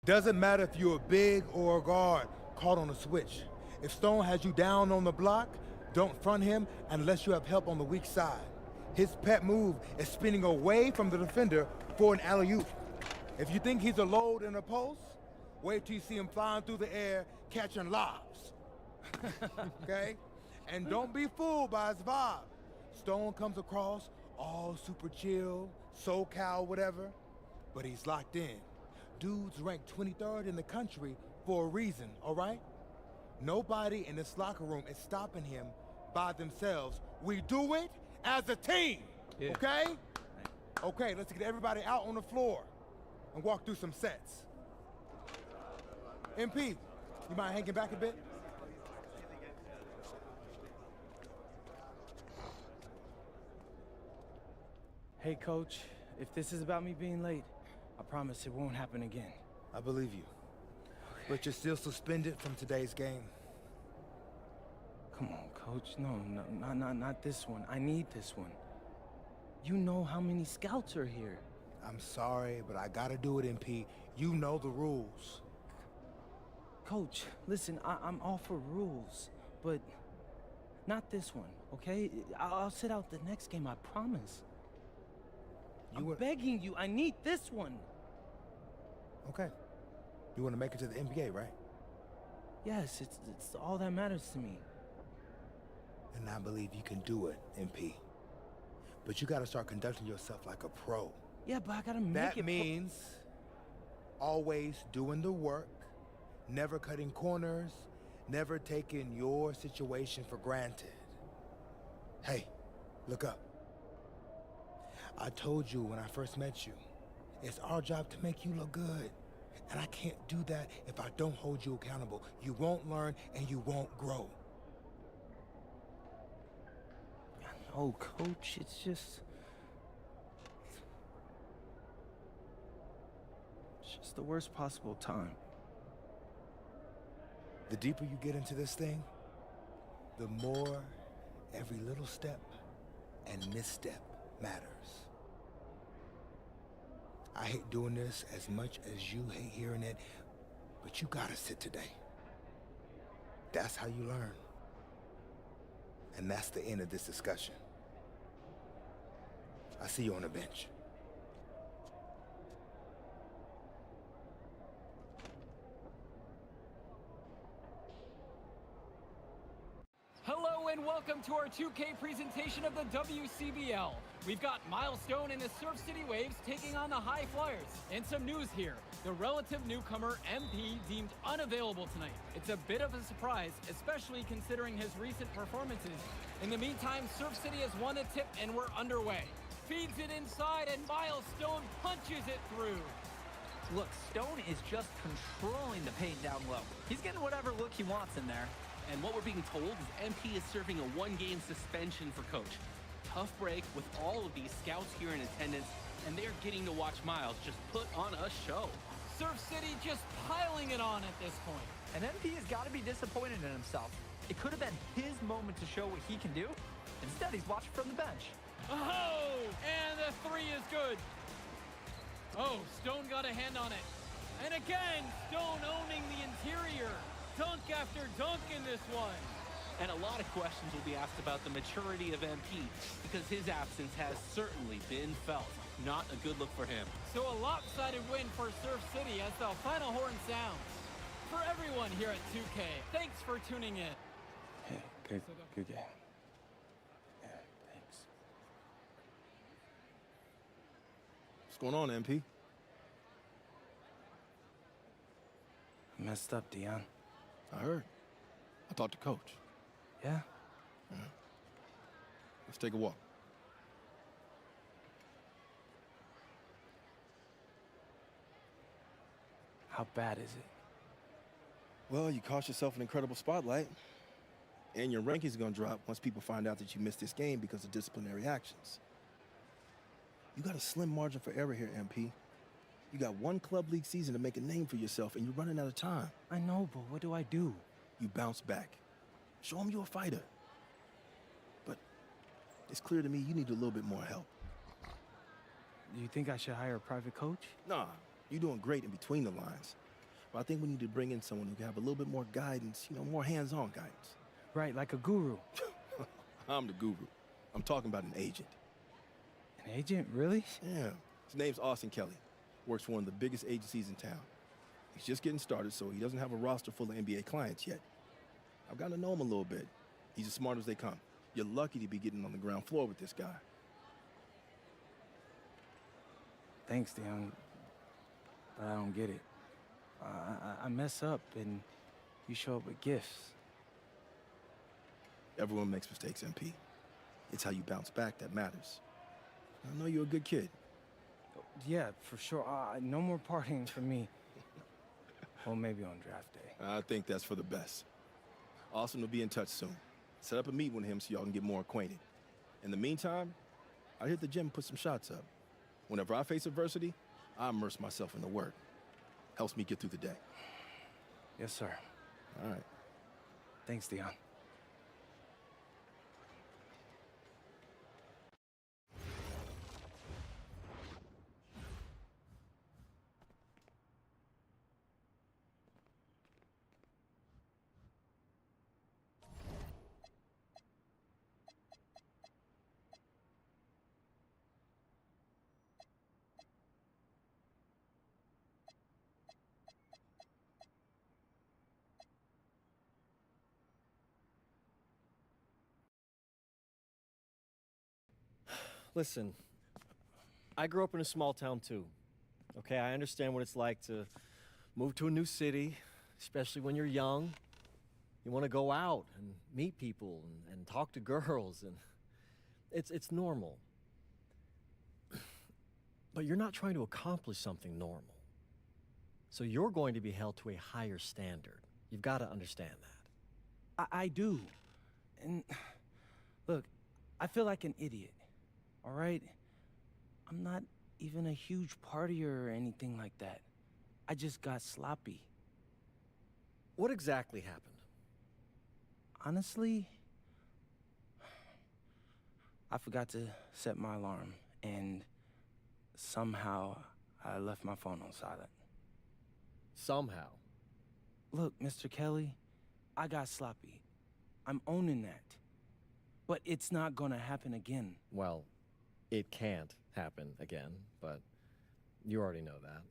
Doesn't matter if you're a big or a guard caught on a switch. If Stone has you down on the block, don't front him unless you have help on the weak side. His pet move is spinning away from the defender for an alley-oop. If you think he's a load in a post, wait till you see him flying through the air catching lobs. Okay? And don't be fooled by his vibe. Stone comes across all super chill, SoCal, whatever, but he's locked in. Dude's ranked 23rd in the country for a reason, all right? Nobody in this locker room is stopping him by themselves. We do it as a team, okay? Okay, let's get everybody out on the floor and walk through some sets. MP, you mind hanging back a bit? Hey, Coach, if this is about me being late, I promise it won't happen again. I believe you. Okay. But you're still suspended from today's game. Come on, Coach. No, not this one. I need this one. You know how many scouts are here. I'm sorry, but I gotta do it, MP. You know the rules. Coach, listen, I'm all for rules, but not this one, okay? I'll sit out the next game, I promise. I'm begging you, I need this one. Okay. You want to make it to the NBA, right? Yes, it's all that matters to me. And I believe you can do it, MP. But you gotta start conducting yourself like a pro. Yeah, but I gotta make it. That means always doing the work, never cutting corners, never taking your situation for granted. Hey, look up. I told you when I first met you, it's our job to make you look good. And I can't do that if I don't hold you accountable. You won't learn and you won't grow. No, Coach, it's just the worst possible time. The deeper you get into this thing, the more every little step and misstep matters. I hate doing this as much as you hate hearing it, but you gotta sit today. That's how you learn. And that's the end of this discussion. I see you on the bench. Hello and welcome to our 2K presentation of the WCBL. We've got Milestone and the Surf City Waves taking on the High Flyers. And some news here. The relative newcomer MP deemed unavailable tonight. It's a bit of a surprise, especially considering his recent performances. In the meantime, Surf City has won a tip and we're underway. Feeds it inside and Milestone punches it through. Look, Stone is just controlling the paint down low. He's getting whatever look he wants in there. And what we're being told is MP is serving a one-game suspension for Coach. Tough break with all of these scouts here in attendance, and they're getting to watch Miles just put on a show. Surf City just piling it on at this point. And MP has got to be disappointed in himself. It could have been his moment to show what he can do. Instead, he's watching from the bench. Oh, and the three is good. Oh, Stone got a hand on it. And again, Stone owning the interior. Dunk after dunk in this one. And a lot of questions will be asked about the maturity of MP because his absence has certainly been felt. Not a good look for him. So a lopsided win for Surf City as the final horn sounds. For everyone here at 2K, thanks for tuning in. Hey, good game. Yeah, thanks. What's going on, MP? I messed up, Dion. I heard. I talked to Coach. Yeah? Let's take a walk. How bad is it? Well, you cost yourself an incredible spotlight. And your ranking's gonna drop once people find out that you missed this game because of disciplinary actions. You got a slim margin for error here, MP. You got one club league season to make a name for yourself, and you're running out of time. I know, but what do I do? You bounce back. Show them you're a fighter. But it's clear to me you need a little bit more help. Do you think I should hire a private coach? Nah, you're doing great in between the lines. But I think we need to bring in someone who can have a little bit more guidance, more hands-on guidance. Right, like a guru. I'm the guru. I'm talking about an agent. An agent, really? Yeah. His name's Austin Kelly. Works for one of the biggest agencies in town. He's just getting started, so he doesn't have a roster full of NBA clients yet. I've gotten to know him a little bit. He's as smart as they come. You're lucky to be getting on the ground floor with this guy. Thanks, Dion. But I don't get it. I mess up and you show up with gifts. Everyone makes mistakes, MP. It's how you bounce back that matters. I know you're a good kid. Yeah, for sure. No more partying for me. Well, maybe on draft day. I think that's for the best. Austin will be in touch soon. Set up a meet with him so y'all can get more acquainted. In the meantime, I hit the gym and put some shots up. Whenever I face adversity, I immerse myself in the work. Helps me get through the day. Yes, sir. All right. Thanks, Dion. Listen, I grew up in a small town too. Okay, I understand what it's like to move to a new city, especially when you're young. You want to go out and meet people and talk to girls, and it's normal. But you're not trying to accomplish something normal. So you're going to be held to a higher standard. You've got to understand that. I do. And look, I feel like an idiot. All right? I'm not even a huge partier or anything like that. I just got sloppy. What exactly happened? Honestly, I forgot to set my alarm, and somehow I left my phone on silent. Somehow. Look, Mr. Kelly, I got sloppy. I'm owning that. But it's not gonna happen again. Well, it can't happen again, but you already know that.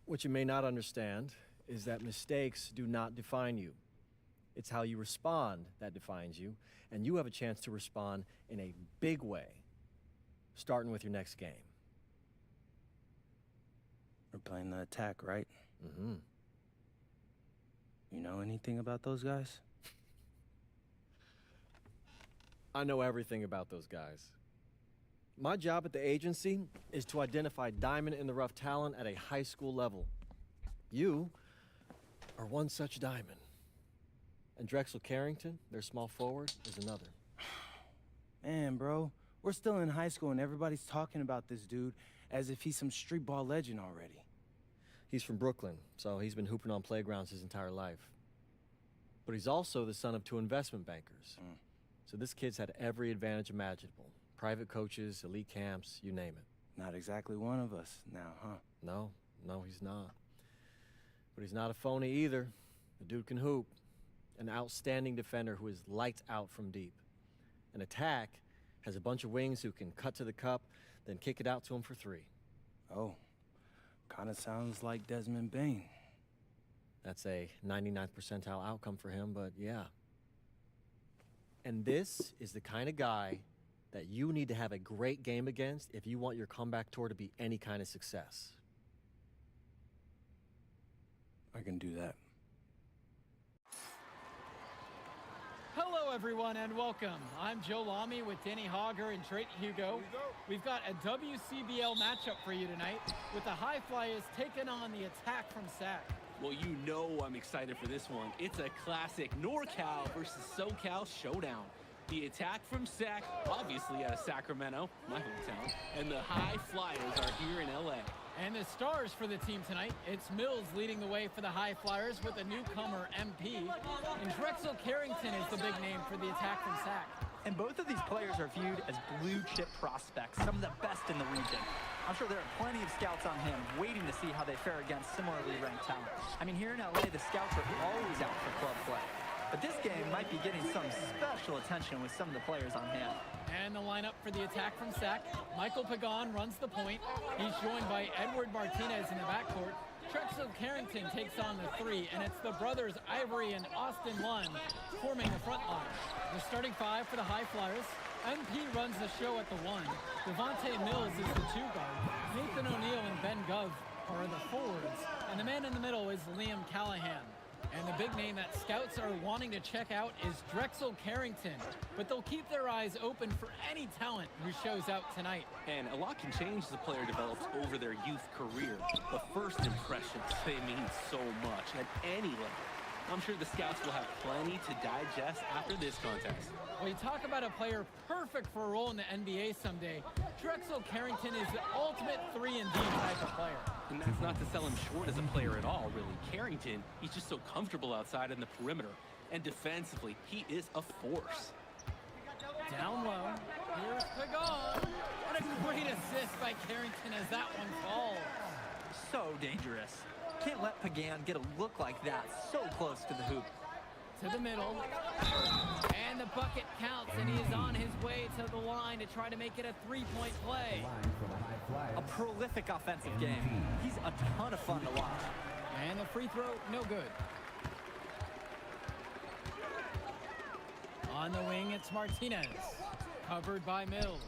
What you may not understand is that mistakes do not define you. It's how you respond that defines you, and you have a chance to respond in a big way, starting with your next game. We're playing the attack, right? Mm-hmm. You know anything about those guys? I know everything about those guys. My job at the agency is to identify diamond-in-the-rough talent at a high school level. You are one such diamond. And Drexel Carrington, their small forward, is another. Man, bro, we're still in high school and everybody's talking about this dude as if he's some street ball legend already. He's from Brooklyn, so he's been hooping on playgrounds his entire life. But he's also the son of 2 investment bankers. So this kid's had every advantage imaginable. Private coaches, elite camps, you name it. Not exactly one of us now, huh? No, he's not. But he's not a phony either. The dude can hoop. An outstanding defender who is lights out from deep. An attack has a bunch of wings who can cut to the cup, then kick it out to him for 3. Oh, kind of sounds like Desmond Bain. That's a 99th percentile outcome for him, but yeah. And this is the kind of guy that you need to have a great game against if you want your comeback tour to be any kind of success. I can do that. Hello, everyone, and welcome. I'm Joe Lamy with Danny Hogger and Drake Hugo. We've got a WCBL matchup for you tonight with the High Flyers taking on the Attack from SAC. Well, you know I'm excited for this one. It's a classic NorCal versus SoCal showdown. The Attack from SAC, obviously out of Sacramento, my hometown, and the High Flyers are here in LA. And the stars for the team tonight, it's Mills leading the way for the High Flyers with a newcomer, MP. And Drexel Carrington is the big name for the Attack from SAC. And both of these players are viewed as blue chip prospects, some of the best in the region. I'm sure there are plenty of scouts on him waiting to see how they fare against similarly ranked talent. I mean, here in LA, the scouts are always out for club play. But this game might be getting some special attention with some of the players on hand. And the lineup for the attack from Sac. Michael Pagan runs the point. He's joined by Edward Martinez in the backcourt. Drexel Carrington takes on the three, and it's the brothers Ivory and Austin Lund forming the front line. The starting five for the High Flyers. MP runs the show at the one. Devontae Mills is the two guard. Nathan O'Neal and Ben Gov are the forwards. And the man in the middle is Liam Callahan. And the big name that scouts are wanting to check out is Drexel Carrington. But they'll keep their eyes open for any talent who shows out tonight. And a lot can change as a player develops over their youth career. But first impressions, they mean so much at any level. I'm sure the scouts will have plenty to digest after this contest. Well, you talk about a player perfect for a role in the NBA someday. Drexel Carrington is the ultimate 3-and-D type of player. And that's not to sell him short as a player at all, really. Carrington, he's just so comfortable outside in the perimeter. And defensively, he is a force. Down low, here's Pagan. What a great assist by Carrington as that one falls. So dangerous. Can't let Pagan get a look like that so close to the hoop. To the middle, and the bucket counts, and he is on his way to the line to try to make it a three-point play. A prolific offensive game. He's a ton of fun to watch. And the free throw, no good. On the wing, it's Martinez, covered by Mills.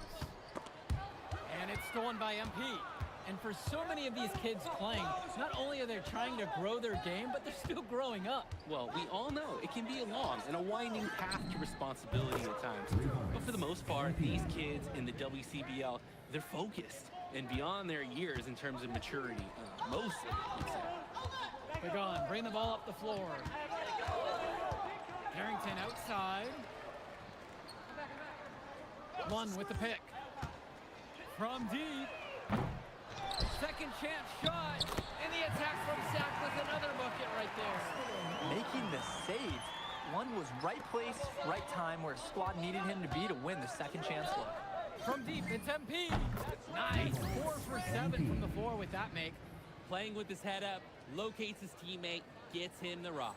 And it's stolen by MP. And for so many of these kids playing, not only are they trying to grow their game, but they're still growing up. Well, we all know it can be a long and a winding path to responsibility at times. But for the most part, these kids in the WCBL, they're focused and beyond their years in terms of maturity. Most of it, you'd say. Pagan, bring the ball up the floor. Carrington outside. One with the pick. From deep. Second chance shot, and the attack from Sac with another bucket right there. Making the save. One was right place, right time where his squad needed him to be to win the second chance look. From deep, it's MP. Nice, 4 for 7 from the floor with that make. Playing with his head up, locates his teammate, gets him the rock.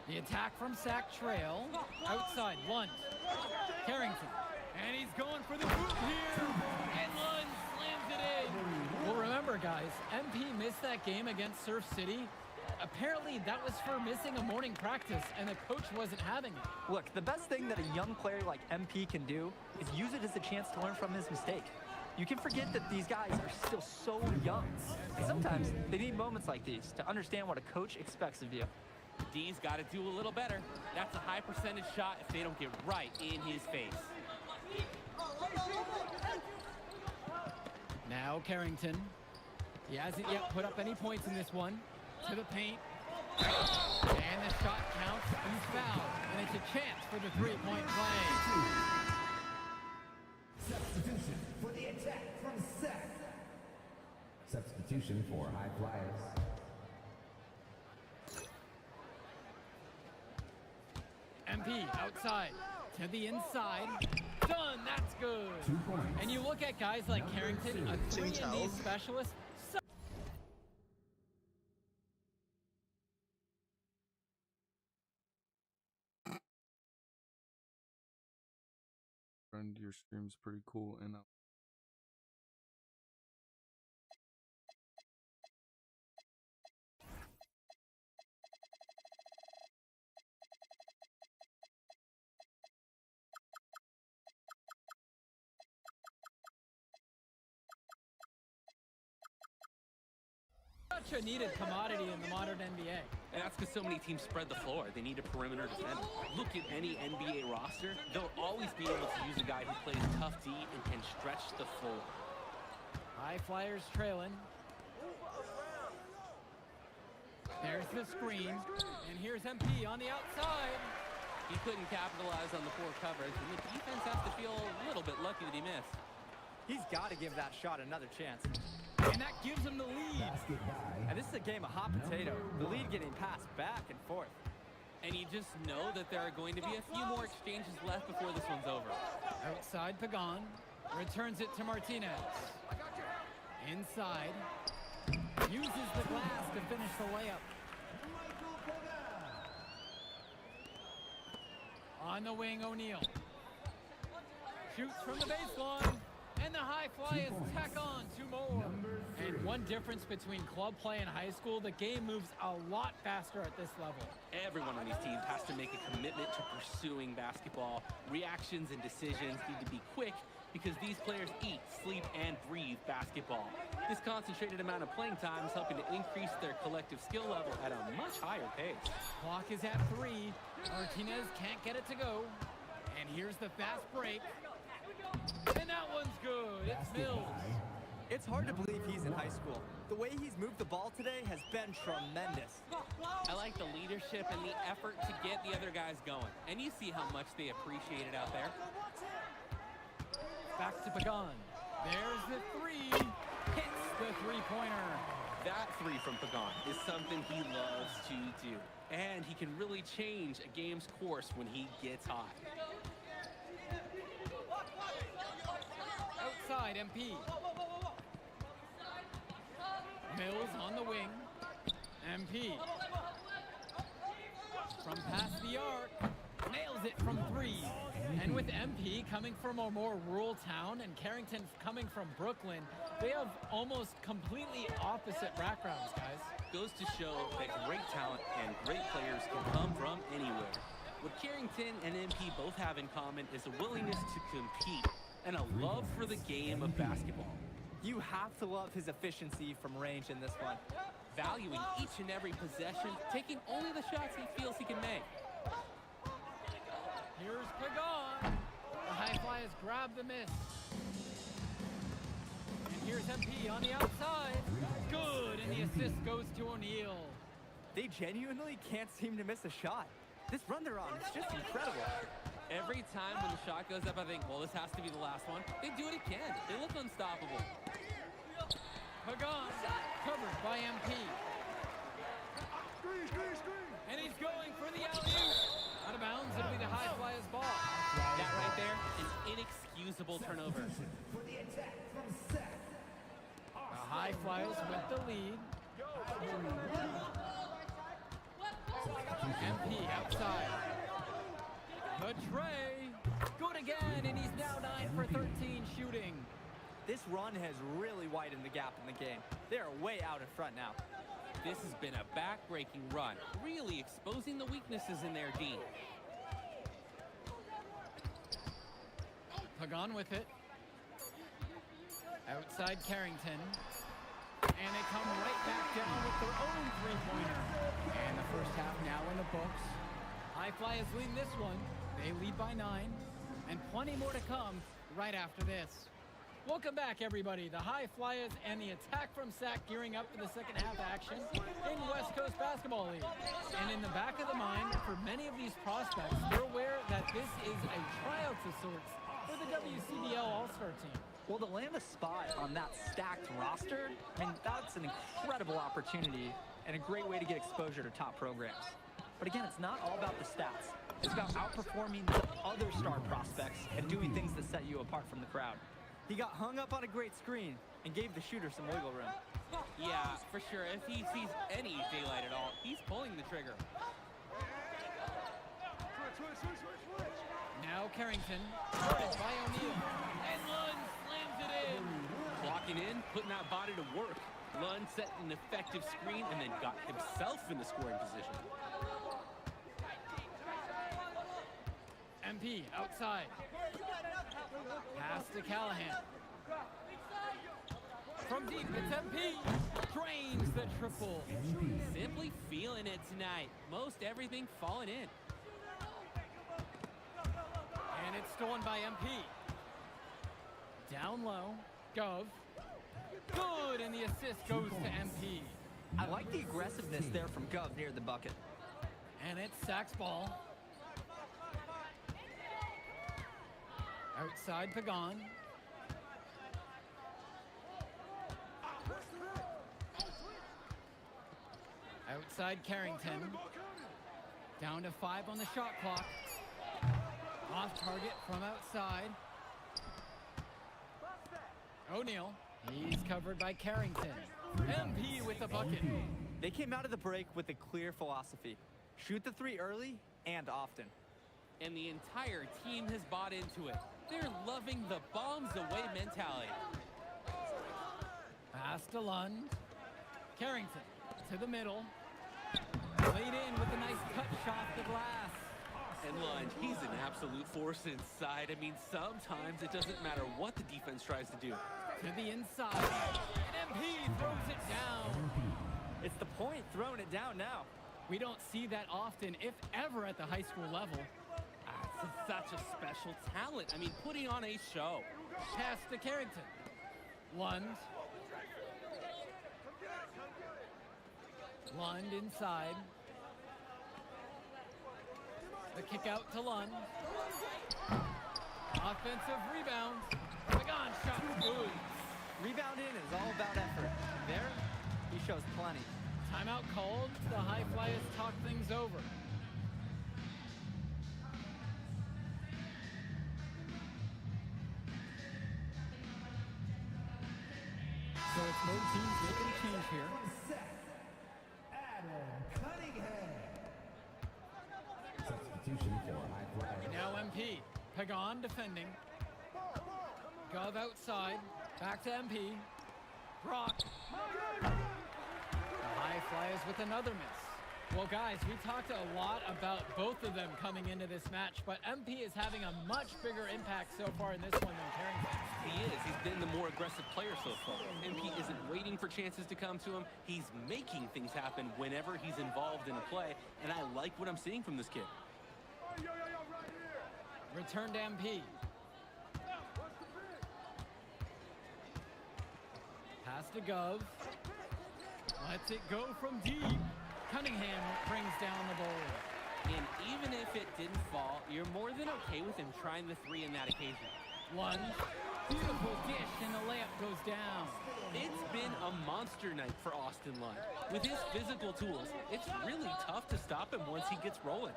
The attack from Sac trail. Outside, Lund. Carrington. And he's going for the hoop here. And Lund slams it in. Well, remember, guys, MP missed that game against Surf City. Apparently, that was for missing a morning practice, and the coach wasn't having it. Look, the best thing that a young player like MP can do is use it as a chance to learn from his mistake. You can forget that these guys are still so young. And sometimes they need moments like these to understand what a coach expects of you. D's got to do a little better. That's a high percentage shot if they don't get right in his face. Now Carrington. He hasn't yet put up any points in this one. To the paint. And the shot counts. He's fouled. And it's a chance for the three-point play. Substitution for the attack from Sac. Substitution for High Flyers. MP outside to the inside. Done. That's good. 2 points. And you look at guys like Carrington, a 3-and-D specialist. Friend, your stream's pretty cool, and such a needed commodity in the modern NBA. And that's because so many teams spread the floor. They need a perimeter defender. Look at any NBA roster. They'll always be able to use a guy who plays tough D and can stretch the floor. High Flyers trailing. There's the screen. And here's MP on the outside. He couldn't capitalize on the poor coverage, and the defense has to feel a little bit lucky that he missed. He's got to give that shot another chance. And that gives him the lead. And this is a game of hot potato. The lead getting passed back and forth. And you just know that there are going to be a few more exchanges left before this one's over. Outside Pagan. Returns it to Martinez. Inside. Uses the glass to finish the layup. On the wing, O'Neal. Shoots from the baseline. And the high fly is tack on 2 more. And one difference between club play and high school, the game moves a lot faster at this level. Everyone on these teams has to make a commitment to pursuing basketball. Reactions and decisions need to be quick because these players eat, sleep, and breathe basketball. This concentrated amount of playing time is helping to increase their collective skill level at a much higher pace. Clock is at 3. Martinez can't get it to go. And here's the fast break. And that one's good. It's Mills. It's hard to believe he's in high school. The way he's moved the ball today has been tremendous. I like the leadership and the effort to get the other guys going. And you see how much they appreciate it out there. Back to Pagan. There's the 3. Hits the three-pointer. That 3 from Pagan is something he loves to do. And he can really change a game's course when he gets hot. Outside MP. Mills on the wing. MP. From past the arc. Nails it from 3. And with MP coming from a more rural town and Carrington coming from Brooklyn, they have almost completely opposite backgrounds, guys. Goes to show that great talent and great players can come from anywhere. What Carrington and MP both have in common is a willingness to compete and a love for the game of basketball. You have to love his efficiency from range in this one. Valuing each and every possession, taking only the shots he feels he can make. Here's Pagan. The high fly has grabbed the miss. And here's MP on the outside. Good, and the assist goes to O'Neal. They genuinely can't seem to miss a shot. This run they're on is just incredible. Every time when the shot goes up, I think, well, this has to be the last one. They do it again. They look unstoppable. Pagan, covered by MP. And he's going for the alley-oop. Out of bounds, it'll be the high flyer's ball. That right there, an inexcusable turnover. The high flyers with the lead. MP outside. The tray. Good again, and he's now 9 for 13 shooting. This run has really widened the gap in the game. They are way out in front now. This has been a back-breaking run, really exposing the weaknesses in their D. Pagan with it. Outside Carrington. And they come right back down with their own three-pointer. And the first half now in the books. High Flyers lead this one. They lead by 9. And plenty more to come right after this. Welcome back, everybody. The High Flyers and the attack from Sac gearing up for the second half action in West Coast Basketball League. And in the back of the mind, for many of these prospects, they're aware that this is a tryout of sorts for the WCBL All-Star team. Well, to land a spot on that stacked roster, I mean, that's an incredible opportunity and a great way to get exposure to top programs. But again, it's not all about the stats. It's about outperforming the other star prospects and doing things that set you apart from the crowd. He got hung up on a great screen and gave the shooter some wiggle room. Yeah, for sure. If he sees any daylight at all, he's pulling the trigger. Now Carrington, guarded by O'Neal, and Lund slams it in. Walking in, putting that body to work. Lund set an effective screen and then got himself in the scoring position. MP outside. Pass to Callahan. From deep, it's MP. Drains the triple. Simply feeling it tonight. Most everything falling in. And it's stolen by MP. Down low. Gov. Good, and the assist goes to MP. I like the aggressiveness there from Gov near the bucket. And it's Sac's ball. Outside Pagan. Outside Carrington. Down to 5 on the shot clock. Off target from outside. O'Neal. He's covered by Carrington. MP with the bucket. They came out of the break with a clear philosophy. Shoot the three early and often. And the entire team has bought into it. They're loving the bombs away mentality. Pass to Lund. Carrington to the middle. Laid in with a nice touch off the glass. And Lund, he's an absolute force inside. I mean, sometimes it doesn't matter what the defense tries to do. To the inside. And MP throws it down. It's the point throwing it down now. We don't see that often, if ever, at the high school level. It's such a special talent. I mean, putting on a show. Pass to Carrington. Lund. Lund inside. The kick out to Lund. Offensive rebound. Pagan shot good. Rebounding is all about effort. There, he shows plenty. Timeout called. The High Flyers talk things over. So it's both teams making a change here. Substitution for High Flyers. Now MP. Pagan defending. Gov outside. Back to MP. Brock. The High Flyers with another miss. Well, guys, we talked a lot about both of them coming into this match, but MP is having a much bigger impact so far in this one than Carrington. He is. He's been the more aggressive player so far. MP isn't waiting for chances to come to him. He's making things happen whenever he's involved in a play, and I like what I'm seeing from this kid. Return to MP. Pass to Gov. Lets it go from deep. Cunningham brings down the ball. And even if it didn't fall, you're more than okay with him trying the three in that occasion. Lund. Beautiful dish, and the layup goes down. It's been a monster night for Austin Lund. With his physical tools, it's really tough to stop him once he gets rolling.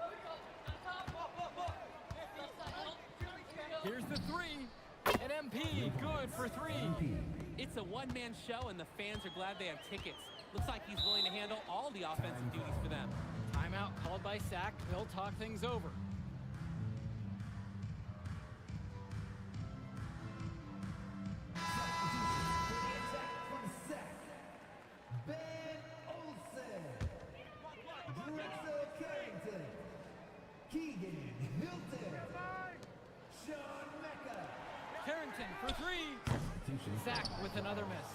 Here's the three. And MP, good for three. It's a one-man show, and the fans are glad they have tickets. Looks like he's willing to handle all the offensive duties for them. Timeout called by Sack. They'll talk things over. Carrington for three. Sack with another miss.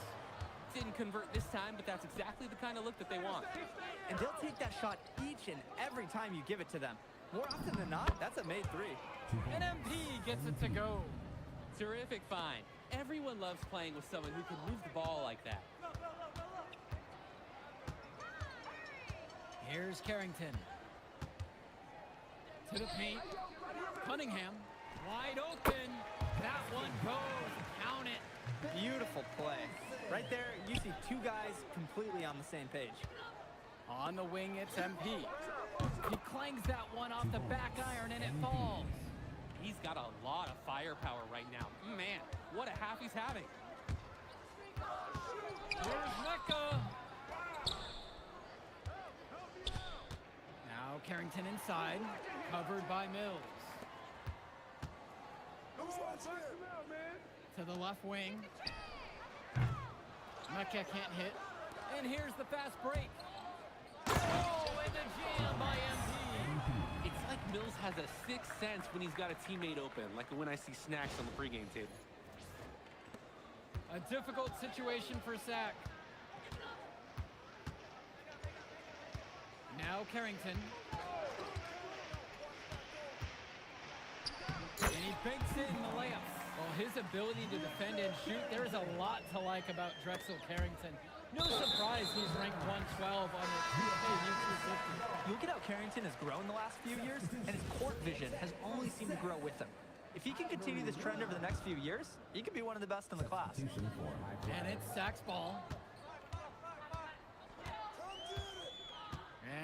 Didn't convert this time, but that's exactly the kind of look that they want. And they'll take that shot each and every time you give it to them. More often than not, that's a made three. And MP gets it to go. Terrific find. Everyone loves playing with someone who can move the ball like that. Here's Carrington. To the paint. Cunningham. Wide open. That one goes. Count it. Beautiful play. Right there, you see two guys completely on the same page. On the wing, it's MP. He clangs that one off the back iron, and it falls. He's got a lot of firepower right now. Man, what a half he's having. Here's Mecca. Now Carrington inside, covered by Mills. To the left wing. Mecca can't hit. And here's the fast break. Oh, and the jam by MP. It's like Mills has a sixth sense when he's got a teammate open, like when I see snacks on the pregame table. A difficult situation for Sack. Now Carrington. And he banks in the layup. Well, his ability to defend and shoot, there's a lot to like about Drexel Carrington. No surprise he's ranked 112 on the 250. Look at how Carrington has grown the last few years, and his court vision has only seemed to grow with him. If he can continue this trend over the next few years, he could be one of the best in the class. And it's Sack's ball.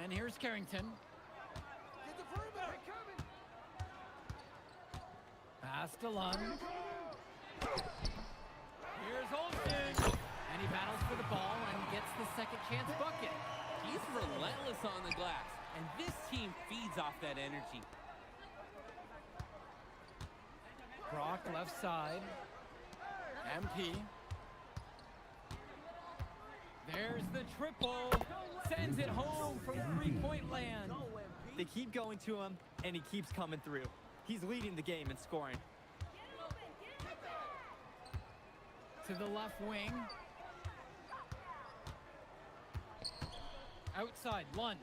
And here's Carrington. Pass to Lund. Here's Olsen. And he battles for the ball and gets the second chance bucket. He's relentless on the glass, and this team feeds off that energy. Brock left side. MP. There's the triple. Sends it home from three-point land. They keep going to him, and he keeps coming through. He's leading the game in scoring. To the left wing. Outside, Lund.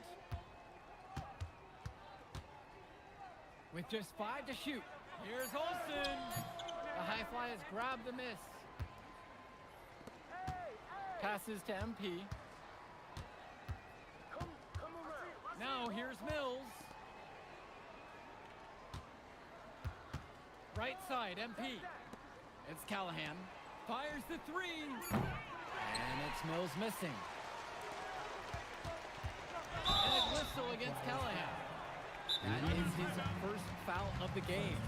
With just 5 to shoot. Here's Olsen. The high flyers grab the miss. Passes to MP. Now here's Mills. Right side, MP. It's Callahan. Fires the three. And it's Mills missing. And a whistle against Callahan. That is his first foul of the game.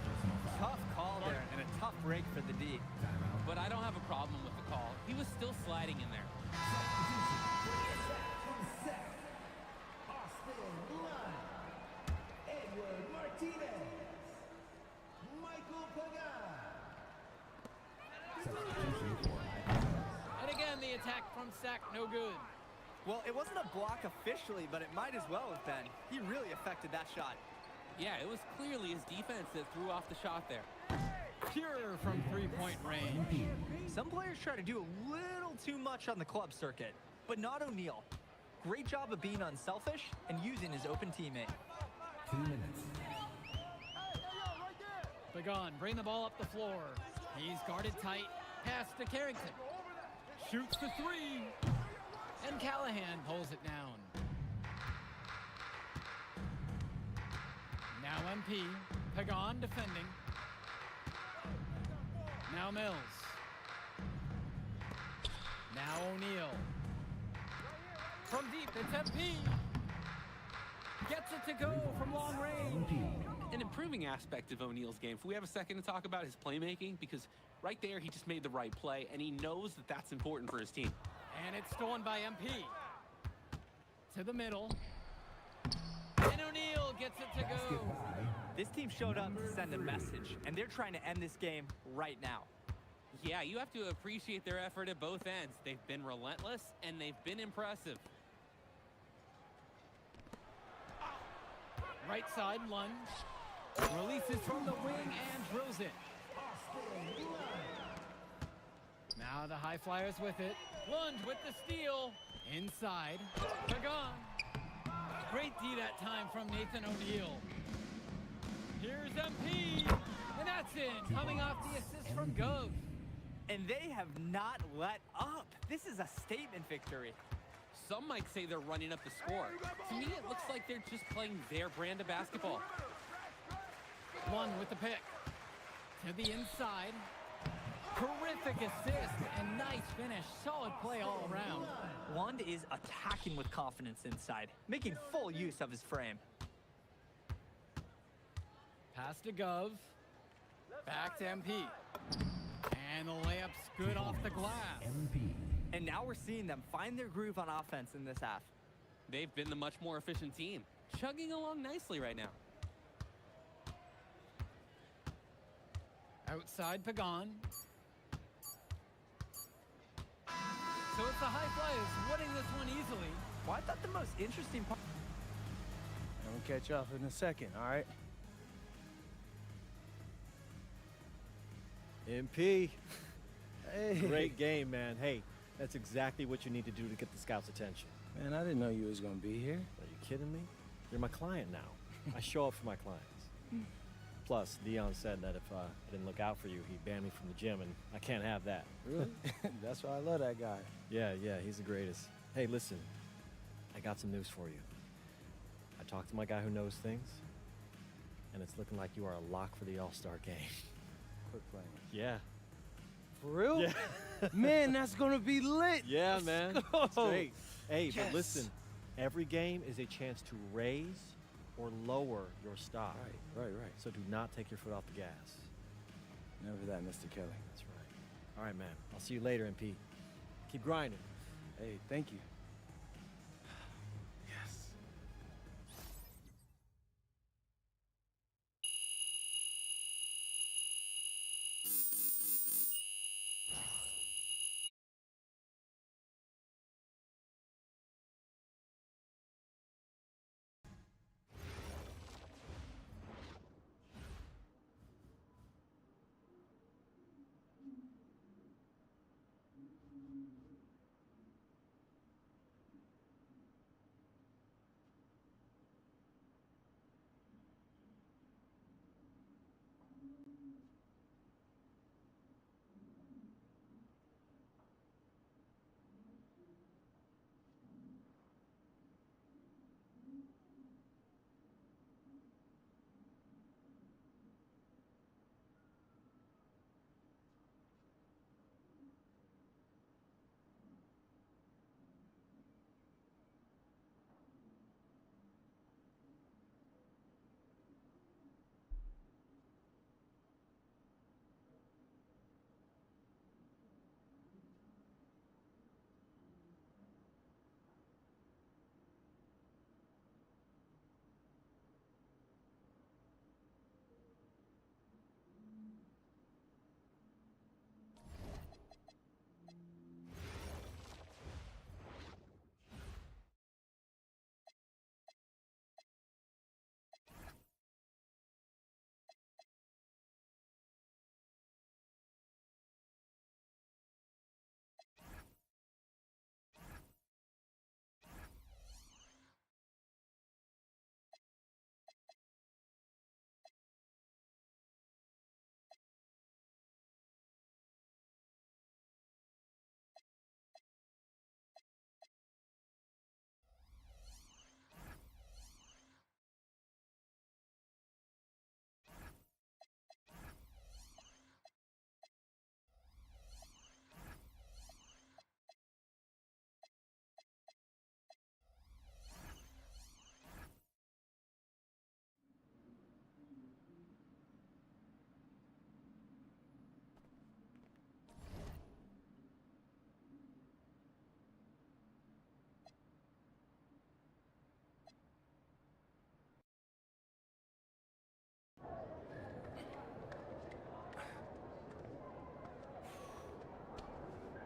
Tough call there, and a tough break for the D. But I don't have a problem with the call. He was still sliding in there. And again, the attack from Sack, no good. Well, it wasn't a block officially, but it might as well have been. He really affected that shot. Yeah, it was clearly his defense that threw off the shot there. Pure from three-point range. Some players try to do a little too much on the club circuit, but not O'Neal. Great job of being unselfish and using his open teammate. 2 minutes. Begun, bring the ball up the floor. He's guarded tight. Pass to Carrington. Shoots the three. And Callahan pulls it down. Now MP. Pagan defending. Now Mills. Now O'Neal. From deep, it's MP. Gets it to go from long range. An improving aspect of O'Neal's game. If we have a second to talk about his playmaking, because right there he just made the right play, and he knows that that's important for his team. And it's stolen by MP. To the middle. And O'Neal gets it to go. This team showed up to send a message, and they're trying to end this game right now. Yeah, you have to appreciate their effort at both ends. They've been relentless, and they've been impressive. Right side, Lund. Releases from the wing and drills it. Now the high flyers with it. Lund with the steal. Inside. Pagan. Great D that time from Nathan O'Neal. Here's MP. And that's in. Coming off the assist from Gov. And they have not let up. This is a statement victory. Some might say they're running up the score. To me, it looks like they're just playing their brand of basketball. Lund with the pick. To the inside. Terrific assist and nice finish. Solid play all around. Lund is attacking with confidence inside, making full use of his frame. Pass to Gov. Back to MP. And the layup's good off the glass. And now we're seeing them find their groove on offense in this half. They've been the much more efficient team, chugging along nicely right now. Outside Pagan. So it's the high flyers winning this one easily. Well, I thought the most interesting part... And we'll catch up in a second, all right? MP. Hey. Great game, man. Hey, that's exactly what you need to do to get the scouts' attention. Man, I didn't know you was gonna be here. Are you kidding me? You're my client now. I show up for my clients. Plus, Dion said that if I didn't look out for you, he'd ban me from the gym, and I can't have that. Really? That's why I love that guy. Yeah, he's the greatest. Hey, listen, I got some news for you. I talked to my guy who knows things, and it's looking like you are a lock for the All-Star game. Quit playing. Yeah. For real? Yeah. Man, that's gonna be lit. Yeah, Let's man. go. It's great. Hey, Yes. but listen, every game is a chance to raise or lower your stock. Right. So do not take your foot off the gas. Never that, Mr. Kelly. That's right. All right, man. I'll see you later, MP. Keep grinding. Hey, thank you. Yes.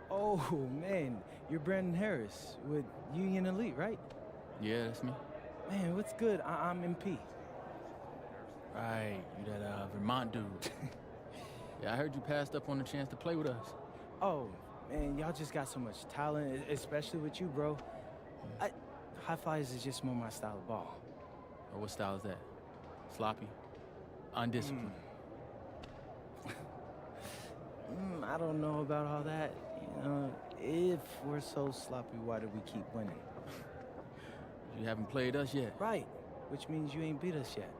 Oh, man, you're Brandon Harris with Union Elite, right? Yeah, that's me. Man, what's good? I'm MP. Right, you that Vermont dude. Yeah, I heard you passed up on the chance to play with us. Oh, man, y'all just got so much talent, especially with you, bro. High flyers is just more my style of ball. Or what style is that? Sloppy? Undisciplined? I don't know about all that. You know, if we're so sloppy, why do we keep winning? You haven't played us yet. Right, which means you ain't beat us yet,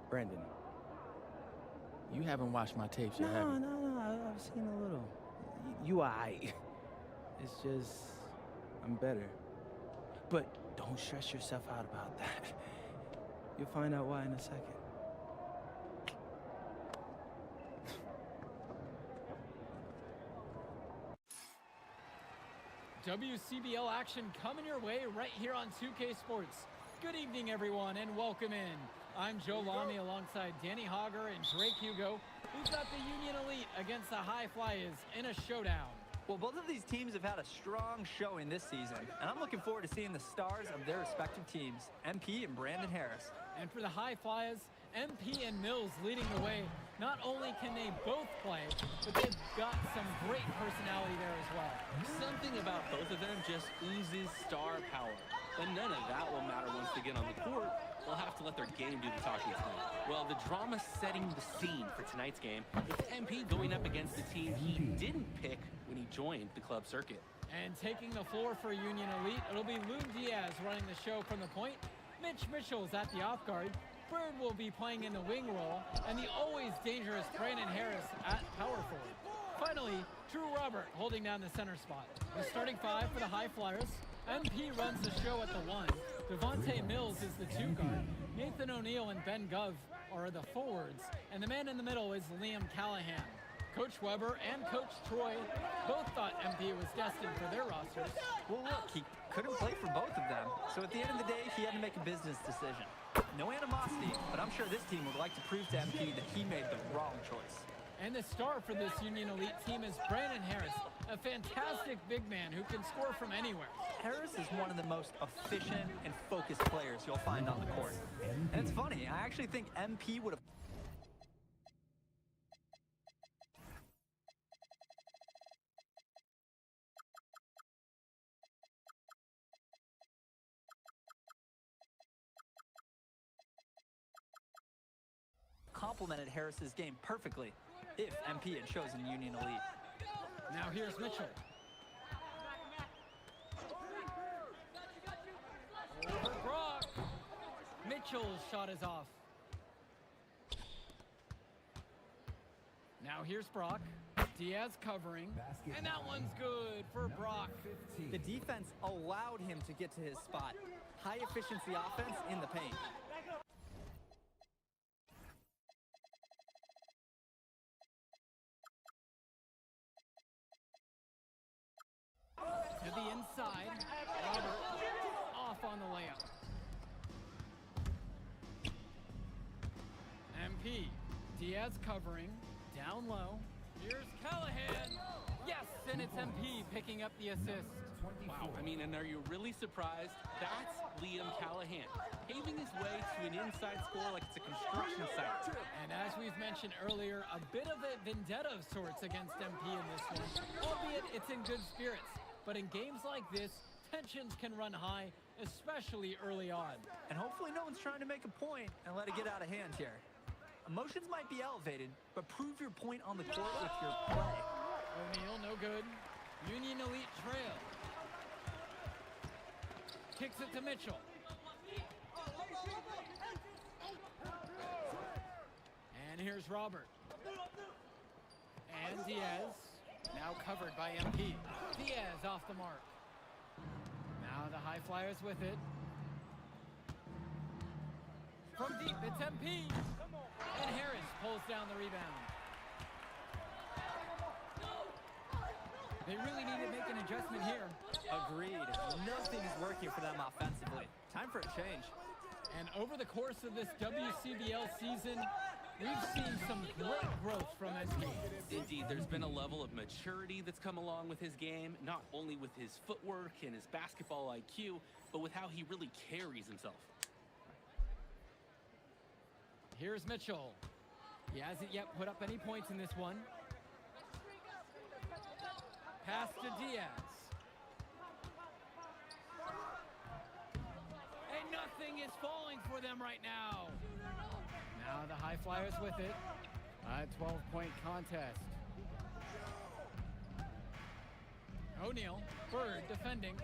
Brandon. You haven't watched my tapes No, yet, have you? no, I've seen a little. You aight. It's just, I'm better. But don't stress yourself out about that. You'll find out why in a second. WCBL action coming your way right here on 2K Sports. Good evening, everyone, and welcome in. I'm Joe Lamy alongside Danny Hogger and Drake Hugo. We've got the Union Elite against the High Flyers in a showdown. Well, both of these teams have had a strong showing this season, and I'm looking forward to seeing the stars of their respective teams, MP and Brandon Harris. And for the High Flyers, MP and Mills leading the way. Not only can they both play, but they've got some great personality there as well. Something about both of them just oozes star power. But none of that will matter once they get on the court. They'll have to let their game do the talking tonight. Well, the drama setting the scene for tonight's game is MP going up against the team he didn't pick when he joined the club circuit. And taking the floor for Union Elite, it'll be Lou Diaz running the show from the point. Mitch Mitchell's at the off guard. Bird will be playing in the wing role, and the always dangerous Brandon Harris at power forward. Finally, Drew Robert holding down the center spot. The starting five for the High Flyers. MP runs the show at the one. Devontae Mills is the two guard. Nathan O'Neal and Ben Gov are the forwards, and the man in the middle is Liam Callahan. Coach Weber and Coach Troy both thought MP was destined for their rosters. Well, look, he couldn't play for both of them, so at the end of the day, he had to make a business decision. No animosity, but I'm sure this team would like to prove to MP that he made the wrong choice. And the star for this Union Elite team is Brandon Harris, a fantastic big man who can score from anywhere. Harris is one of the most efficient and focused players you'll find on the court. And it's funny, I actually think MP would have complemented Harris's game perfectly if MP had chosen Union Elite. Now here's Mitchell. Over Brock. Mitchell's shot is off. Now here's Brock. Diaz covering. And that one's good for Brock. The defense allowed him to get to his spot. High efficiency offense in the paint. To the inside. Robert off on the layup. MP. Diaz covering. Down low. Here's Callahan. Yes, and it's MP picking up the assist. Wow, I mean, and are you really surprised? That's Liam Callahan, paving his way to an inside score like it's a construction site. And as we've mentioned earlier, a bit of a vendetta of sorts against MP in this one, albeit it's in good spirits. But in games like this, tensions can run high, especially early on. And hopefully no one's trying to make a point and let it get out of hand here. Emotions might be elevated, but prove your point on the court with your play. O'Neal, no good. Union Elite trail. Kicks it to Mitchell. And here's Robert. And Diaz, now covered by MP. Diaz off the mark. Now the High Flyers with it. From deep, it's MP. And Harris pulls down the rebound. They really need to make an adjustment here. Agreed. Nothing is working for them offensively. Time for a change. And over the course of this WCBL season, we've seen some great growth from SK. Indeed, there's been a level of maturity that's come along with his game, not only with his footwork and his basketball IQ, but with how he really carries himself. Here's Mitchell. He hasn't yet put up any points in this one. Pass to Diaz. And nothing is falling for them right now. Now the High Flyers with it. A 12-point contest. O'Neal, Bird defending.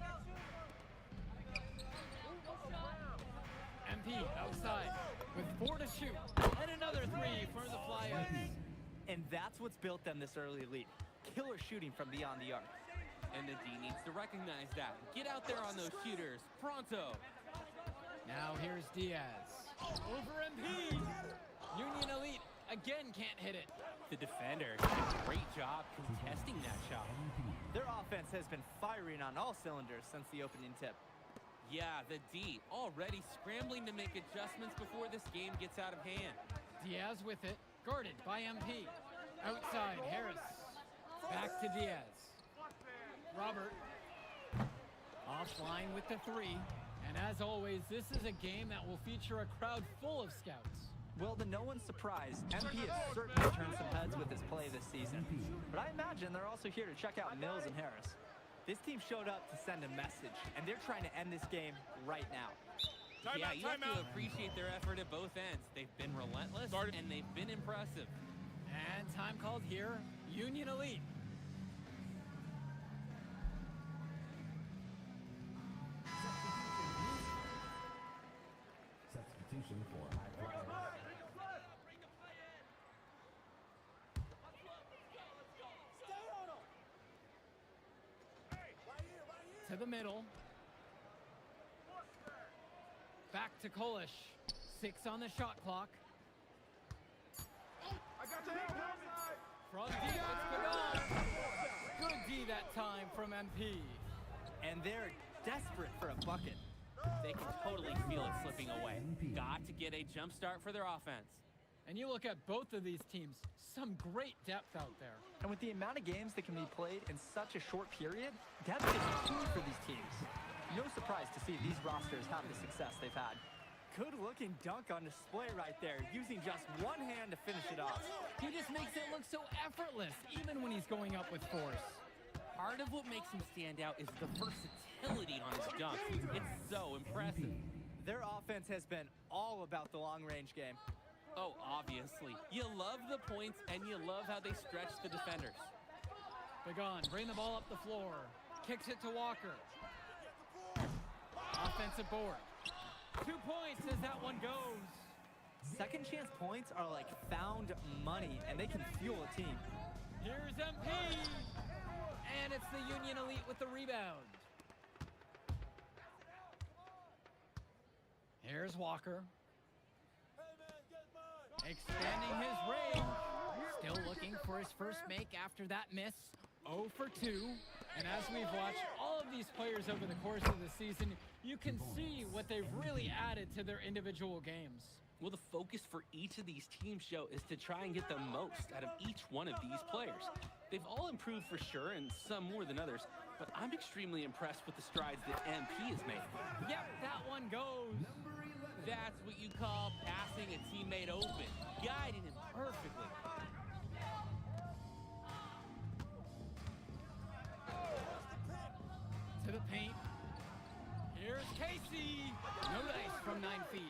MP outside with 4 to shoot. And another 3 for the Flyers. And that's what's built them this early lead. Killer shooting from beyond the arc. And the D needs to recognize that. Get out there on those shooters. Pronto. Now here's Diaz. Over MP. Union Elite again can't hit it. The defender did a great job contesting that shot. Their offense has been firing on all cylinders since the opening tip. Yeah, the D already scrambling to make adjustments before this game gets out of hand. Diaz with it, guarded by MP. Outside, Harris. Back to Diaz. Robert. Offline with the 3. And as always, this is a game that will feature a crowd full of scouts. Well, to no one's surprise, MP has certainly turned some heads with his play this season. But I imagine they're also here to check out Mills and Harris. This team showed up to send a message, and they're trying to end this game right now. Yeah, you have to appreciate their effort at both ends. They've been relentless, and they've been impressive. And time called here, Union Elite. Substitution for High Flyers. To the middle. Back to Kolish. 6 on the shot clock. From deep, it's Pagan. Good D that time from MP. And they're desperate for a bucket. They can totally feel it slipping away. Got to get a jump start for their offense. And you look at both of these teams, some great depth out there. And with the amount of games that can be played in such a short period, depth is key for these teams. No surprise to see these rosters have the success they've had. Good-looking dunk on display right there, using just one hand to finish it off. He just makes it look so effortless, even when he's going up with force. Part of what makes him stand out is the versatility on his dunks. It's so impressive. Their offense has been all about the long-range game. Oh, obviously. You love the points, and you love how they stretch the defenders. Pagan, bring the ball up the floor. Kicks it to Walker. Offensive board. 2 points as that one goes. Second chance points are like found money, and they can fuel a team. Here's MP. And it's the Union Elite with the rebound. Here's Walker. Expanding his range. Still looking for his first make after that miss. 0 for 2. And as we've watched all of these players over the course of the season, you can see what they've really added to their individual games. Well, the focus for each of these team show is to try and get the most out of each one of these players. They've all improved for sure, and some more than others, but I'm extremely impressed with the strides that MP has made. Yep, that one goes. That's what you call passing a teammate open, guiding him perfectly. To the paint. Here's Casey. No dice from 9 feet.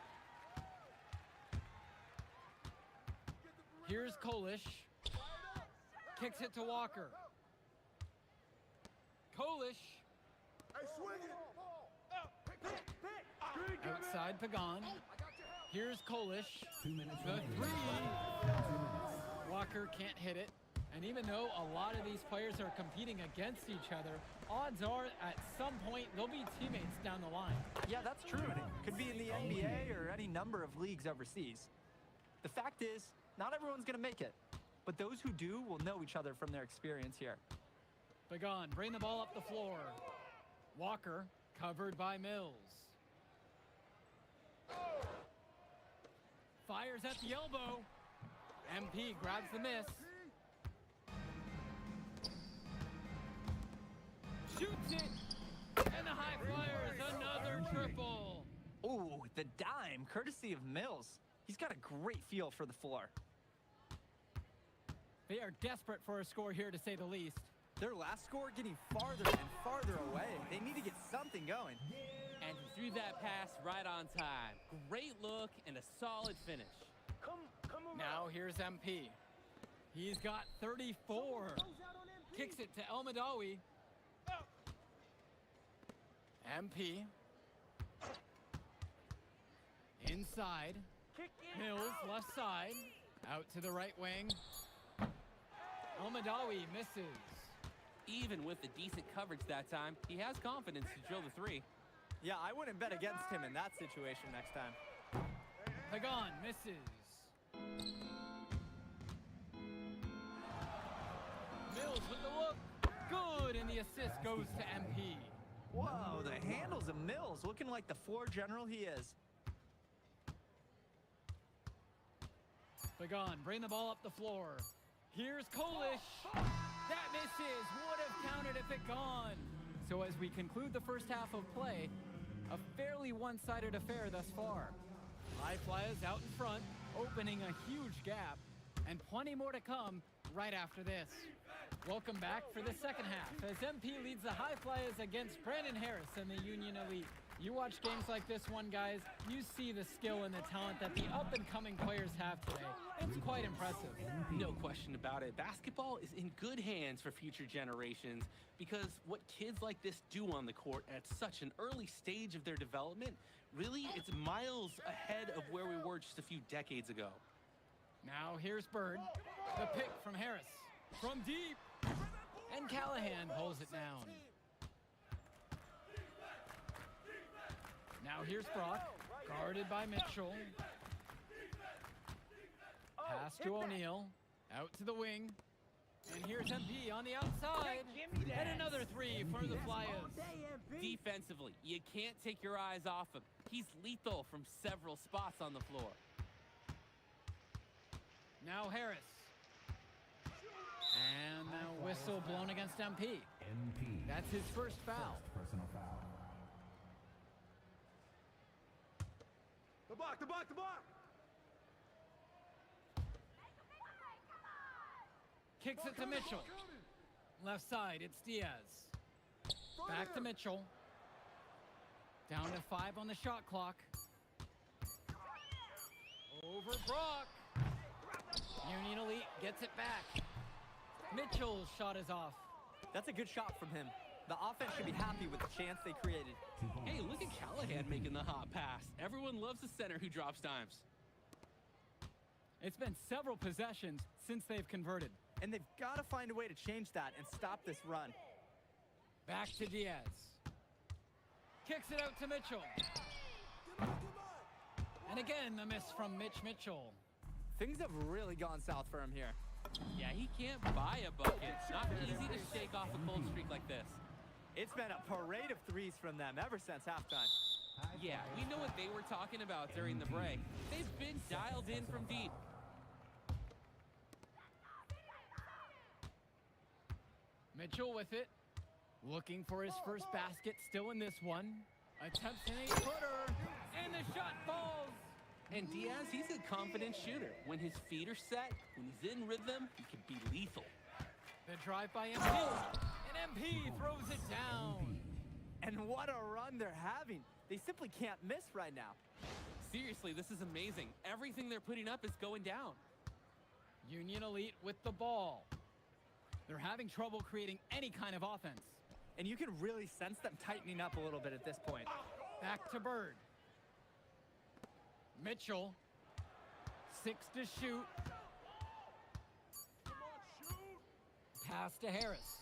Here's Kolish. Kicks it to Walker. Kolish. Outside Pagan. Here's Kolish. 2 minutes The remaining. three. Walker can't hit it. And even though a lot of these players are competing against each other, odds are at some point they'll be teammates down the line. Yeah, that's true, and it could be in the NBA or any number of leagues overseas. The fact is, not everyone's going to make it, but those who do will know each other from their experience here. Pagan, bring the ball up the floor. Walker, covered by Mills. Fires at the elbow. MP grabs the miss. Shoots it. And the high flyers, another triple. Ooh, the dime, courtesy of Mills. He's got a great feel for the floor. They are desperate for a score here, to say the least. Their last score getting farther and farther away. They need to get something going. And he threw that pass right on time. Great look and a solid finish. Now here's MP. He's got 34. Kicks it to El Madawi. MP. Inside. Mills, left side. Out to the right wing. El Madawi misses. Even with the decent coverage that time, he has confidence to drill the three. Yeah, I wouldn't bet against him in that situation next time. Pagan misses. Mills with the look. Good, and the assist goes to MP. Whoa, the handles of Mills, looking like the floor general he is. Pagan, bring the ball up the floor. Here's Kolish. That misses. Would have counted if it gone. So as we conclude the first half of play, a fairly one-sided affair thus far. High flyers out in front, opening a huge gap, and plenty more to come right after this. Welcome back for the second half as MP leads the High Flyers against Brandon Harris and the Union Elite. You watch games like this one, guys, you see the skill and the talent that the up-and-coming players have today. It's quite impressive. No question about it. Basketball is in good hands for future generations because what kids like this do on the court at such an early stage of their development, really, it's miles ahead of where we were just a few decades ago. Now here's Bird. The pick from Harris. From deep. And Callahan pulls it down. Now here's Brock. Guarded by Mitchell. Pass to O'Neal. Out to the wing. And here's MP on the outside. And another three for the Flyers. Defensively, you can't take your eyes off him. He's lethal from several spots on the floor. Now Harris. And the whistle blown against MP. MP. That's his first foul. Personal foul. The block, the block, the block! Kicks it to Mitchell. Left side, it's Diaz. Back to Mitchell. Down to 5 on the shot clock. Over Brock. Union Elite gets it back. Mitchell's shot is off. That's a good shot from him. The offense should be happy with the chance they created. Hey, look at Callahan making the hot pass. Everyone loves a center who drops dimes. It's been several possessions since they've converted. And they've got to find a way to change that and stop this run. Back to Diaz. Kicks it out to Mitchell. And again, the miss from Mitchell. Things have really gone south for him here. Yeah, he can't buy a bucket. Not easy to shake off a cold streak like this. It's been a parade of threes from them ever since halftime. Yeah, we know what they were talking about during the break. They've been dialed in from deep. Mitchell with it. Looking for his first basket still in this one. Attempts an 8-footer. And the shot falls. And Diaz, he's a confident shooter. When his feet are set, when he's in rhythm, he can be lethal. The drive by MP. And MP throws it down. And what a run they're having. They simply can't miss right now. Seriously, this is amazing. Everything they're putting up is going down. Union Elite with the ball. They're having trouble creating any kind of offense. And you can really sense them tightening up a little bit at this point. Back to Bird. Mitchell. 6 to shoot. Pass to Harris.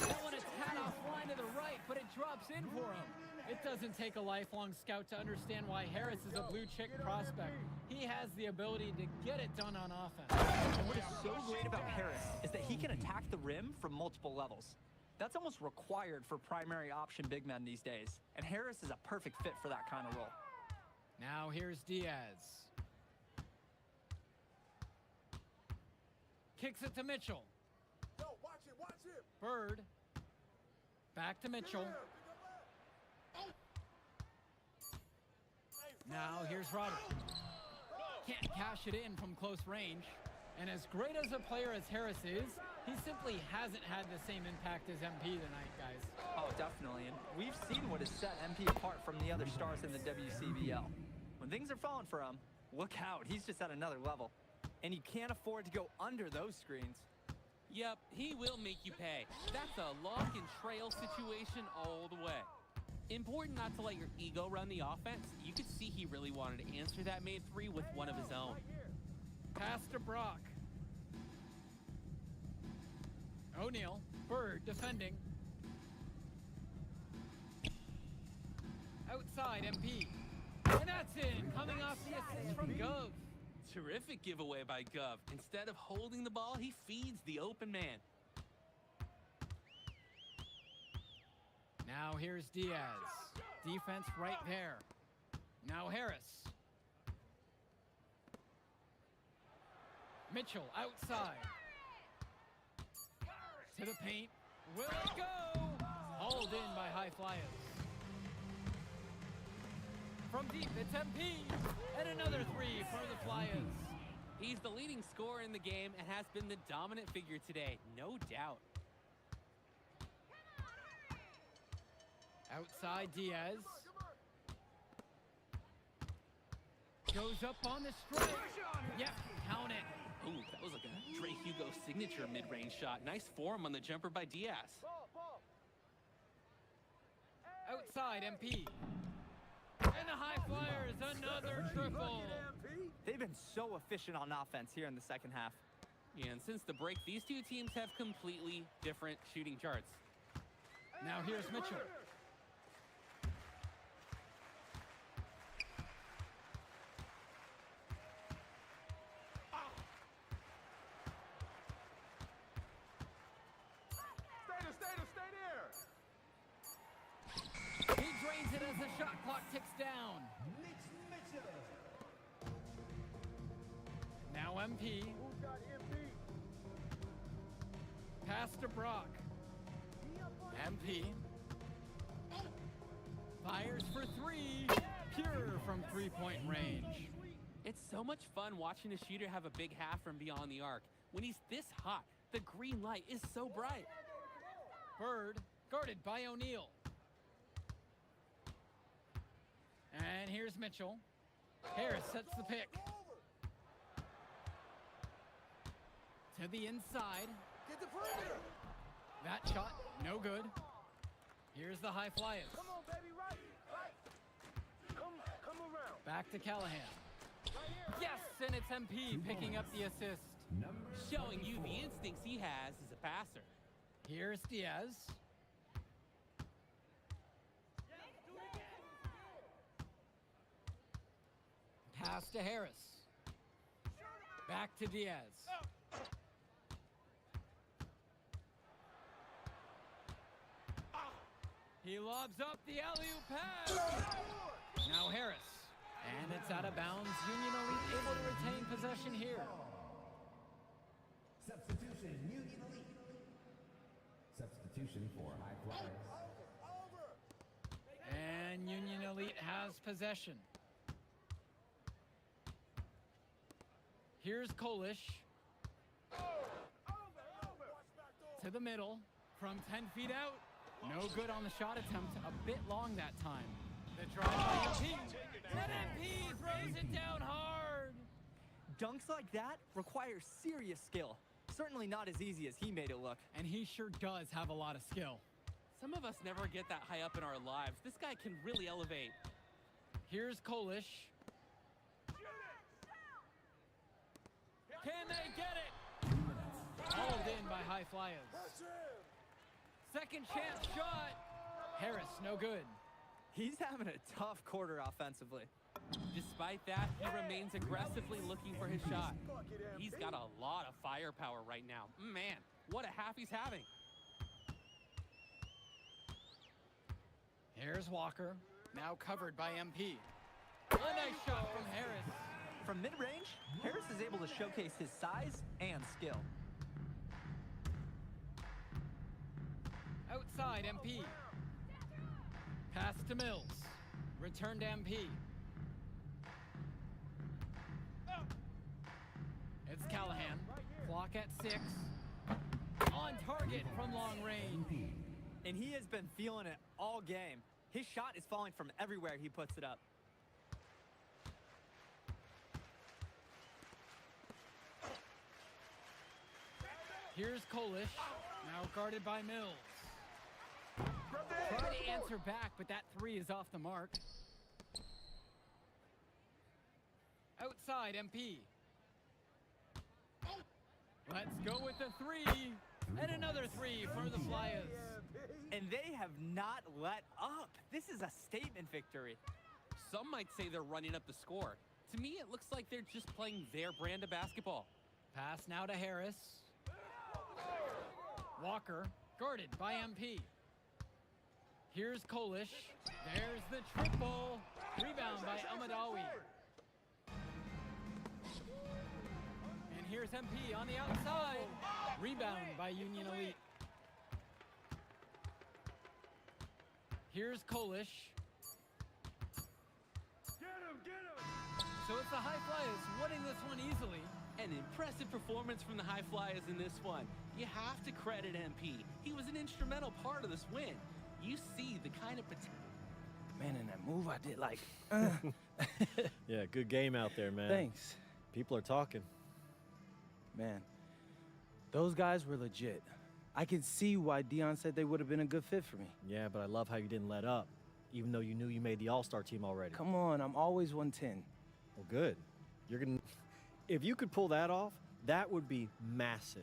That one is hat off line to the right, but it drops in for him. It doesn't take a lifelong scout to understand why Harris is a blue chip prospect. He has the ability to get it done on offense. And what is so great about Harris is that he can attack the rim from multiple levels. That's almost required for primary option big men these days. And Harris is a perfect fit for that kind of role. Now here's Diaz. Kicks it to Mitchell. Watch it! Bird. Back to Mitchell. Now here's Roderick. Can't cash it in from close range. And as great as a player as Harris is, he simply hasn't had the same impact as MP tonight, guys. Oh, definitely. And we've seen what has set MP apart from the other stars in the WCBL. When things are falling for him, look out. He's just at another level. And you can't afford to go under those screens. Yep, he will make you pay. That's a lock and trail situation all the way. Important not to let your ego run the offense. You could see he really wanted to answer that made three with one of his own. Pass to Brock. O'Neal. Bird defending. Outside MP. And that's in, coming off the assist from Gov. Terrific giveaway by Gov. Instead of holding the ball, he feeds the open man. Now here's Diaz. Defense right there. Now Harris. Mitchell outside. To the paint. Will it go? Hauled in by High Flyers. From deep, it's MP. And another three for the Flyers. He's the leading scorer in the game and has been the dominant figure today, no doubt. Outside Diaz. Goes up on the strike. Yep, count it. Ooh, that was like a Dre Hugo signature mid-range shot. Nice form on the jumper by Diaz. Outside MP. And the High Flyers, another triple. They've been so efficient on offense here in the second half. Yeah, and since the break, these two teams have completely different shooting charts. Now here's Mitchell. the shot clock ticks down. Now MP. Pass to Brock. MP. Fires for three. Pure from three-point range. It's so much fun watching a shooter have a big half from beyond the arc. When he's this hot, the green light is so bright. Bird, guarded by O'Neal. And here's Mitchell. Harris sets the pick. To the inside. Get the perimeter. That shot, no good. Here's the high flyers. Come on, baby, right. Come around. Back to Callahan. Yes, and it's MP picking up the assist. Showing you the instincts he has as a passer. Here's Diaz. Pass to Harris. Back to Diaz. He lobs up the alley-oop pass. Now Harris. And it's out of bounds. Union Elite able to retain possession here. Substitution, Union Elite. Substitution for High Flyers. And Union Elite has possession. Here's Kolish. To the middle. From 10 feet out. No good on the shot attempt. A bit long that time. The drive by MP. And MP throws it down hard. Dunks like that require serious skill. Certainly not as easy as he made it look. And he sure does have a lot of skill. Some of us never get that high up in our lives. This guy can really elevate. Here's Kolish. Can they get it? Hauled in by high flyers. Second chance shot. Harris, no good. He's having a tough quarter offensively. Despite that, he remains aggressively looking for his shot. He's got a lot of firepower right now. Man, what a half he's having. Here's Walker, now covered by MP. A nice shot from Harris. From mid-range, Harris is able to showcase his size and skill. Outside MP. Pass to Mills. Return to MP. It's Callahan. Clock at 6. On target from long range. And he has been feeling it all game. His shot is falling from everywhere he puts it up. Here's Kolish, now guarded by Mills. Try to answer back, but that three is off the mark. Outside MP. Let's go with the three. And another three for the Flyers. And they have not let up. This is a statement victory. Some might say they're running up the score. To me, it looks like they're just playing their brand of basketball. Pass now to Harris. Walker, guarded by MP. Here's Kolish. There's the triple. Rebound by Amadawi. And here's MP on the outside. Rebound by Union Elite. Here's Kolish. So it's the High Flyers winning this one easily. An impressive performance from the High Flyers in this one. You have to credit MP. He was an instrumental part of this win. You see the kind of potential. Man, in that move I did, like, Yeah, good game out there, man. Thanks. People are talking. Man, those guys were legit. I can see why Dion said they would have been a good fit for me. Yeah, but I love how you didn't let up, even though you knew you made the All-Star team already. Come on, I'm always 110. Well, good. You're gonna. If you could pull that off, that would be massive.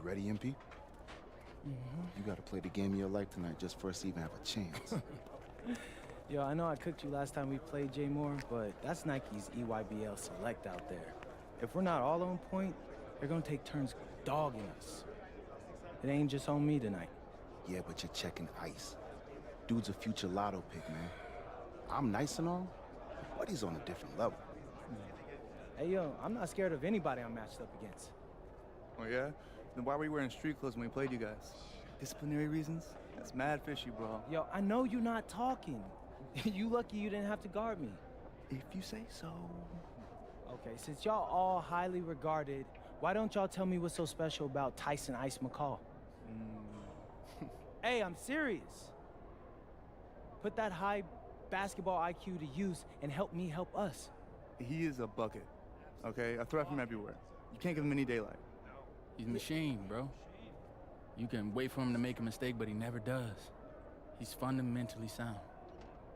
ready, MP? You gotta play the game of your life tonight just for us to even have a chance. Yo, I know I cooked you last time we played J Moore, but that's Nike's EYBL Select out there. If we're not all on point, they're gonna take turns dogging us. It ain't just on me tonight. Yeah, but you're checking ice. Dude's a future lotto pick, man. I'm nice and all, but he's on a different level. Hey, yo, I'm not scared of anybody I'm matched up against. Oh, yeah? Then why were you wearing street clothes when we played you guys? Disciplinary reasons? That's mad fishy, bro. Yo, I know you're not talking. You lucky you didn't have to guard me. If you say so. Okay, since y'all all highly regarded, why don't y'all tell me what's so special about Tyson Ice McCall? Hey, I'm serious. Put that high basketball IQ to use and help me help us. He is a bucket, okay? A threat from everywhere. You can't give him any daylight. He's a machine, bro. You can wait for him to make a mistake, but he never does. He's fundamentally sound.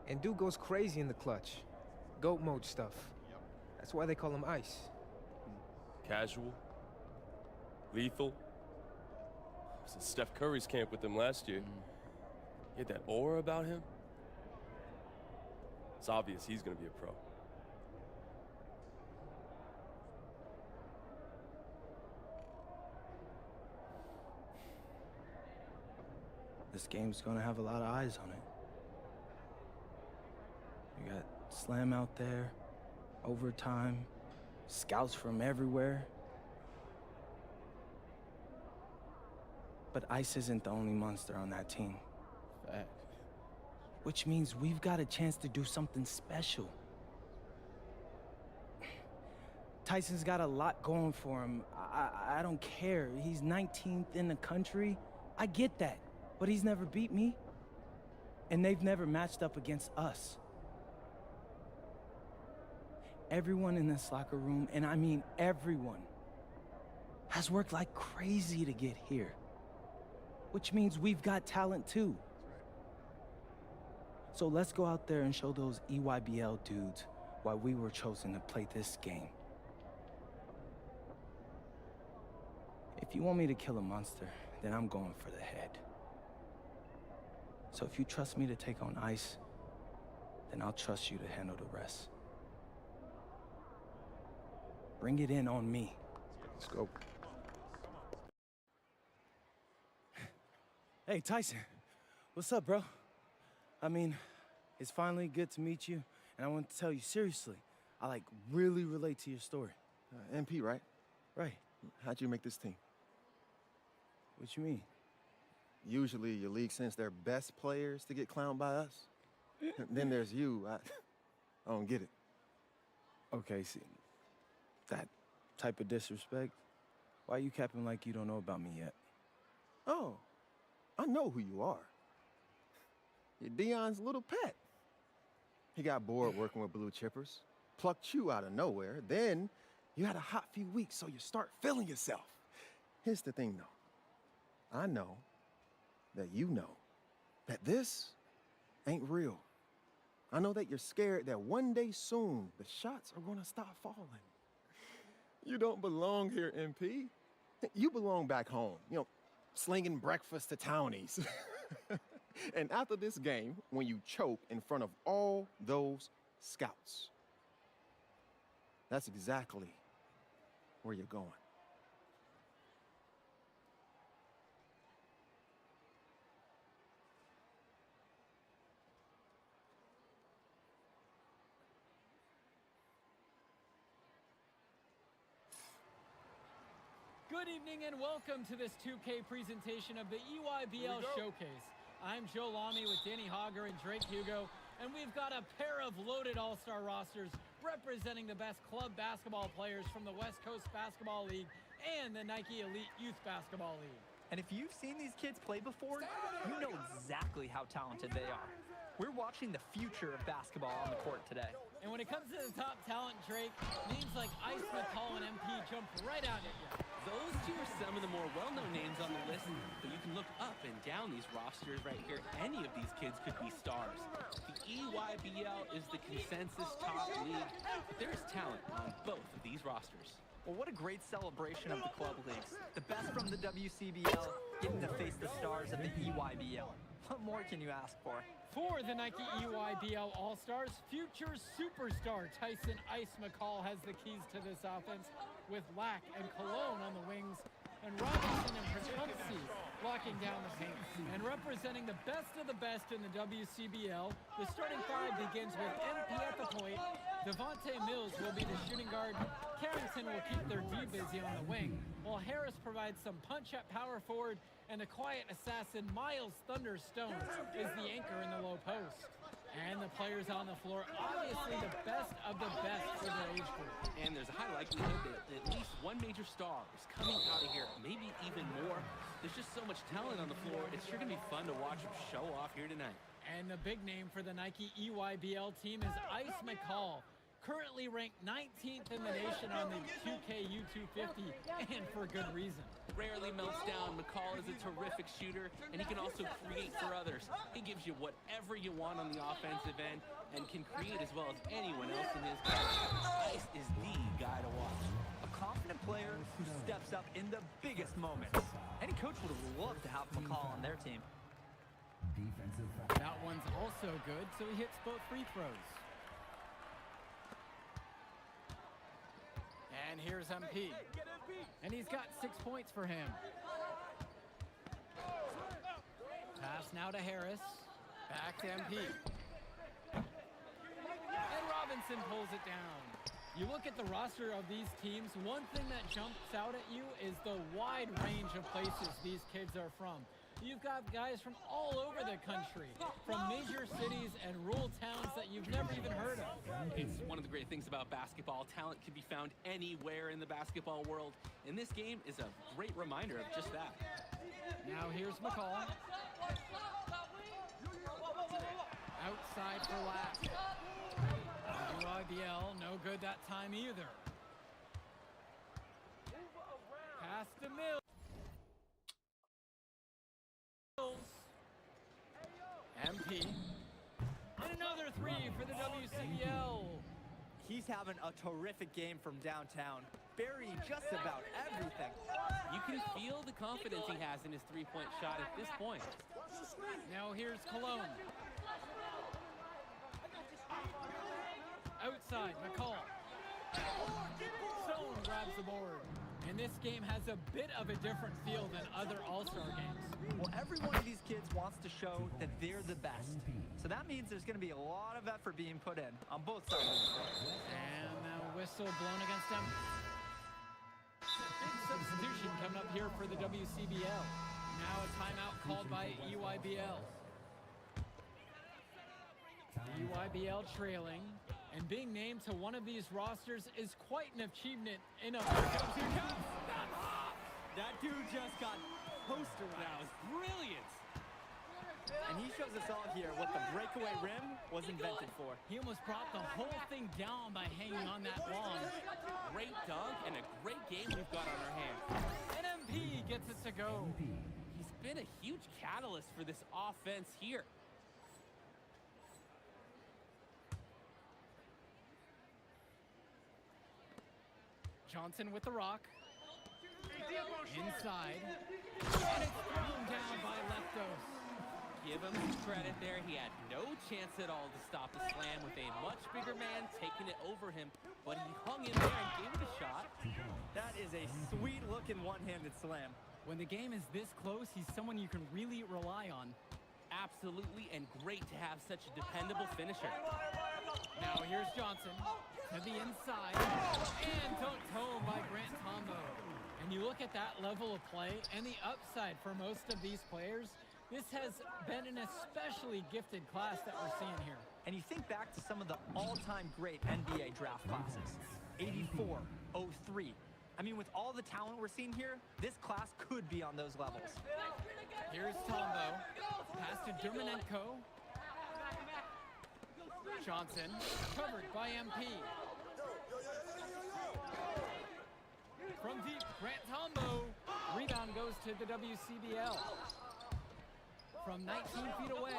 And dude goes crazy in the clutch. Goat mode stuff. That's why they call him Ice. Casual. Lethal. I was at Steph Curry's camp with him last year. He had that aura about him. It's obvious he's gonna be a pro. This game's gonna have a lot of eyes on it. You got Slam out there, overtime, scouts from everywhere. But Ice isn't the only monster on that team. Fact. Which means we've got a chance to do something special. Tyson's got a lot going for him. I don't care. He's 19th in the country. I get that. But he's never beat me. And they've never matched up against us. Everyone in this locker room, and I mean everyone, has worked like crazy to get here. Which means we've got talent too. So let's go out there and show those EYBL dudes why we were chosen to play this game. If you want me to kill a monster, then I'm going for the head. So if you trust me to take on Ice, then I'll trust you to handle the rest. Bring it in on me. Let's go. Hey, Tyson. What's up, bro? I mean, it's finally good to meet you, and I want to tell you seriously, I really relate to your story. MP, right? Right. How'd you make this team? What you mean? Usually your league sends their best players to get clowned by us. Then there's you. I don't get it. Okay, see, that type of disrespect, why you capping like you don't know about me yet? Oh, I know who you are. You're Dion's little pet. He got bored working with blue chippers, plucked you out of nowhere, then you had a hot few weeks, so you start feeling yourself. Here's the thing, though. I know that you know that this ain't real. I know that you're scared that one day soon the shots are gonna stop falling. You don't belong here, MP. You belong back home, slinging breakfast to townies. And after this game, when you choke in front of all those scouts, that's exactly where you're going. Good evening and welcome to this 2K presentation of the EYBL Showcase. I'm Joe Lamy with Danny Hogger and Drake Hugo, and we've got a pair of loaded all-star rosters representing the best club basketball players from the West Coast Basketball League and the Nike Elite Youth Basketball League. And if you've seen these kids play before, you know exactly how talented they are. We're watching the future of basketball on the court today. And when it comes to the top talent, Drake, names like Ice McCall and MP jump right out at you. Those two are some of the more well-known names on the list, but you can look up and down these rosters right here. Any of these kids could be stars. The EYBL is the consensus top league, but there's talent on both of these rosters. Well, what a great celebration of the club leagues. The best from the WCBL, getting to face the stars of the EYBL. What more can you ask for? For the Nike EYBL All-Stars, future superstar Tyson Ice McCall has the keys to this offense, with Lack and Cologne on the wings, and Robinson and Pachumsi locking down the paint. And representing the best of the best in the WCBL, the starting five begins with MP at the point. Devontae Mills will be the shooting guard. Carrington will keep their D busy on the wing, while Harris provides some punch at power forward, and the quiet assassin Miles Thunderstone is the anchor in the low post. And the players on the floor, obviously the best of the best for their age group. And there's a high likelihood that at least one major star is coming out of here, maybe even more. There's just so much talent on the floor. It's sure going to be fun to watch them show off here tonight. And the big name for the Nike EYBL team is Ice McCall, currently ranked 19th in the nation on the 2K U250, and for good reason. Rarely melts down. McCall is a terrific shooter, and he can also create for others. He gives you whatever you want on the offensive end and can create as well as anyone else in his class. Ice is the guy to watch. A confident player who steps up in the biggest moments. Any coach would have loved to have McCall on their team. That one's also good, so he hits both free throws. And here's MP. And he's got 6 points for him. Pass now to Harris. Back to MP. And Robinson pulls it down. You look at the roster of these teams, one thing that jumps out at you is the wide range of places these kids are from. You've got guys from all over the country, from major cities and rural towns that you've never even heard of. It's one of the great things about basketball. Talent can be found anywhere in the basketball world, and this game is a great reminder of just that. Now here's McCall. Outside for Lack. UIBL, no good that time either. Pass to Mills. MP. And another three for the WCBL. He's having a terrific game from downtown, burying just about everything. You can feel the confidence he has in his three-point shot at this point. Now here's Cologne. Outside, McCall. Stone grabs the board. And this game has a bit of a different feel than other All-Star games. Well, every one of these kids wants to show that they're the best. So that means there's going to be a lot of effort being put in on both sides of the court. And the whistle blown against them. Big substitution coming up here for the WCBL. Now a timeout called by EYBL. The EYBL trailing, and being named to one of these rosters is quite an achievement in a... That dude just got posterized. That was brilliant. And he shows us all here what the breakaway rim was invented for. He almost brought the whole thing down by hanging on that long. Great dunk and a great game we've got on our hands. And MP gets it to go. He's been a huge catalyst for this offense here. Johnson with the rock. Inside. And it's thrown down by Leftos. Give him some credit there. He had no chance at all to stop the slam with a much bigger man taking it over him, but he hung in there and gave it a shot. That is a sweet-looking one-handed slam. When the game is this close, he's someone you can really rely on. Absolutely, and great to have such a dependable finisher. Now here's Johnson to the inside, and dunked home by Grant Tombo. And you look at that level of play and the upside for most of these players, this has been an especially gifted class that we're seeing here. And you think back to some of the all-time great NBA draft classes, 84, 03. I mean, with all the talent we're seeing here, this class could be on those levels. Here's Tombo, pass to Dermanenko. Johnson, covered by MP. From deep, Grant Tombo. Rebound goes to the WCBL. From 19 feet away.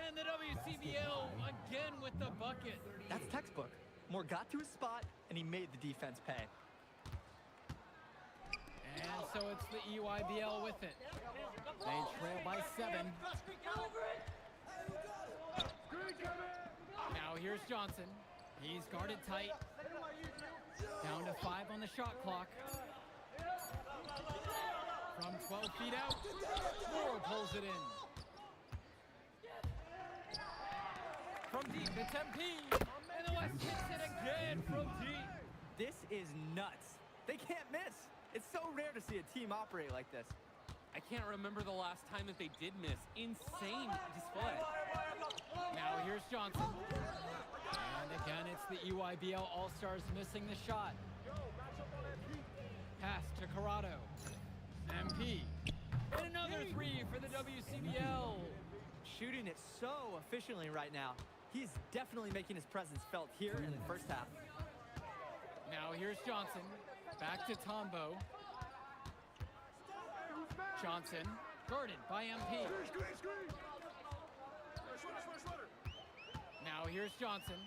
And the WCBL again with the bucket. That's textbook. Moore got to his spot, and he made the defense pay. And so it's the EYBL with it. They trail by 7. Now here's Johnson. He's guarded tight. Down to 5 on the shot clock. From 12 feet out, Moore pulls it in. From deep, it's MP. And the West hits it again from deep. This is nuts. They can't miss. It's so rare to see a team operate like this. I can't remember the last time that they did miss. Insane display. Now here's Johnson. And again, it's the EYBL All-Stars missing the shot. Pass to Corrado. MP. And another 3 for the WCBL. Shooting it so efficiently right now. He's definitely making his presence felt here in the first half. Now here's Johnson. Back to Tombo. Johnson, guarded by MP. Now here's Johnson.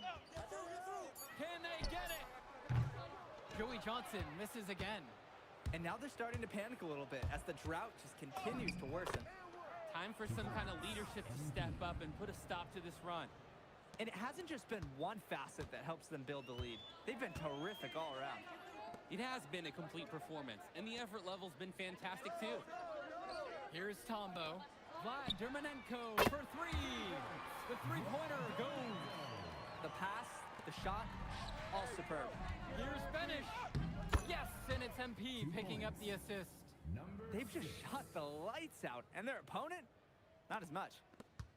Can they get it? Joey Johnson misses again. And now they're starting to panic a little bit as the drought just continues to worsen. Time for some kind of leadership to step up and put a stop to this run. And it hasn't just been one facet that helps them build the lead. They've been terrific all around. It has been a complete performance, and the effort level's been fantastic too. Here's Tombo. Vlad Dermanenko for 3. The three-pointer goes. The pass, the shot, all superb. Here's Benish. Yes, and it's MP picking up the assist. They've just shot the lights out, and their opponent, not as much.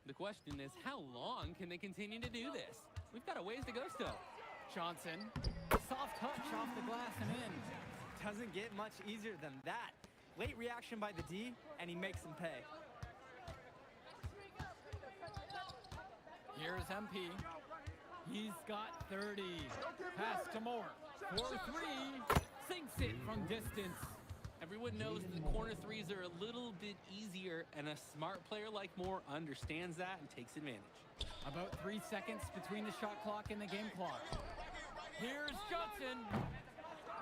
The question is, how long can they continue to do this? We've got a ways to go still. Johnson, soft touch off the glass and in. Doesn't get much easier than that. Late reaction by the D, and he makes them pay. Here's MP. He's got 30. Pass to Moore. 4-3. Sinks it from distance. Everyone knows that corner threes are a little bit easier, and a smart player like Moore understands that and takes advantage. About 3 seconds between the shot clock and the game clock. Here's Johnson.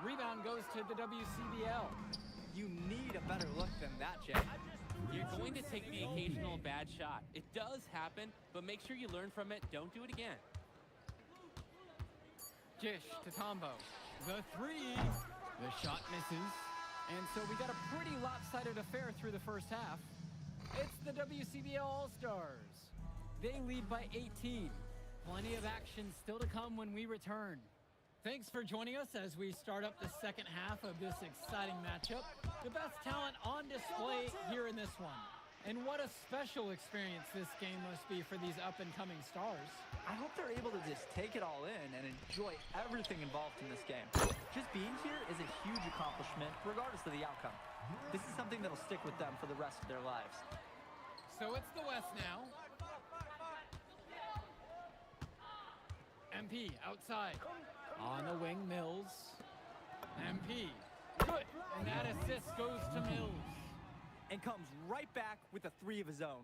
Rebound goes to the WCBL. You need a better look than that, Jay. You're going to take the occasional bad shot. It does happen, but make sure you learn from it. Don't do it again. Jish to Tombo. The 3. The shot misses. And so we got a pretty lopsided affair through the first half. It's the WCBL All-Stars. They lead by 18. Plenty of action still to come when we return. Thanks for joining us as we start up the second half of this exciting matchup. The best talent on display here in this one. And what a special experience this game must be for these up-and-coming stars. I hope they're able to just take it all in and enjoy everything involved in this game. Just being here is a huge accomplishment, regardless of the outcome. This is something that'll stick with them for the rest of their lives. So it's the West now. MP outside. On the wing, Mills. MP. Good. And that assist goes to Mills. And comes right back with a 3 of his own.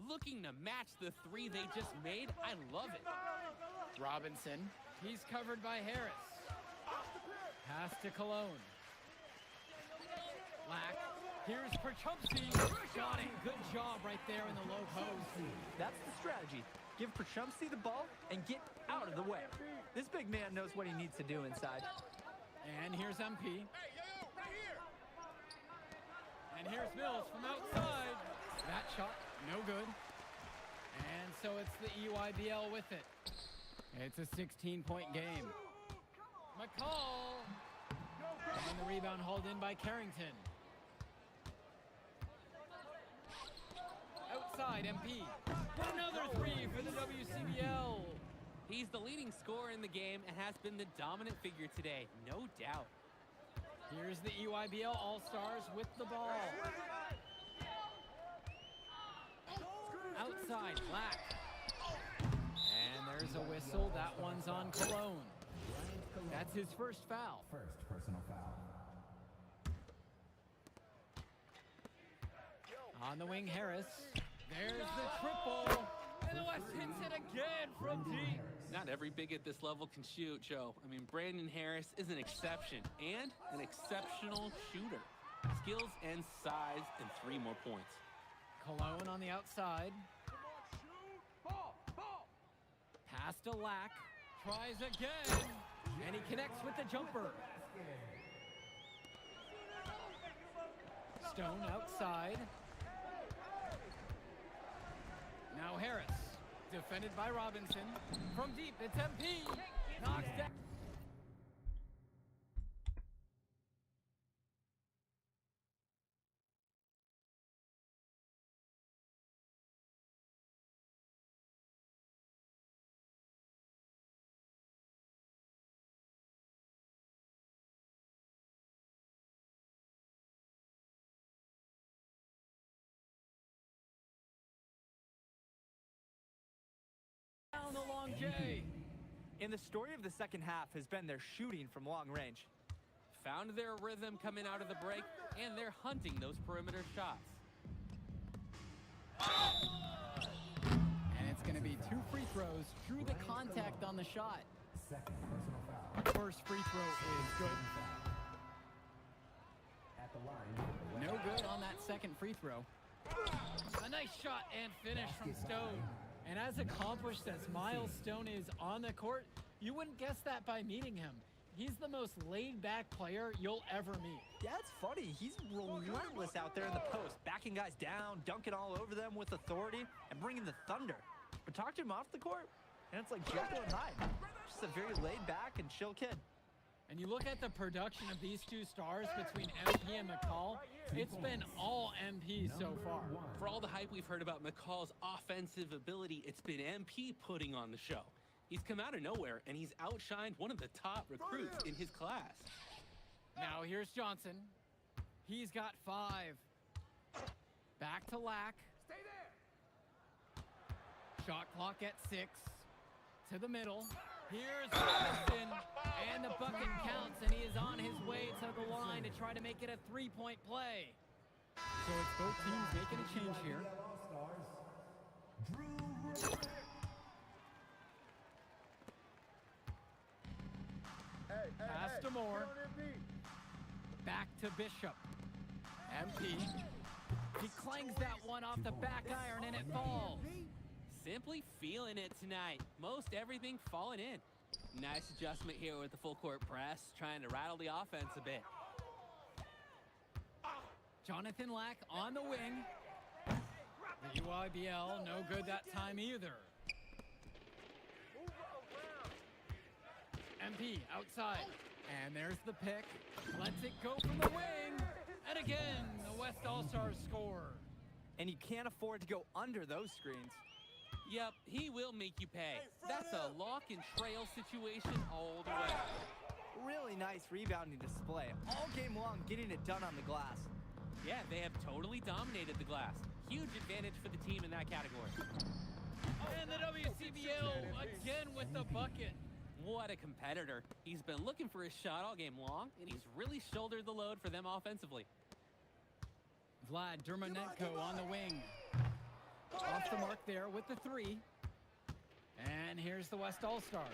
Looking to match the 3 they just made. I love it. Robinson. He's covered by Harris. Pass to Cologne. Black. Here's Perchumpsky. Got it. Good job right there in the low post. That's the strategy. Give Perchumpsky the ball and get out of the way. This big man knows what he needs to do inside. And here's MP. And here's Mills from outside. That shot, no good. And so it's the EYBL with it. It's a 16-point game. McCall. And the rebound hauled in by Carrington. Outside, MP. Another 3 for the WCBL. He's the leading scorer in the game and has been the dominant figure today, no doubt. Here's the EYBL All-Stars with the ball. Outside, Black. And there's a whistle. That one's on Cologne. That's his first foul. First personal foul. On the wing, Harris. There's the triple. And the West hits it again from deep. Not every big at this level can shoot, Joe. I mean, Brandon Harris is an exception and an exceptional shooter. He's skills and size, and 3 more points. Cologne on the outside. Pass to Lack. Tries again. And he connects with the jumper. Stone outside. Now Harris. Defended by Robinson. From deep, it's MP. Knocks down. Down the long J. And the story of the second half has been their shooting from long range. Found their rhythm coming out of the break, and they're hunting those perimeter shots. And it's going to be 2 free throws. Drew the contact on the shot. First free throw is good. No good on that second free throw. A nice shot and finish from Stone. And as accomplished as Miles Stone is on the court, you wouldn't guess that by meeting him. He's the most laid-back player you'll ever meet. Yeah, it's funny. He's relentless out there in the post, backing guys down, dunking all over them with authority, and bringing the thunder. But talk to him off the court, and it's like Jekyll and Hyde. Just a very laid-back and chill kid. And you look at the production of these 2 stars between MP and McCall, it's been all MP so far. For all the hype we've heard about McCall's offensive ability, it's been MP putting on the show. He's come out of nowhere, and he's outshined one of the top recruits in his class. Now here's Johnson. He's got 5. Back to Lack. Stay there. Shot clock at 6. To the middle. Here's Robinson, and the bucket counts, and he is on his way to the line to try to make it a 3-point play. So it's both teams making a change here. Pass to Moore. Back to Bishop. MP. He clangs that one off the back iron, and it falls. Simply feeling it tonight. Most everything falling in. Nice adjustment here with the full court press, trying to rattle the offense a bit. Jonathan Lack on the wing. The UIBL, no good that time either. MP outside. And there's the pick. Lets it go from the wing. And again, the West All-Stars score. And you can't afford to go under those screens. Yep, he will make you pay. That's a lock and trail situation all the way. Really nice rebounding display. All game long, getting it done on the glass. Yeah, they have totally dominated the glass. Huge advantage for the team in that category. And the WCBL again with the bucket. What a competitor. He's been looking for his shot all game long, and he's really shouldered the load for them offensively. Vlad Dermonenko on the wing. Off the mark there with the 3. And here's the West All-Stars.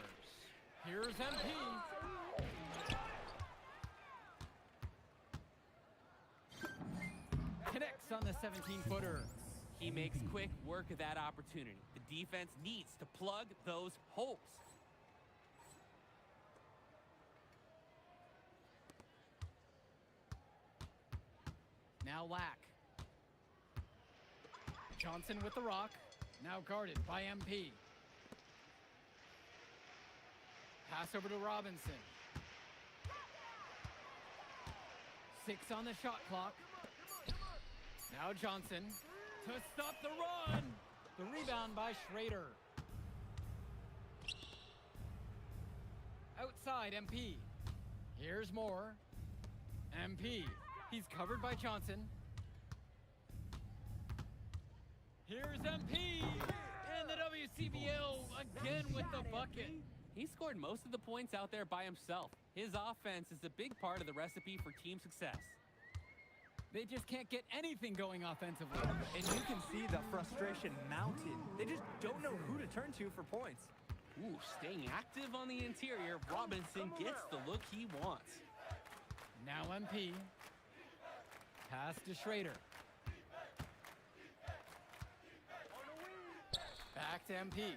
Here's MP. Connects on the 17-footer. He makes quick work of that opportunity. The defense needs to plug those holes. Now Lack. Johnson with the rock. Now guarded by MP. Pass over to Robinson. 6 on the shot clock. Now Johnson to stop the run. The rebound by Schrader. Outside MP. Here's Moore. MP. He's covered by Johnson. Here's MP. And the WCBL again with the bucket. He scored most of the points out there by himself. His offense is a big part of the recipe for team success. They just can't get anything going offensively. And you can see the frustration mounting. They just don't know who to turn to for points. Ooh, staying active on the interior, Robinson gets the look he wants. Now MP. Pass to Schrader. Back to MP.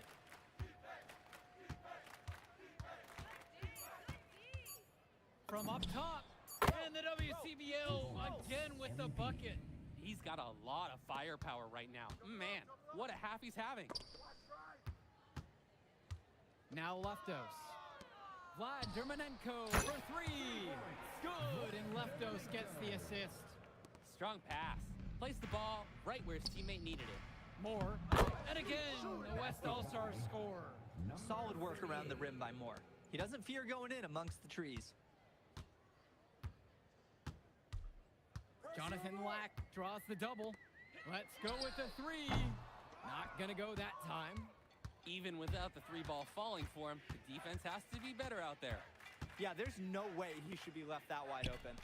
From up top, and the WCBL again with the bucket. He's got a lot of firepower right now. Man, what a half he's having. Now Leftos. Vlad Dermanenko for three. Good, and Leftos gets the assist. Strong pass. Placed the ball right where his teammate needed it. Moore, and again, the West All-Stars score. Solid work around the rim by Moore. He doesn't fear going in amongst the trees. Jonathan Lack draws the double. Let's go with the three. Not gonna go that time. Even without the three ball falling for him, the defense has to be better out there. Yeah, there's no way he should be left that wide open.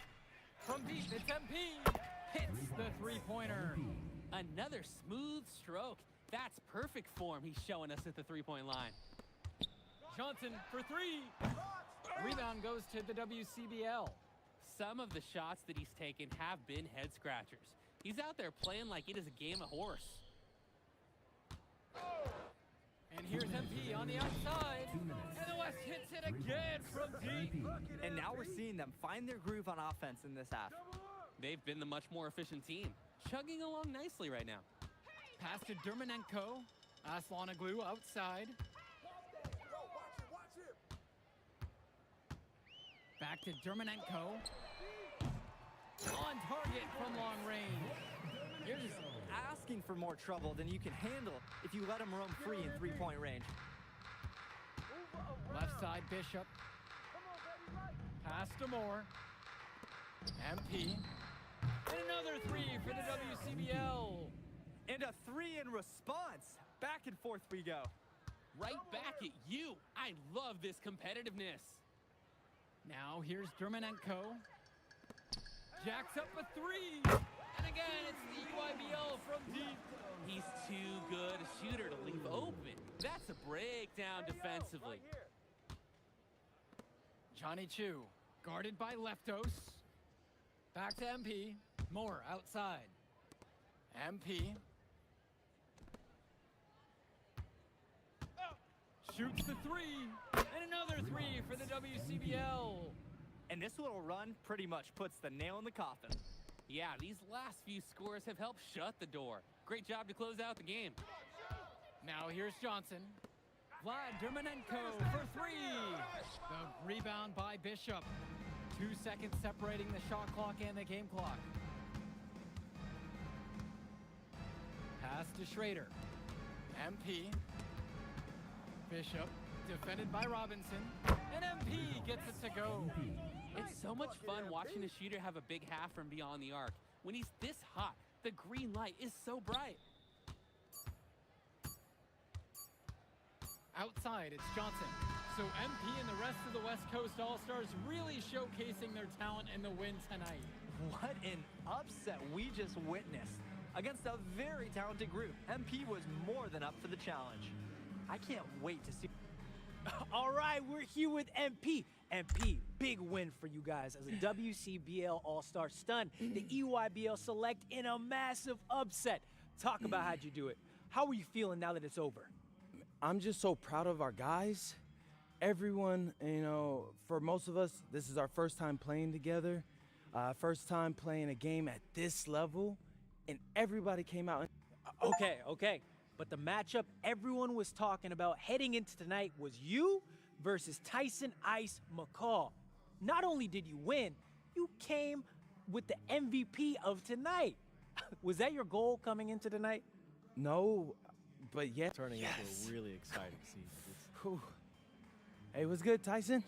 From deep, it's MP. Hits the three-pointer. Another smooth stroke. That's perfect form he's showing us at the three-point line. Johnson for three. Rebound goes to the WCBL. Some of the shots that he's taken have been head scratchers. He's out there playing like it is a game of horse. And here's MP on the outside. And the West hits it again from deep. And now we're seeing them find their groove on offense in this half. They've been the much more efficient team, chugging along nicely right now. Pass to Dermanenko. Aslanoglu outside. Back to Dermanenko. On target from long range. You're just asking for more trouble than you can handle if you let him roam free in three-point range. Left side, Bishop. Pass to Moore. MP. And another three for the WCBL. And a three in response. Back and forth we go. Right back at you. I love this competitiveness. Now here's Dermanenko. Jacks up a three. And again, it's the EYBL from deep. He's too good a shooter to leave open. That's a breakdown defensively. Johnny Chu, guarded by Leftos. Back to MP. Moore outside. MP. Shoots the three. And another three for the WCBL. And this little run pretty much puts the nail in the coffin. Yeah, these last few scores have helped shut the door. Great job to close out the game. Now here's Johnson. Vlad Dermanenko for three. The rebound by Bishop. 2 seconds separating the shot clock and the game clock. Pass to Schrader. MP. Bishop, defended by Robinson. And MP gets it to go. It's so much fun watching a shooter have a big half from beyond the arc. When he's this hot, the green light is so bright. Outside, it's Johnson. So MP and the rest of the West Coast All-Stars really showcasing their talent in the win tonight. What an upset we just witnessed. Against a very talented group, MP was more than up for the challenge. I can't wait to see. All right, we're here with MP. MP, big win for you guys as a WCBL All-Star stun. The EYBL Select in a massive upset. Talk about how'd you do it. How are you feeling now that it's over? I'm just so proud of our guys. Everyone, you know, for most of us, this is our first time playing together. First time playing a game at this level, and everybody came out. Okay. But the matchup everyone was talking about heading into tonight was you versus Tyson Ice McCall. Not only did you win, you came with the MVP of tonight. Was that your goal coming into tonight? No, but yeah. Turning into a really exciting season. Whew. Hey, what's good, Tyson?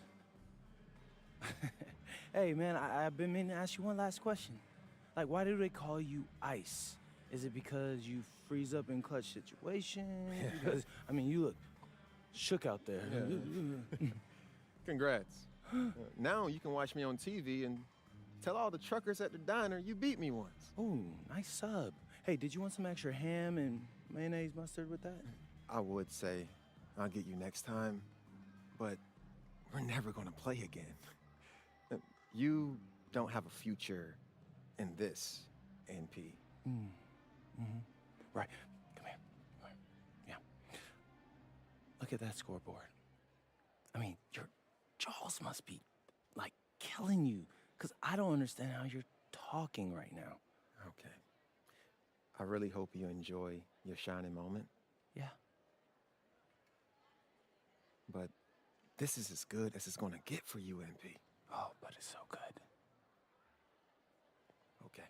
Hey, man, I've been meaning to ask you one last question. Like, why do they call you Ice? Is it because you freeze up in clutch situations? Because, I mean, you look shook out there. Yeah. Congrats. Now you can watch me on TV and tell all the truckers at the diner you beat me once. Ooh, nice sub. Hey, did you want some extra ham and mayonnaise mustard with that? I would say I'll get you next time, but we're never gonna play again. You don't have a future And this, NP. Right. Come here. Come here. Yeah. Look at that scoreboard. I mean, your jaws must be, like, killing you. Because I don't understand how you're talking right now. Okay. I really hope you enjoy your shining moment. Yeah. But this is as good as it's gonna get for you, NP. Oh, but it's so good. Okay.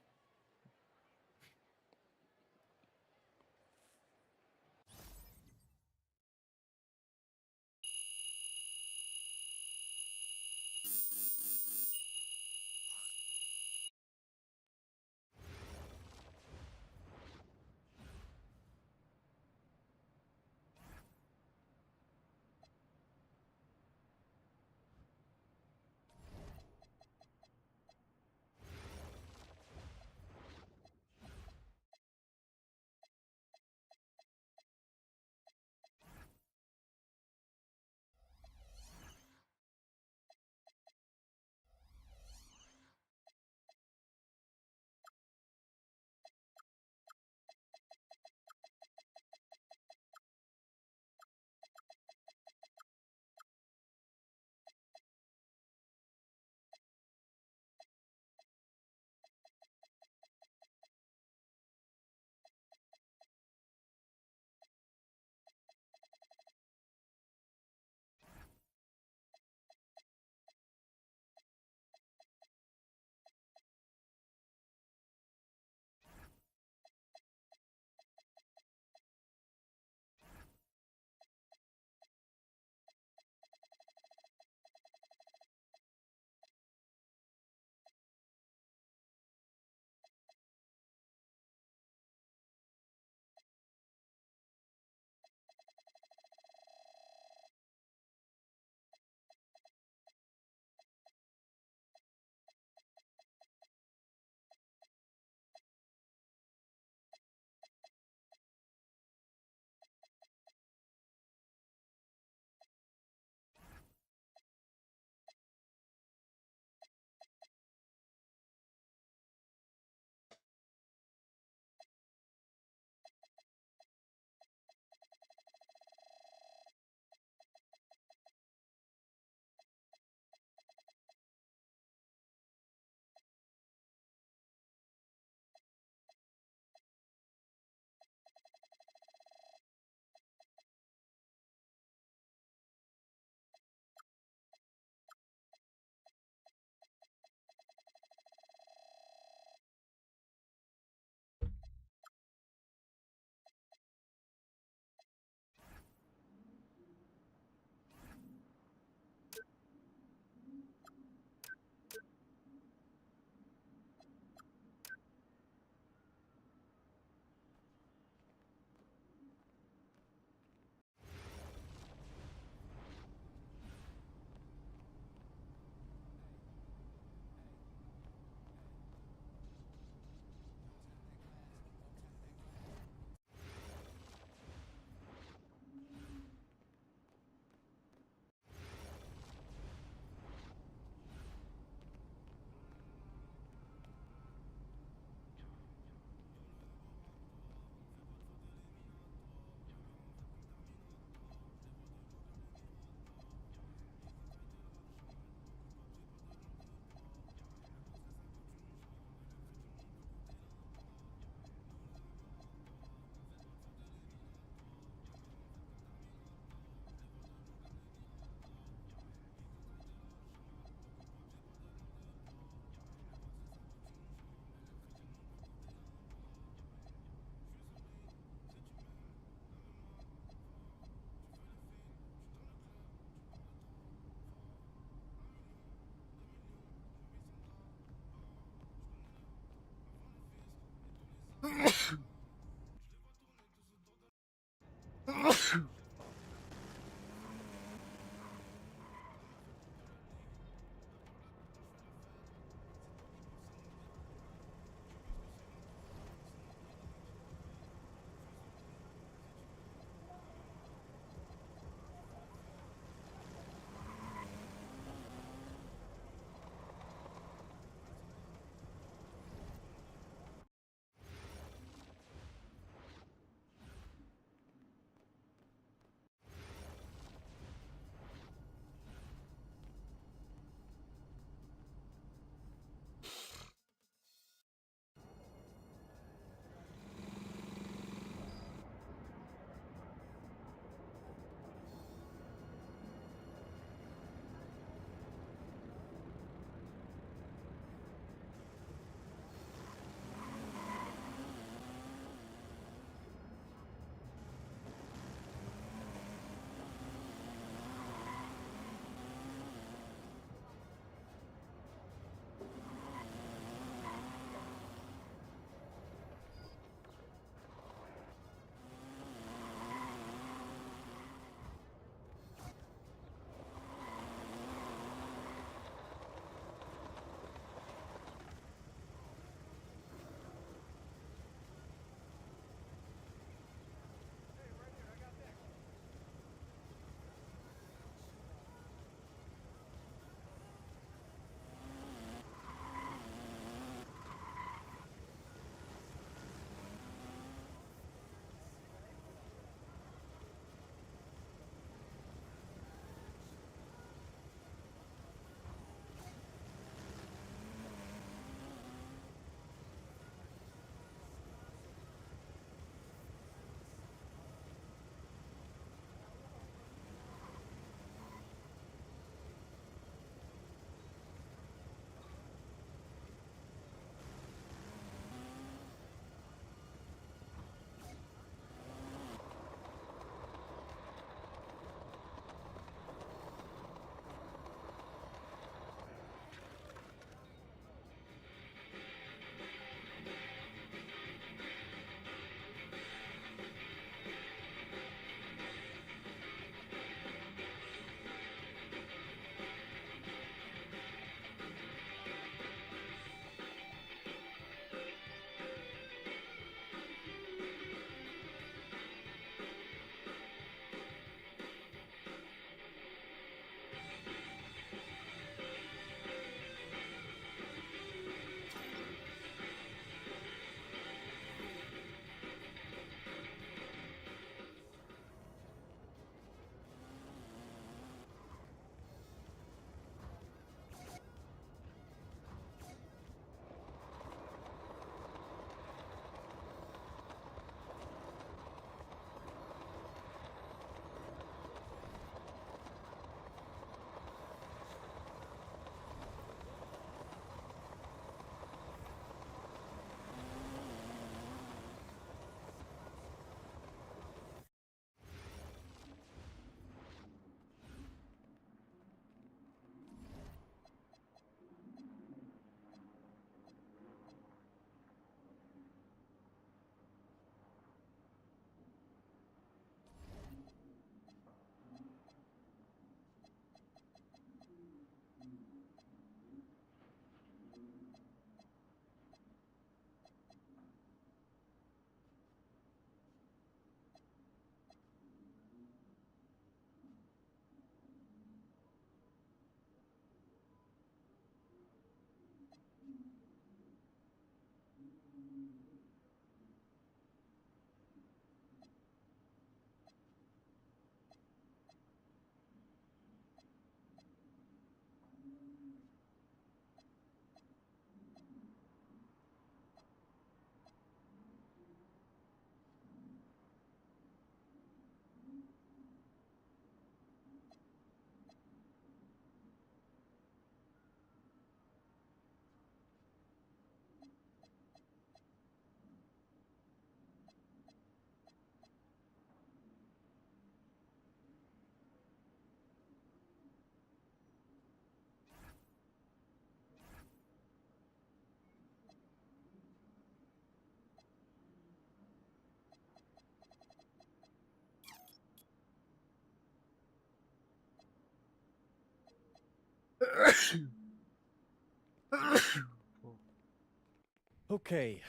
Okay.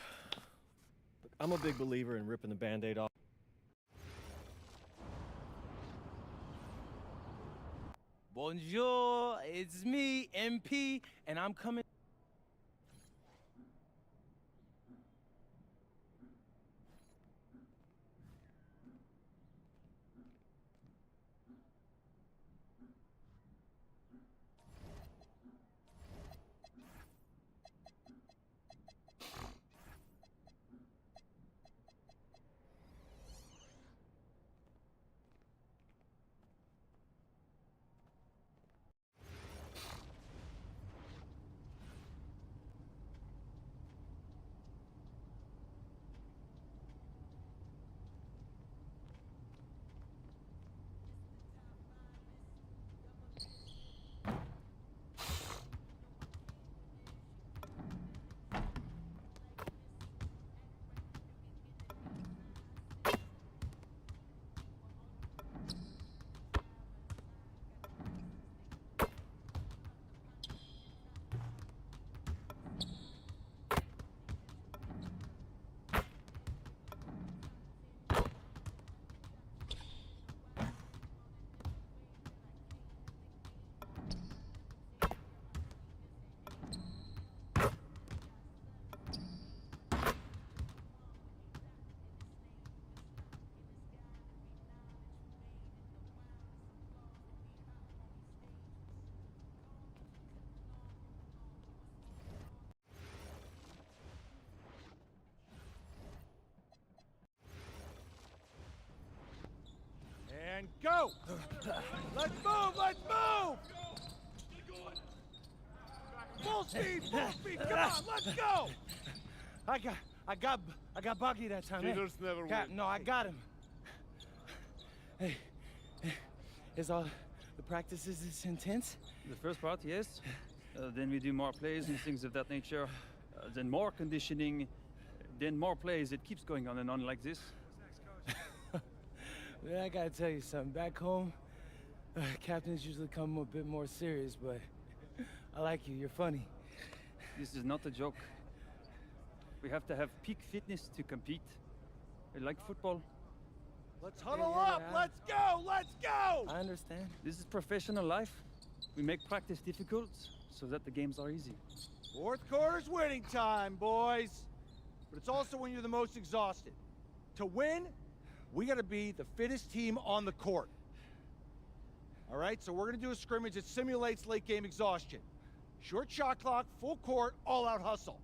Look, I'm a big believer in ripping the Band-Aid off. Bonjour, it's me, MP, and I'm coming. And go! Let's move! Let's move! Full speed! Full speed! Come on! Let's go! I got Buggy that time. Cheaters never win. No, I got him. Hey, is all the practices this intense? The first part, yes. Then we do more plays and things of that nature. Then more conditioning. Then more plays. It keeps going on and on like this. Yeah, I gotta tell you something. Back home, captains usually come a bit more serious, but I like you. You're funny. This is not a joke. We have to have peak fitness to compete. Like football. Let's huddle up! Let's go! Let's go! I understand. This is professional life. We make practice difficult so that the games are easy. Fourth quarter's winning time, boys. But it's also when you're the most exhausted. To win, we gotta be the fittest team on the court. All right, so we're gonna do a scrimmage that simulates late game exhaustion. Short shot clock, full court, all out hustle.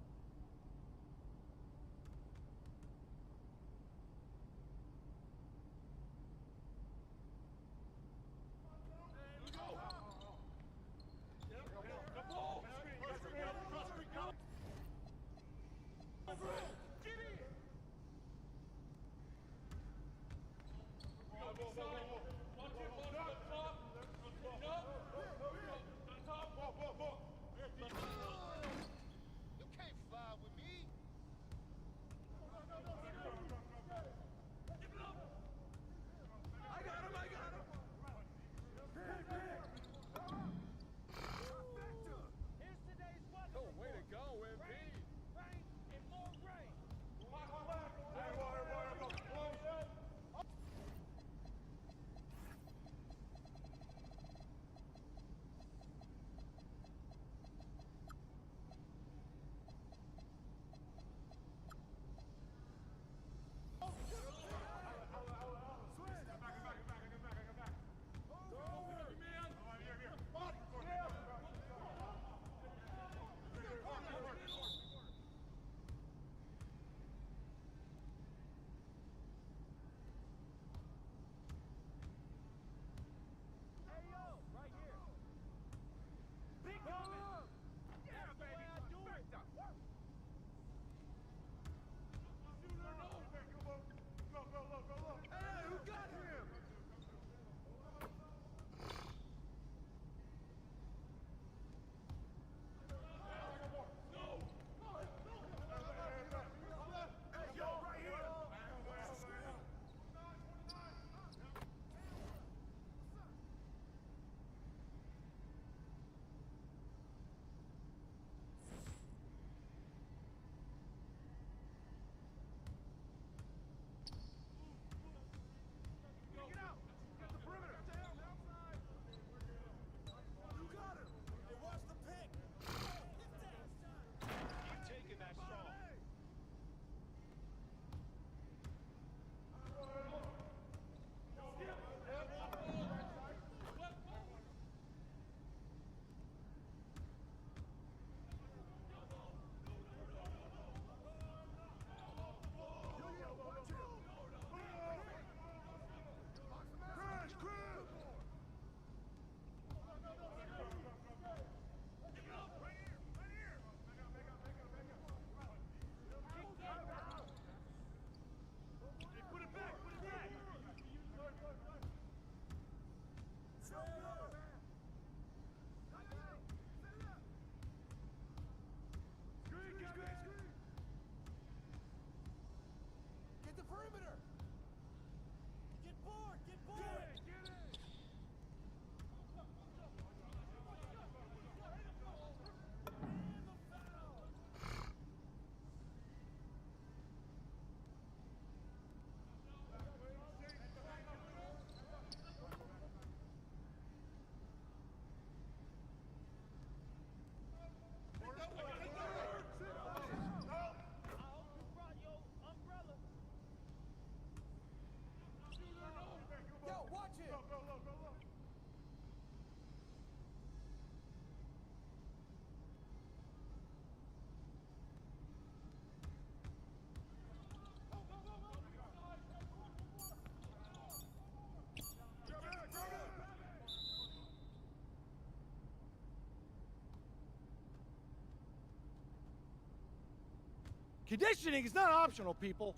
Conditioning is not optional, people.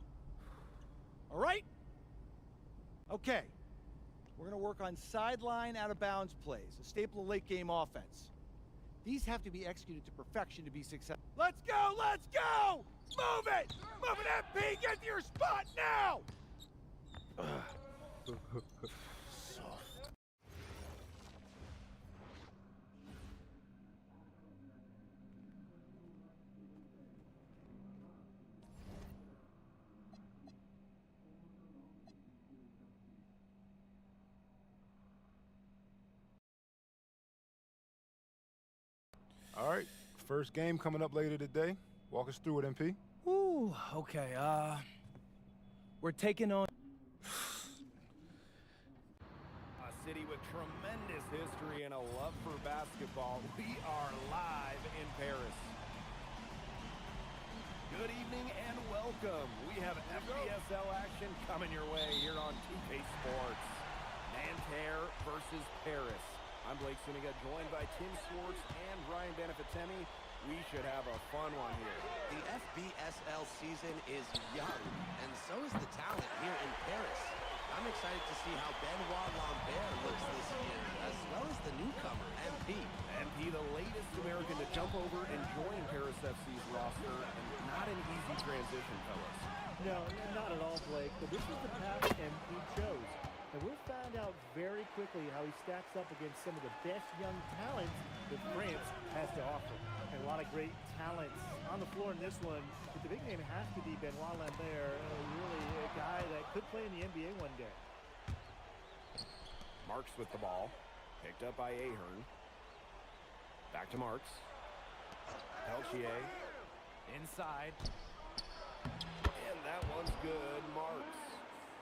All right? Okay. We're going to work on sideline out-of-bounds plays, a staple of late-game offense. These have to be executed to perfection to be successful. Let's go! Let's go! Move it! Move it, MP! Get to your spot now! All right, first game coming up later today. Walk us through it, MP. Ooh, okay, we're taking on... A city with tremendous history and a love for basketball. We are live in Paris. Good evening and welcome. We have FBSL action coming your way here on 2K Sports. Nanterre versus Paris. I'm Blake Suniga, joined by Tim Swartz and Brian Benefitemi. We should have a fun one here. The FBSL season is young, and so is the talent here in Paris. I'm excited to see how Benoit Lambert looks this year, as well as the newcomer, MP. MP, the latest American to jump over and join Paris FC's roster, and not an easy transition, fellas. No, not at all, Blake, but this is the path MP chose. And we'll find out very quickly how he stacks up against some of the best young talents that France has to offer. And a lot of great talents on the floor in this one. But the big name has to be Benoit Lambert, really a guy that could play in the NBA one day. Marks with the ball. Picked up by Ahern. Back to Marks. Peltier. Inside. And that one's good. Marks.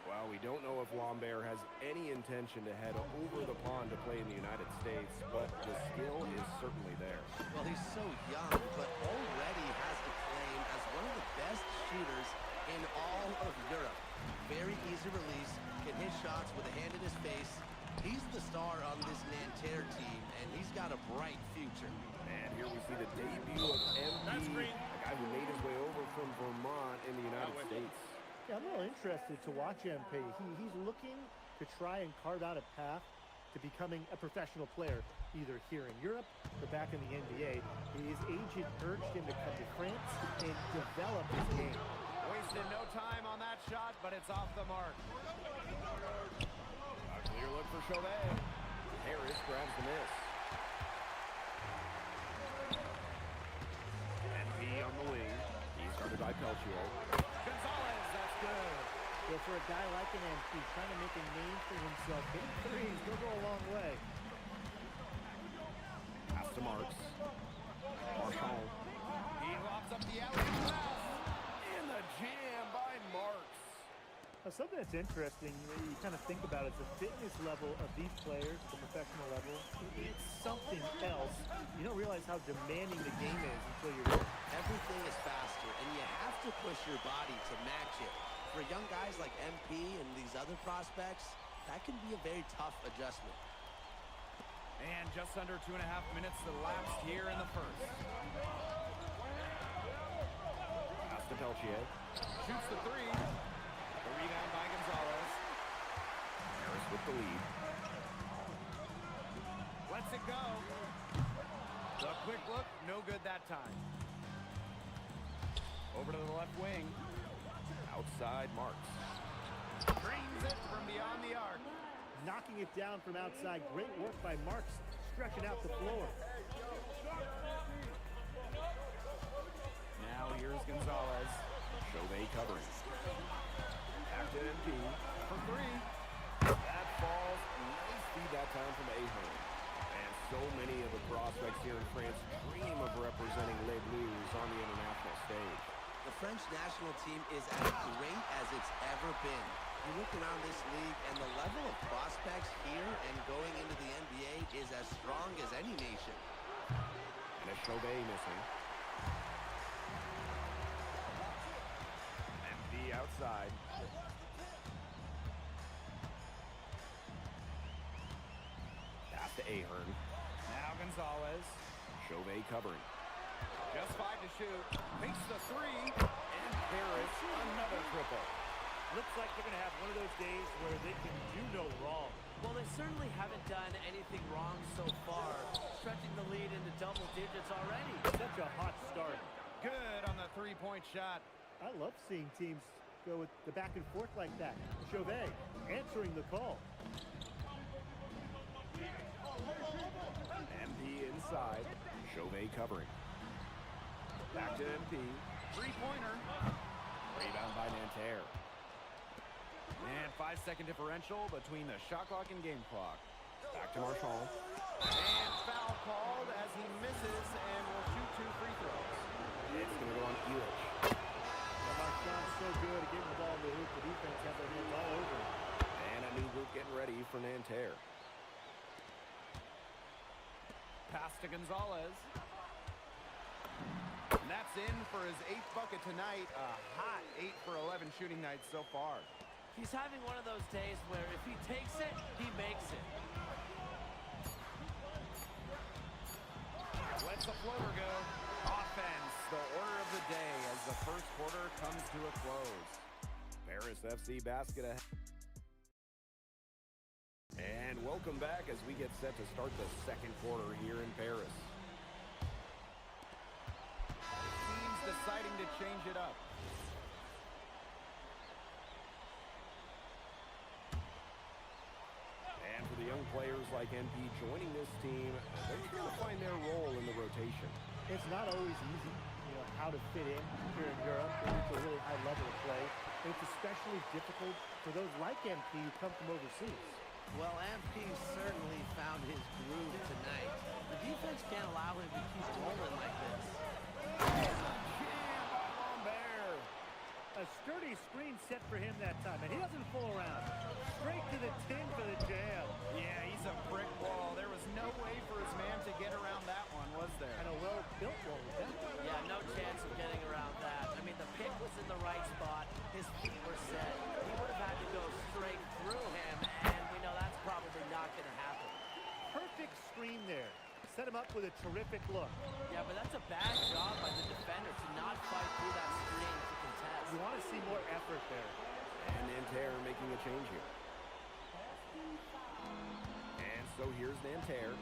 Well, we don't know if Lambert has any intention to head over the pond to play in the United States, but the skill is certainly there. Well, he's so young, but already has a claim as one of the best shooters in all of Europe. Very easy release, can hit shots with a hand in his face. He's the star on this Nanterre team, and he's got a bright future. And here we see the debut of MP, a guy who made his way over from Vermont in the United States. Yeah, I'm real interested to watch MP. He's looking to try and carve out a path to becoming a professional player, either here in Europe or back in the NBA. His agent urged him to come to France and develop his game. Wasted no time on that shot, but it's off the mark. A clear look for Chauvet. Harris grabs the miss. MP on the wing. He's guarded by Peltier. Gonzalez, that's good. Well, for a guy like an MP, trying to make a name for himself, hitting threes will go a long way. Pass to Marks. Marchand. He lobs up the alley pass. And the jam by Marks. Now, something that's interesting, you kind of think about is the fitness level of these players at the professional level. It's something else. You don't realize how demanding the game is until you're there. Everything is faster, and you have to push your body to match it. For young guys like MP and these other prospects, that can be a very tough adjustment. And just under 2.5 minutes elapsed here in the first. Pass to Peltier. Shoots the three. The rebound by Gonzalez. Harris with the lead. Lets it go. The quick look, no good that time. Over to the left wing. Outside Marks. Screens it from beyond the arc. Knocking it down from outside. Great work by Marks, stretching out the floor. Now here's Gonzalez. Chauvet covering. Back to MP for three. That falls. Nice feed that time from Ahern. And so many of the prospects here in France dream of representing Les Blues on the international stage. The French national team is as great as it's ever been. You look around this league, and the level of prospects here and going into the NBA is as strong as any nation. And a Chauvet missing. MP outside. Pass to Ahern. Now Gonzalez. Chauvet covering. Just 5 to shoot. Makes the three. And Paris, another triple. Looks like they're going to have one of those days where they can do no wrong. Well, they certainly haven't done anything wrong so far, stretching the lead into double digits already. Such a hot start. Good on the three-point shot. I love seeing teams go with the back and forth like that. Chauvet answering the call. MP inside. Chauvet covering. Back to MP. Three-pointer. Rebound by Nanterre. And 5-second differential between the shot clock and game clock. Back to Marchand. And foul called as he misses and will shoot 2 free throws. It's going to go on Illich. Marchand's so good at getting the ball in the hoop. The defense has their hands all over him. And a new group getting ready for Nanterre. Pass to Gonzalez. And that's in for his 8th bucket tonight. A hot 8 for 11 shooting night so far. He's having one of those days where if he takes it, he makes it. Lets the floater go. Offense, the order of the day as the first quarter comes to a close. Paris FC basket ahead. And welcome back as we get set to start the second quarter here in Paris. Teams deciding to change it up. And for the young players like MP joining this team, they're trying to find their role in the rotation. It's not always easy, how to fit in here in Europe and reach a really high level of play. And it's especially difficult for those like MP who come from overseas. Well, MP certainly found his groove tonight. The defense can't allow him to keep rolling like this. A sturdy screen set for him that time, and he doesn't fool around. Straight to the tin for the jam. Yeah, he's a brick wall. There was no way for his man to get around that one, was there? And a well-built one, yeah. Yeah, no chance of getting around that. I mean, the pick was in the right spot. His feet were set. He would have had to go straight through him, and we know that's probably not going to happen. Perfect screen there. Set him up with a terrific look. Yeah, but that's a bad job by the defender to not fight through that screen to contest. You want to see more effort there. And Nanterre making a change here. And so here's Nanterre.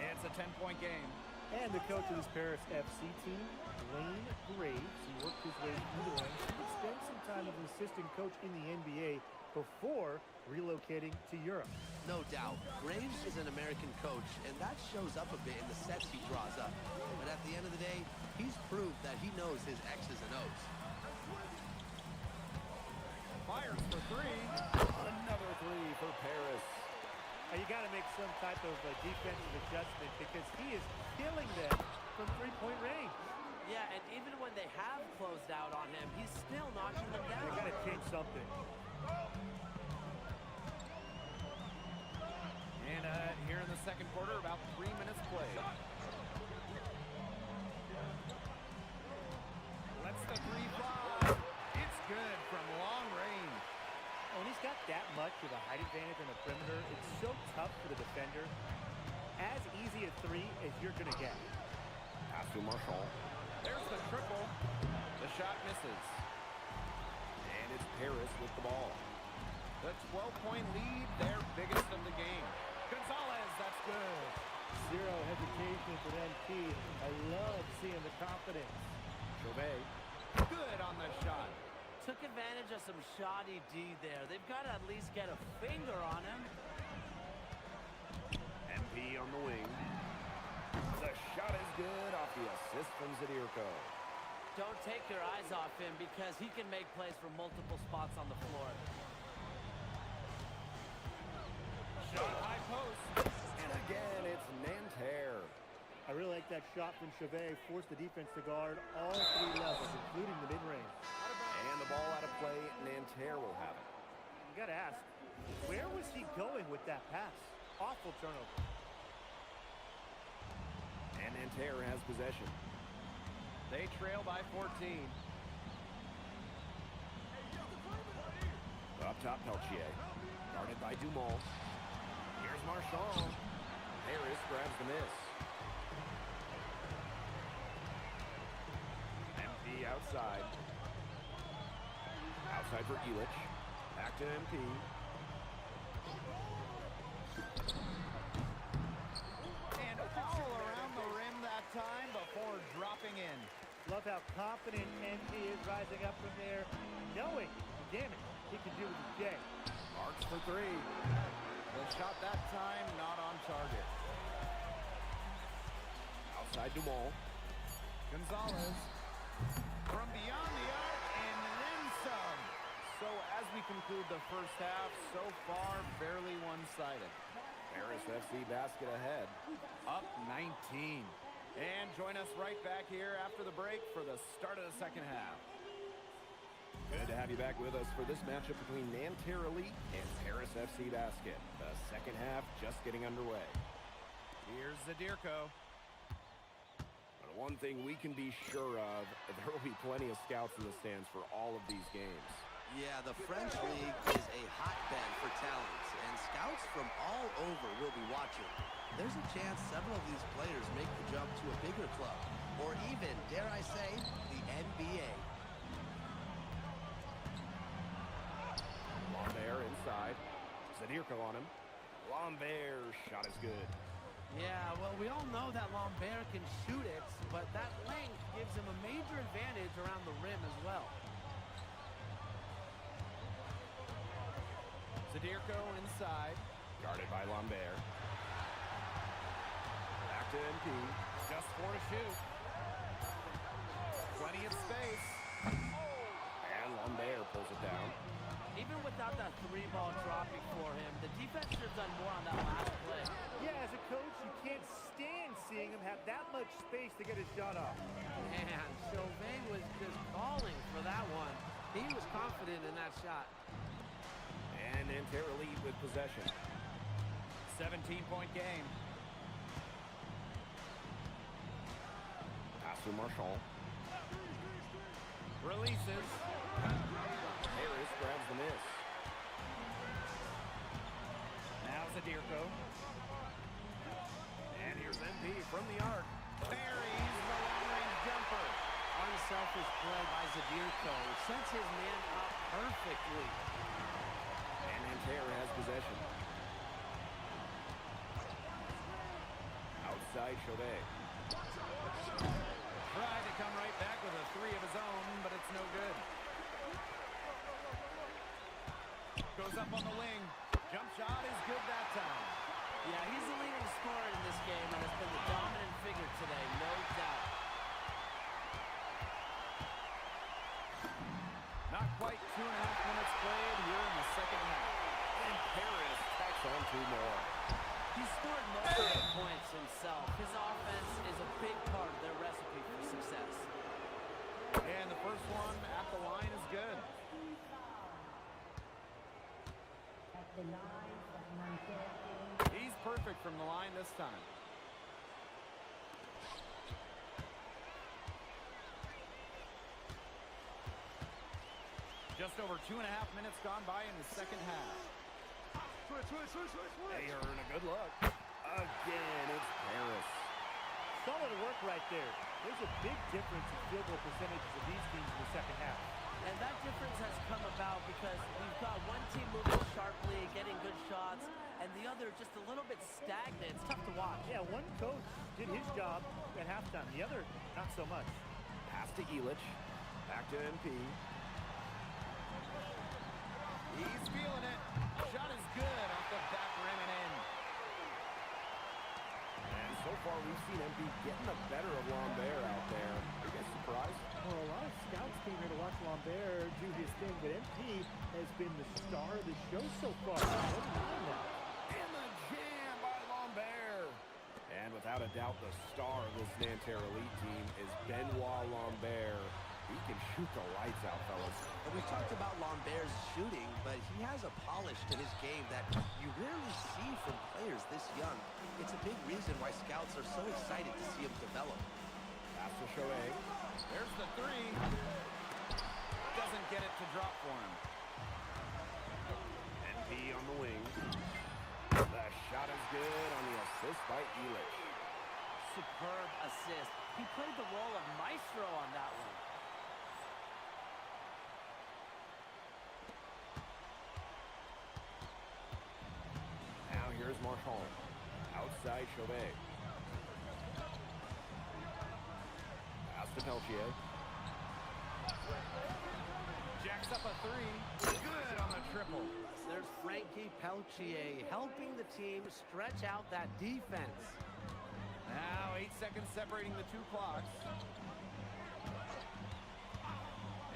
And it's a 10-point game. And the coach of this Paris FC team, Wayne Graves, he worked his way through the ranks. He spent some time as an assistant coach in the NBA before relocating to Europe. No doubt. Graves is an American coach, and that shows up a bit in the sets he draws up. But at the end of the day, he's proved that he knows his X's and O's. Fires for three. Another three for Paris. You got to make some type of defensive adjustment because he is killing them from three-point range. Yeah, and even when they have closed out on him, he's still knocking them down. They got to change something. And here in the second quarter, about 3 minutes played. Lets the three fly. It's good from long range. When he's got that much of a height advantage on the perimeter, it's so tough for the defender. As easy a three as you're going to get. Pass to Marchand. There's the triple. The shot misses. And it's Paris with the ball. The 12-point lead, their biggest of the game. Gonzalez, that's good. Zero hesitation for MP. I love seeing the confidence. Chauvet, good on the shot. took advantage of some shoddy D there. They've got to at least get a finger on him. MP on the wing. The shot is good off the assist from Zadirko. Don't take your eyes off him because he can make plays from multiple spots on the floor. Shot high post. And again, it's Nanterre. I really like that shot from Chevet. Forced the defense to guard all three levels, including the mid-range. And the ball out of play, Nanterre will have it. You got to ask, where was he going with that pass? Awful turnover. And Nanterre has possession. They trail by 14. Up top, Peltier. Guarded by Dumont. Here's Marchand. Harris grabs the miss. MP outside. Outside for Illich. Back to MP. And all around the rim that time before dropping in. Love how confident MP is rising up from there, knowing the damage he can do with the J. Marks for three. The shot that time not on target. Outside Dumont. Gonzalez from beyond the arc and then some. So as we conclude the first half, so far fairly one-sided. Paris FC basket ahead. Up 19. And join us right back here after the break for the start of the second half. Good to have you back with us for this matchup between Nanterre Elite and Paris FC Basket. The second half just getting underway. Here's Zadirko. But one thing we can be sure of, there will be plenty of scouts in the stands for all of these games. Yeah, the French League is a hotbed for talent, and scouts from all over will be watching. There's a chance several of these players make the jump to a bigger club, or even, dare I say, the NBA. Lambert inside. Zadirko on him. Lambert shot is good. Yeah, well, we all know that Lambert can shoot it, but that length gives him a major advantage around the rim as well. Zadirko inside. Guarded by Lambert. Back to MP. Just 4 to shoot. Plenty of space. And Lambert pulls it down. Even without that three-ball dropping for him, the defense should have done more on that last play. Yeah, as a coach, you can't stand seeing him have that much space to get his shot off. Man, Chauvin was just calling for that one. He was confident in that shot. And Nanterre Elite with possession. 17-point game. Pass to Marchand. Releases. Harris grabs the miss. Now Zadirko. And here's MP from the arc. Buries the long-range jumper. Unselfish play by Zadirko. Sets his man up perfectly. And Nanterre has possession. Outside Chauvet. Tried to come right back with a three of his own, but it's no good. Goes up on the wing. Jump shot is good that time. Yeah, he's the leading scorer in this game and has been the dominant figure today, no doubt. Not quite 2.5 minutes played here in the second half. And Paris tacks on 2 more. He scored most of the points himself. His offense is a big part of their recipe for success. And the first one at the line is good. He's perfect from the line this time. Just over 2.5 minutes gone by in the second half. They earn a good look. Again, it's Paris. Solid work right there. There's a big difference in field goal percentages of these teams in the second half. And that difference has come about because we've got one team moving sharply, getting good shots, and the other just a little bit stagnant. It's tough to watch. Yeah, one coach did his job at halftime. The other, not so much. Pass to Illich. Back to MP. MP getting the better of Lambert out there. Are you guys surprised? Well, a lot of scouts came here to watch Lambert do his thing, but MP has been the star of the show so far. I don't mind that. And the jam by Lambert. And without a doubt, the star of this Nanterre Elite team is Benoit Lambert. He can shoot the lights out, fellas. And we've talked about Lambert's shooting, but he has a polish to his game that you rarely see from players this young. It's a big reason why scouts are so excited to see him develop. Pass to Shohei. There's the three. Doesn't get it to drop for him. NP on the wing. The shot is good on the assist by Elich. Superb assist. He played the role of maestro on that one. Now here's Marchand. Outside Chauvet. Pass to Peltier. Jacks up a three. Good on the triple. There's Frankie Peltier helping the team stretch out that defense. Now 8 seconds separating the two clocks.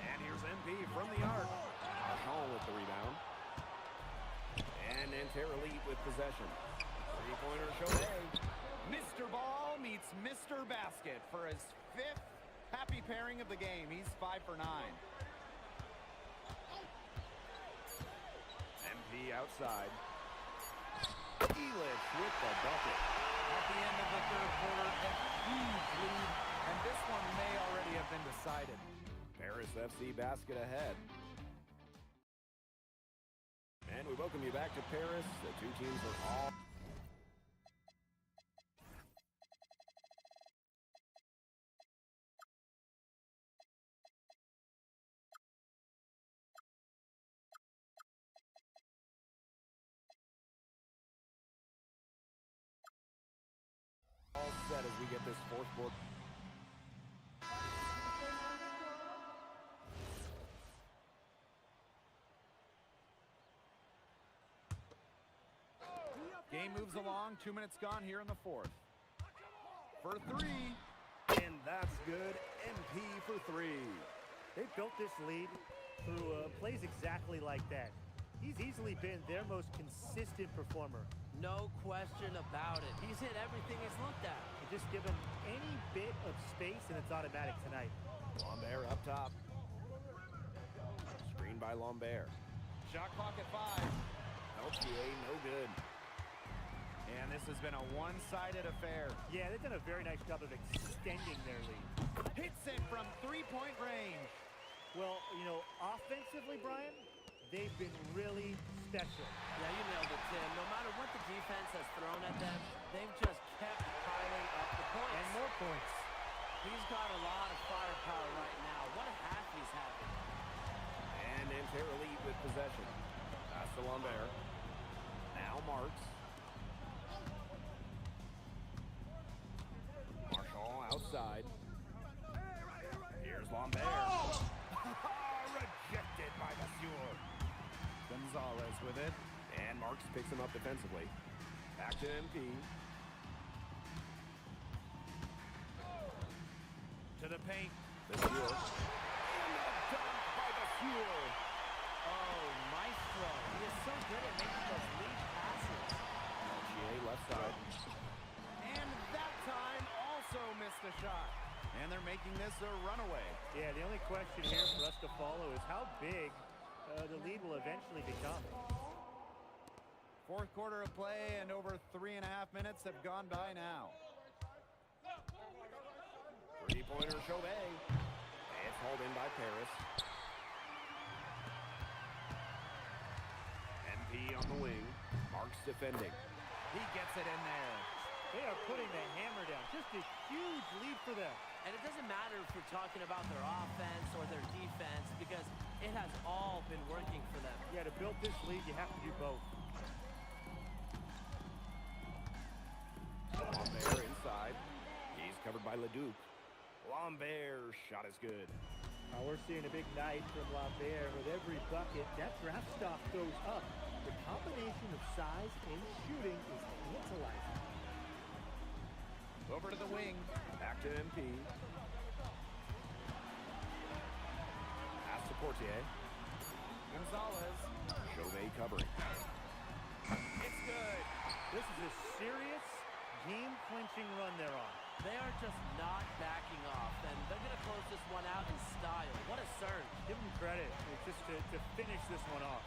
And here's MP from the arc. Marchand with the rebound. And Nanterre Elite with possession. Three-pointer Chauvet. Mr. Ball meets Mr. Basket for his 5th happy pairing of the game. He's 5 for 9. MP outside. Elich with the bucket. At the end of the third quarter, a huge lead, and this one may already have been decided. Paris FC basket ahead. And we welcome you back to Paris. The two teams are all... all set as we get this fourth quarter. Game moves along. 2 minutes gone here in the fourth. For three. And that's good. MP for three. They've built this lead through plays exactly like that. He's easily been their most consistent performer. No question about it. He's hit everything he's looked at. You just give him any bit of space and it's automatic tonight. Lambert up top. Screen by Lambert. Shot clock at 5. Peltier no good. And this has been a one-sided affair. Yeah, they've done a very nice job of extending their lead. Hits it from three-point range. Well, you know, offensively, Brian, they've been really special. Yeah, you nailed it, Tim. No matter what the defense has thrown at them, they've just kept piling up the points. And more points. He's got a lot of firepower right now. What a half he's having. And Nanterre Elite with possession. Pass to Lambert. Now Marks. Marchand outside. Here's Lambert. Oh! Rejected by Monsieur. Gonzalez with it. And Marks picks him up defensively. Back to MP. To the paint. Monsieur. And a dunk by Monsieur. Oh, maestro. He is so good at making those lead passes. Peltier left side. And that time also missed the shot. And they're making this a runaway. Yeah, the only question here for us to follow is how big the lead will eventually become. Fourth quarter of play and over 3.5 minutes have gone by now. Three-pointer Chauvet. It's hauled in by Paris. MP on the wing. Marks defending. He gets it in there. They are putting the hammer down. Just a huge lead for them. And it doesn't matter if we're talking about their offense or their defense because it has all been working for them. Yeah, to build this lead, you have to do both. Lambert inside. He's covered by Leduc. Lambert's shot is good. We're seeing a big night from Lambert. With every bucket, that draft stock goes up. The combination of size and shooting is tantalizing. Over to the wing. Back to MP. Pass to Portier. Gonzalez. Chauvet covering. It's good. This is a serious game-clinching run they're on. They are just not backing off, and they're going to close this one out in style. What a surge. Give them credit just to finish this one off.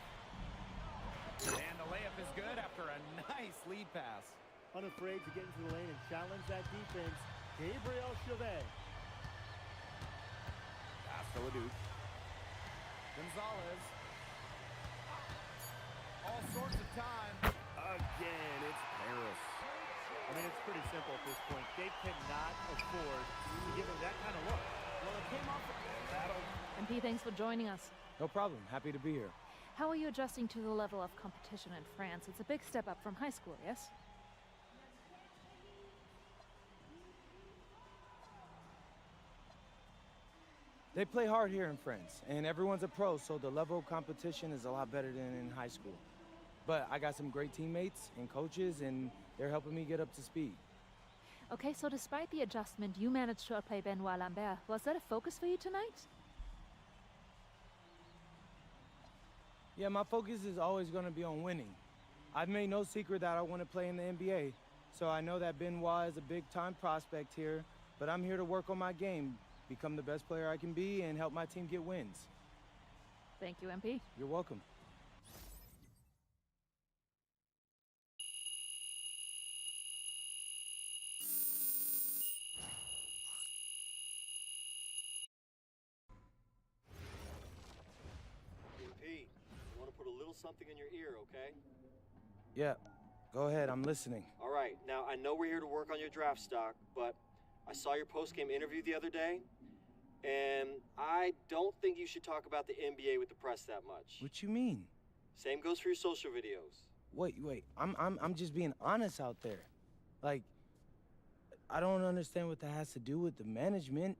And the layup is good after a nice lead pass. Unafraid to get into the lane and challenge that defense, Gabriel Chauvet. Pass to Leduc. Gonzalez. All sorts of time. Again, it's Paris. I mean, it's pretty simple at this point. They cannot afford to give him that kind of look. Well, it came off a battle. MP, thanks for joining us. No problem. Happy to be here. How are you adjusting to the level of competition in France? It's a big step up from high school, yes? They play hard here in France, and everyone's a pro, so the level of competition is a lot better than in high school. But I got some great teammates and coaches, and they're helping me get up to speed. Okay, so despite the adjustment, you managed to outplay Benoit Lambert. Was that a focus for you tonight? Yeah, my focus is always going to be on winning. I've made no secret that I want to play in the NBA, so I know that Benoit is a big-time prospect here, but I'm here to work on my game, become the best player I can be, and help my team get wins. Thank you, MP. You're welcome. Pete, I want to put a little something in your ear, okay? Yeah, go ahead. I'm listening. All right, now I know we're here to work on your draft stock, but I saw your post-game interview the other day, and I don't think you should talk about the NBA with the press that much. What you mean? Same goes for your social videos. Wait. I'm just being honest out there. Like, I don't understand what that has to do with the management.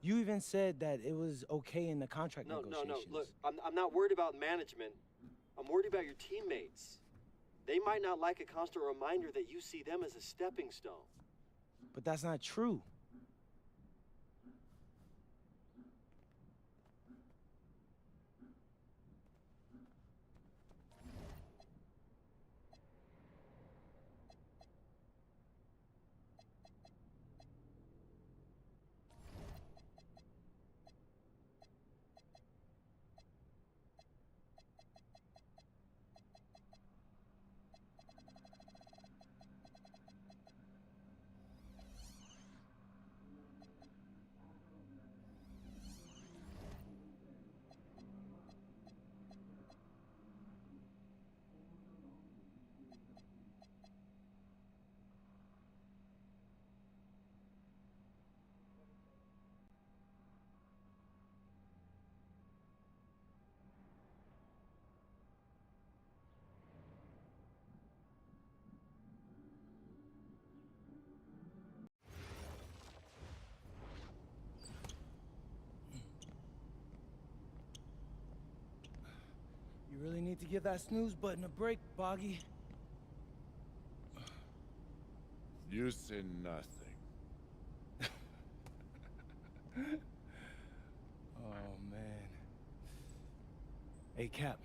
You even said that it was okay in the contract negotiations. No. Look, I'm not worried about management. I'm worried about your teammates. They might not like a constant reminder that you see them as a stepping stone. But that's not true. You really need to give that snooze button a break, Boggy. You say nothing. Oh, man. Hey, Cap.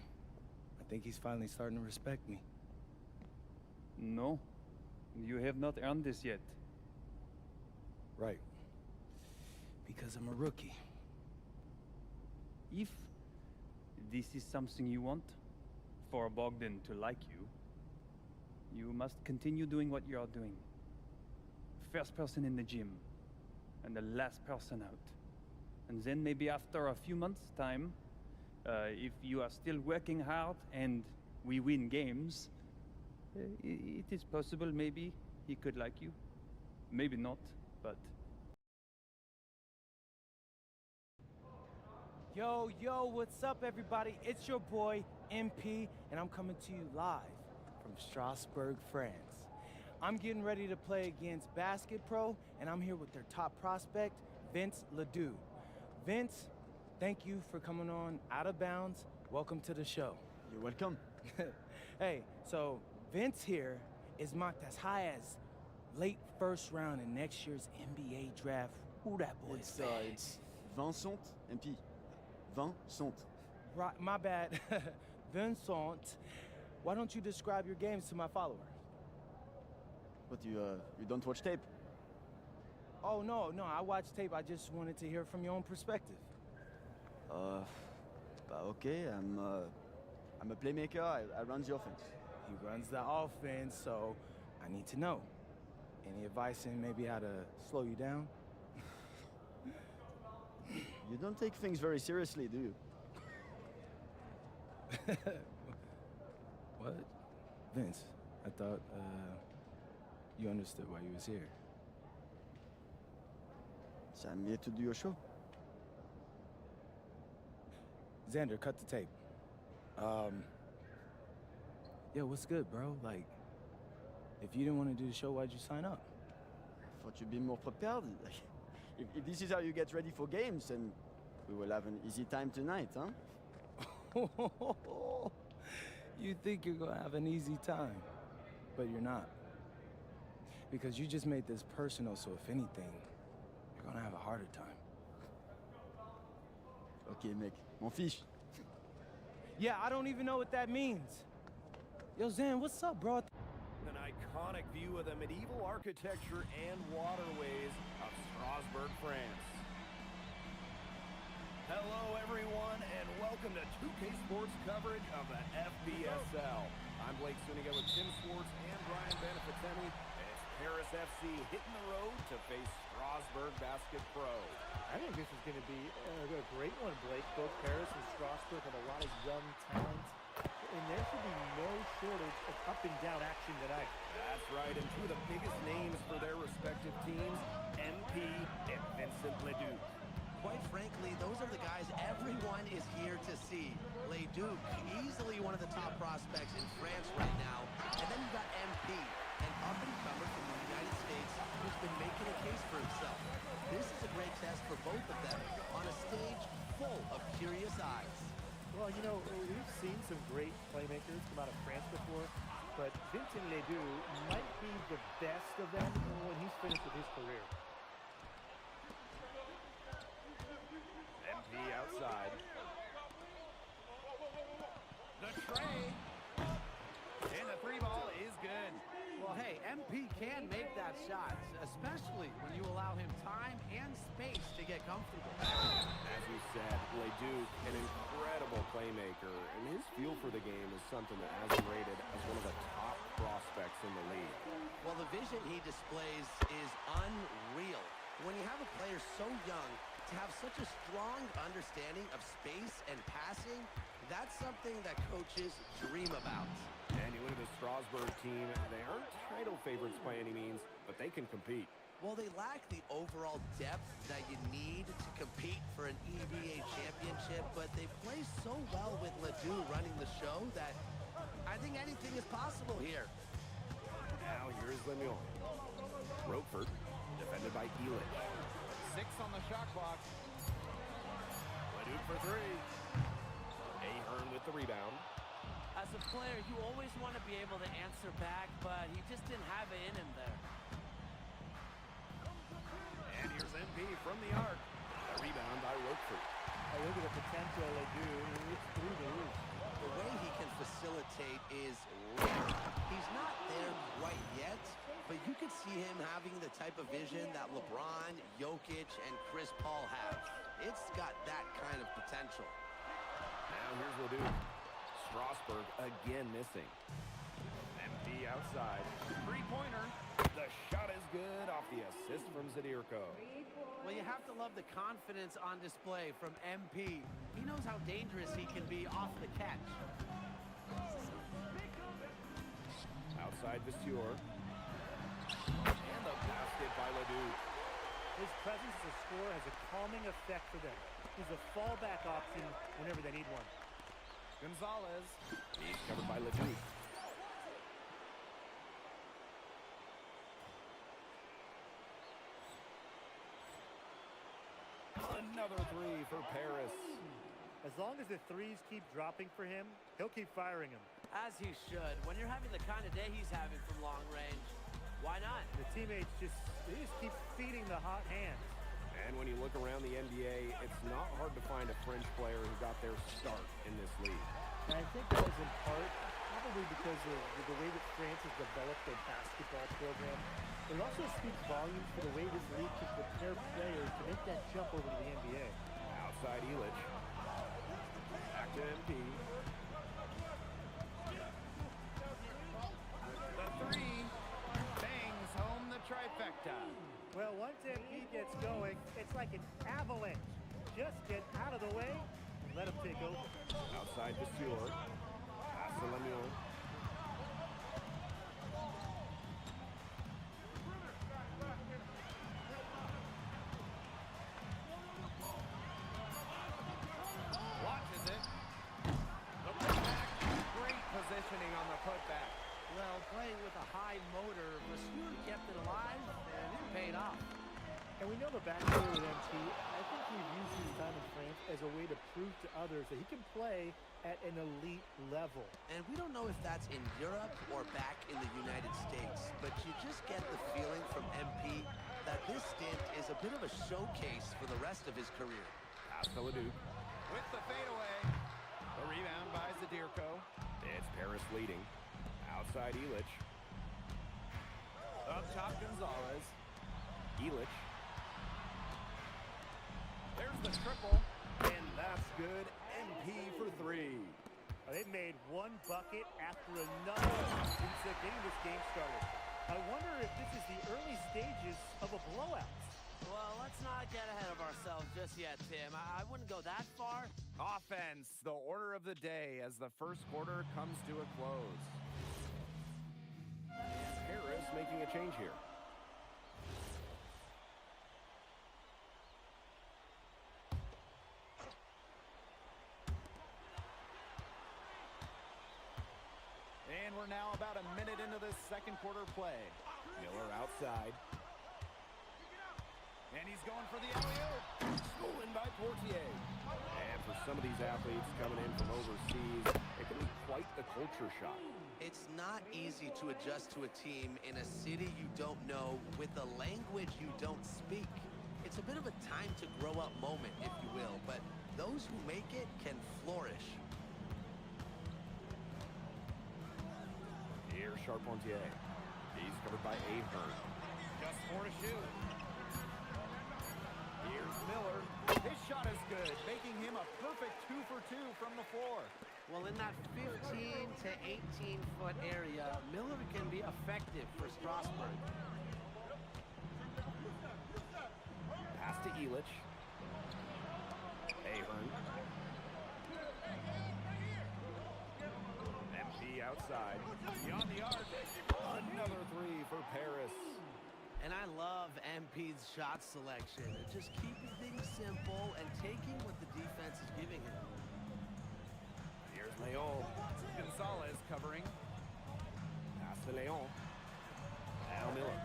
I think he's finally starting to respect me. No, you have not earned this yet. Right. Because I'm a rookie. If this is something you want, for Bogdan to like you, you must continue doing what you are doing. First person in the gym, and the last person out. And then maybe after a few months' time, if you are still working hard and we win games, it is possible maybe he could like you. Maybe not, but... Yo, what's up, everybody? It's your boy, MP, and I'm coming to you live from Strasbourg, France. I'm getting ready to play against Basket Pro, and I'm here with their top prospect, Vince Ledoux. Vince, thank you for coming on Out of Bounds. Welcome to the show. You're welcome. Hey, so Vince here is marked as high as late first round in next year's NBA draft. Who that boy is? It's Vincent MP. Vincent. Right, my bad. Vincent. Why don't you describe your games to my follower? But you don't watch tape? Oh, no, I watch tape. I just wanted to hear from your own perspective. Okay, I'm a playmaker. I run the offense. He runs the offense, so I need to know. Any advice in maybe how to slow you down? You don't take things very seriously, do you? What? Vince, I thought, you understood why you was here. So I'm here to do your show. Xander, cut the tape. Yeah, what's good, bro? Like, if you didn't want to do the show, why'd you sign up? I thought you'd be more prepared. If this is how you get ready for games, then we will have an easy time tonight, huh? You think you're gonna have an easy time, but you're not. Because you just made this personal, so if anything, you're gonna have a harder time. Okay, mec. Mon fiche. Yeah, I don't even know what that means. Yo, Zan, what's up, bro? An iconic view of the medieval architecture and waterways of Strasbourg, France. Hello, everyone, and welcome to 2K Sports coverage of the FBSL. I'm Blake Suniga with Tim Swartz and Brian Benefitemi. It's Paris FC hitting the road to face Strasbourg Basket Pro. I think this is going to be a great one, Blake. Both Paris and Strasbourg have a lot of young talent, and there should be no shortage of up-and-down action tonight. That's right, and two of the biggest names for their respective teams, MP and Vincent Leduc. Quite frankly, those are the guys everyone is here to see. Leduc, easily one of the top prospects in France right now. And then you got MP, an up-and-comer from the United States who's been making a case for himself. This is a great test for both of them on a stage full of curious eyes. Well, you know, we've seen some great playmakers come out of France before, but Vincent Ledoux might be the best of them when he's finished with his career. MP outside. The tray. And the three ball is good. Well, hey, MP can make that shot, especially when you allow him time and space to get comfortable. As you said, Leduc, an incredible playmaker, and his feel for the game is something that has him rated as one of the top prospects in the league. Well, the vision he displays is unreal. When you have a player so young, to have such a strong understanding of space and passing, that's something that coaches dream about. And you look at the Strasbourg team, they aren't title favorites by any means, but they can compete. Well, they lack the overall depth that you need to compete for an EBA championship, but they play so well with Ledoux running the show that I think anything is possible here. Now here's Lemieux. Roquefort, defended by Elich. 6 on the shot clock. Leduc for three. Ahern with the rebound. As a player, you always want to be able to answer back, but he just didn't have it in him there. And here's MP from the arc. A rebound by Roquefort. I look at the potential they do. It's through the roof. The way he can facilitate is rare. He's not there quite yet, but you could see him having the type of vision that LeBron, Jokic, and Chris Paul have. It's got that kind of potential. Now here's Leduc. Strasbourg again missing. MP outside. Three-pointer. The shot is good off the assist from Zadirko. Well, you have to love the confidence on display from MP. He knows how dangerous he can be off the catch. Outside Viseur. And the basket by Leduc. His presence as a scorer has a calming effect for them. He's a fallback option whenever they need one. Gonzalez. He's covered by Leduc. Another three for Paris. As long as the threes keep dropping for him, he'll keep firing them. As he should, when you're having the kind of day he's having from long range. Why not? The teammates they just keep feeding the hot hands. And when you look around the NBA, it's not hard to find a French player who got their start in this league. And I think that is in part probably because of the way that France has developed their basketball program. It also speaks volumes for the way this league can prepare players to make that jump over to the NBA. Outside Illich. Back to MP. The three bangs home the trifecta. Well, once MP gets going, it's like an avalanche. Just get out of the way and let him take over. Outside Vasseur. Pass to Lemieux. Watches it. The putback. Great positioning on the putback. Well, playing with a high motor, Vasseur kept it alive, and it paid off. And we know the backstory with MP. I think we've used his time in France as a way to prove to others that he can play at an elite level. And we don't know if that's in Europe or back in the United States, but you just get the feeling from MP that this stint is a bit of a showcase for the rest of his career. Pass to Leduc. With the fadeaway. The rebound by Zadirko. It's Paris leading. Outside Illich. Up top Gonzalez. Illich. There's the triple. And that's good. MP for three. They've made one bucket after another since getting this game started. I wonder if this is the early stages of a blowout. Well, let's not get ahead of ourselves just yet, Tim. I wouldn't go that far. Offense, the order of the day as the first quarter comes to a close. Harris making a change here. And we're now about a minute into this second quarter play. Miller outside. And he's going for the alley-oop. Stolen by Portier. And for some of these athletes coming in from overseas, it can be quite the culture shock. It's not easy to adjust to a team in a city you don't know with a language you don't speak. It's a bit of a time to grow up moment, if you will, but those who make it can flourish. Here's Charpentier. He's covered by Ahern. Just 4 to shoot. Here's Miller. His shot is good, making him a perfect 2 for 2 from the floor. Well, in that 15 to 18-foot area, Miller can be effective for Strasburg. Pass to Illich. Ahern. MP outside. Beyond the arc. Another three for Paris. And I love MP's shot selection. Just keeping things simple and taking what the defense is giving him. Here's Leon. Gonzalez covering. Pass to Leon. Now Miller.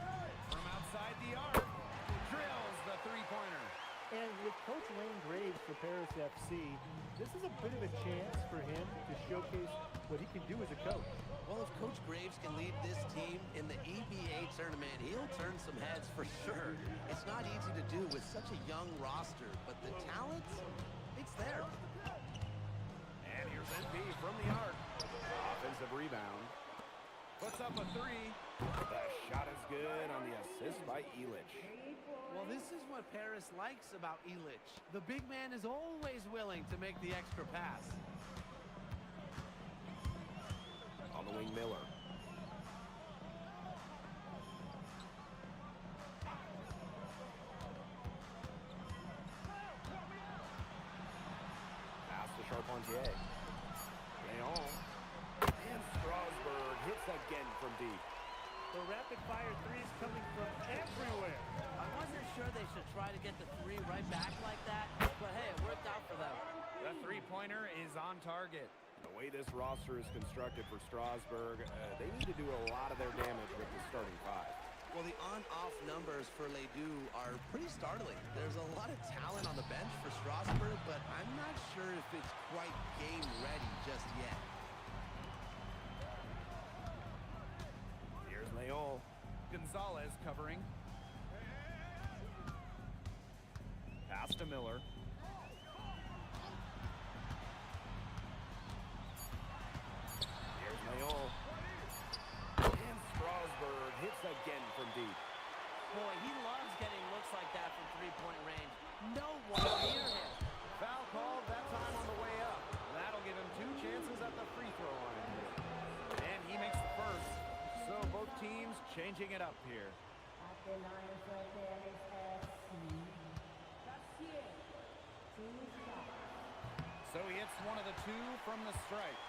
From outside the arc. Drills the three-pointer. And with Coach Wayne Graves for Paris FC, this is a bit of a chance for him to showcase what he can do as a coach. Well, if Coach Graves can lead this team in the EBA tournament, he'll turn some heads for sure. It's not easy to do with such a young roster, but the talent, it's there. And here's MP from the arc. Offensive rebound. Puts up a three. The shot is good on the assist by Illich. Well, this is what Paris likes about Illich. The big man is always willing to make the extra pass. On the wing, Miller. Pass to Charpentier. Leon. And Strasburg hits again from deep. The rapid-fire threes coming from everywhere. I wasn't sure they should try to get the three right back like that, but hey, it worked out for them. The three-pointer is on target. The way this roster is constructed for Strasburg, they need to do a lot of their damage with the starting five. Well, the on-off numbers for Ledoux are pretty startling. There's a lot of talent on the bench for Strasburg, but I'm not sure if it's quite game-ready just yet. Here's Leon. Gonzalez covering. Pass to Miller. Here's Mayon. And Strasburg hits again from deep. Boy, he loves getting looks like that from three-point range. No one near him. Foul called that time on the way up. That'll give him 2 chances at the free throw line. And he makes the first. So both teams changing it up here. So he hits one of the 2 from the stripe.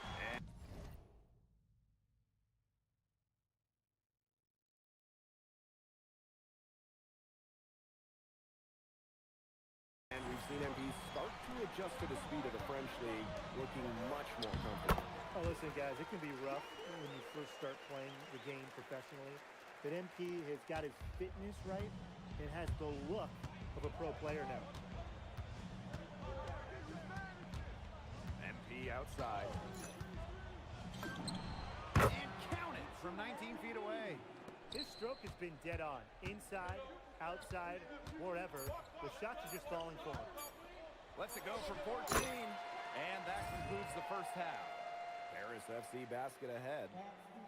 And we've seen MP start to adjust to the speed of the French league, looking much more comfortable. Oh, listen, guys, it can be rough when you first start playing the game professionally. But MP has got his fitness right and has the look of a pro player now. MP outside. And count it from 19 feet away. His stroke has been dead on. Inside, outside, wherever. The shots are just falling for him. Lets it go from 14. And that concludes the first half. Paris FC basket ahead.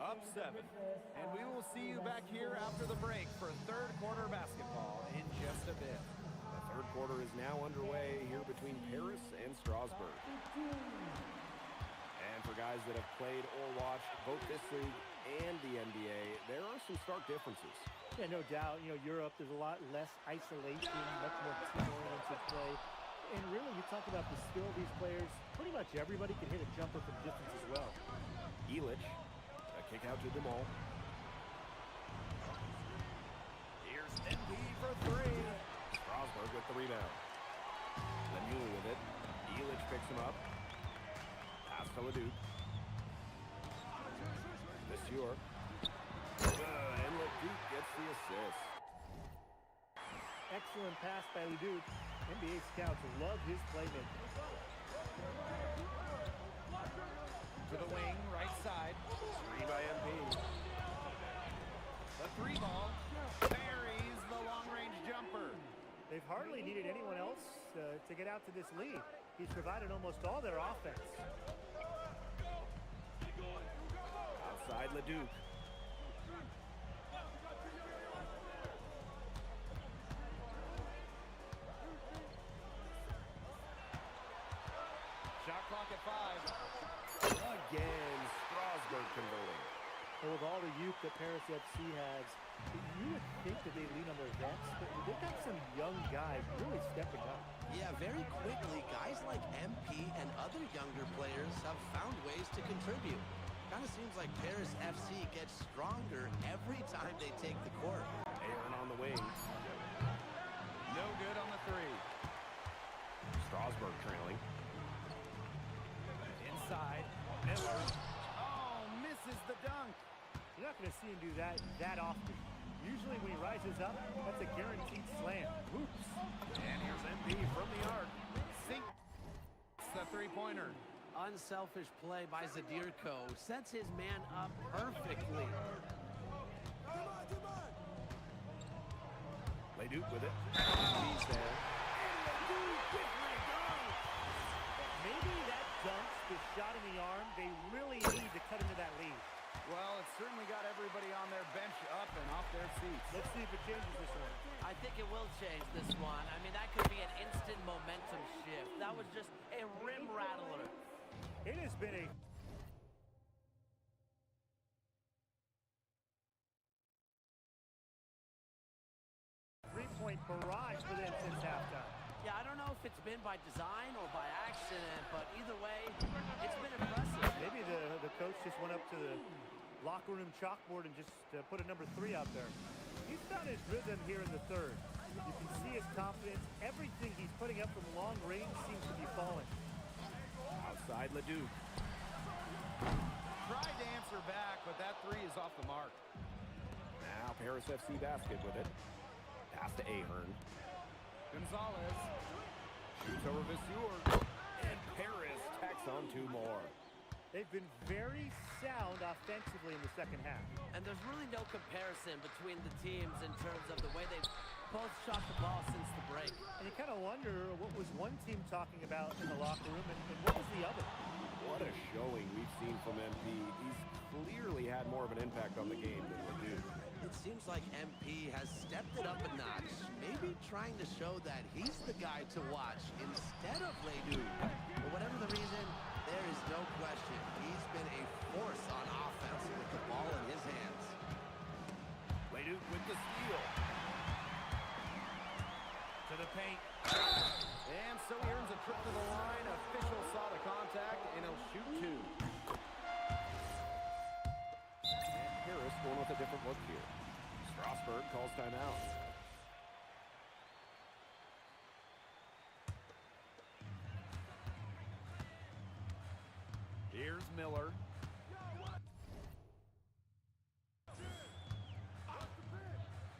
Up 7. And we will see you back here after the break for third quarter basketball in just a bit. The third quarter is now underway here between Paris and Strasbourg. And for guys that have played or watched both this league and the NBA, there are some stark differences. Yeah, no doubt. You know, Europe, there's a lot less isolation, much more team-oriented play. And really, you talk about the skill of these players, pretty much everybody can hit a jumper from distance as well. Illich, a kick out to Demol. Here's MP for 3. Strasbourg with the rebound. Lemieux with it. Illich picks him up. Pass to Leduc. Monsieur. And Leduc gets the assist. Excellent pass by Leduc. NBA scouts love his playmaking. To the wing, right side. Screen by MP. The 3 ball buries the long-range jumper. They've hardly needed anyone else to get out to this lead. He's provided almost all their offense. Outside Leduc. Shot clock at 5. Again, Strasbourg converting. And with all the youth that Paris FC has, you would think that they lean on their vets, but they've got some young guys really stepping up. Yeah, very quickly, guys like MP and other younger players have found ways to contribute. Kind of seems like Paris FC gets stronger every time they take the court. Aaron on the wing. No good on the 3. Strasbourg trailing. Inside, Miller. Oh, misses the dunk. You're not going to see him do that often. Usually when he rises up, that's a guaranteed slam. Oops. And here's MP from the arc. Sinks the 3-pointer. Unselfish play by Zadirko. Sets his man up perfectly. Leduc with it. He's there. Maybe that dunks, the shot in the arm, they really need to cut into that lead. Well, it's certainly got everybody on their bench up and off their seats. Let's see if it changes this one. I think it will change this one. I mean, that could be an instant momentum shift. That was just a rim rattler. It has been a three-point barrage for them since halftime. Yeah, I don't know if it's been by design or by accident, but either way, it's been impressive. Maybe the coach just went up to the locker room chalkboard and just put a number 3 out there. He's found his rhythm here in the third. You can see his confidence. Everything he's putting up from long range seems to be falling. Outside Leduc. Tried to answer back, but that 3 is off the mark. Now Paris FC basket with it. Pass to Ahern. Gonzalez. Shoots over Vasseur. And Paris tacks on 2 more. They've been very sound offensively in the second half. And there's really no comparison between the teams in terms of the way they've both shot the ball since the break. And you kind of wonder what was one team talking about in the locker room and what was the other? What a showing we've seen from MP. He's clearly had more of an impact on the game than Ledoux. It seems like MP has stepped it up a notch, maybe trying to show that he's the guy to watch instead of Ledoux. For whatever the reason, there is no question he's been a force on offense with the ball in his hands. Ledoux with the steal. To the paint. And so he earns a trip to the line. Officials saw the contact, and he'll shoot two. And Harris going with a different look here. Strasburg calls timeout. Here's Miller.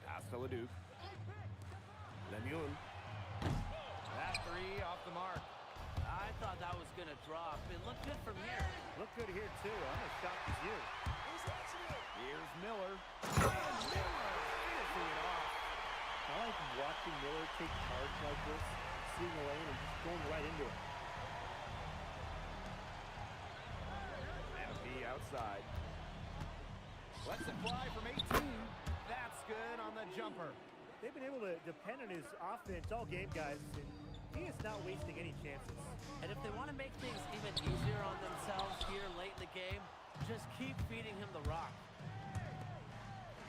Pass to Ledoux. Lemuel. That three off the mark. I thought that was going to drop. It looked good from here. Looked good here, too. I'm as shocked as you. Here's Miller. And Miller finishing it off. I like watching Miller take charge like this, seeing the lane and just going right into it. MP outside. Lets it fly from 18. That's good on the jumper. They've been able to depend on his offense all game, guys, and he is not wasting any chances. And if they want to make things even easier on themselves here late in the game, just keep feeding him the rock.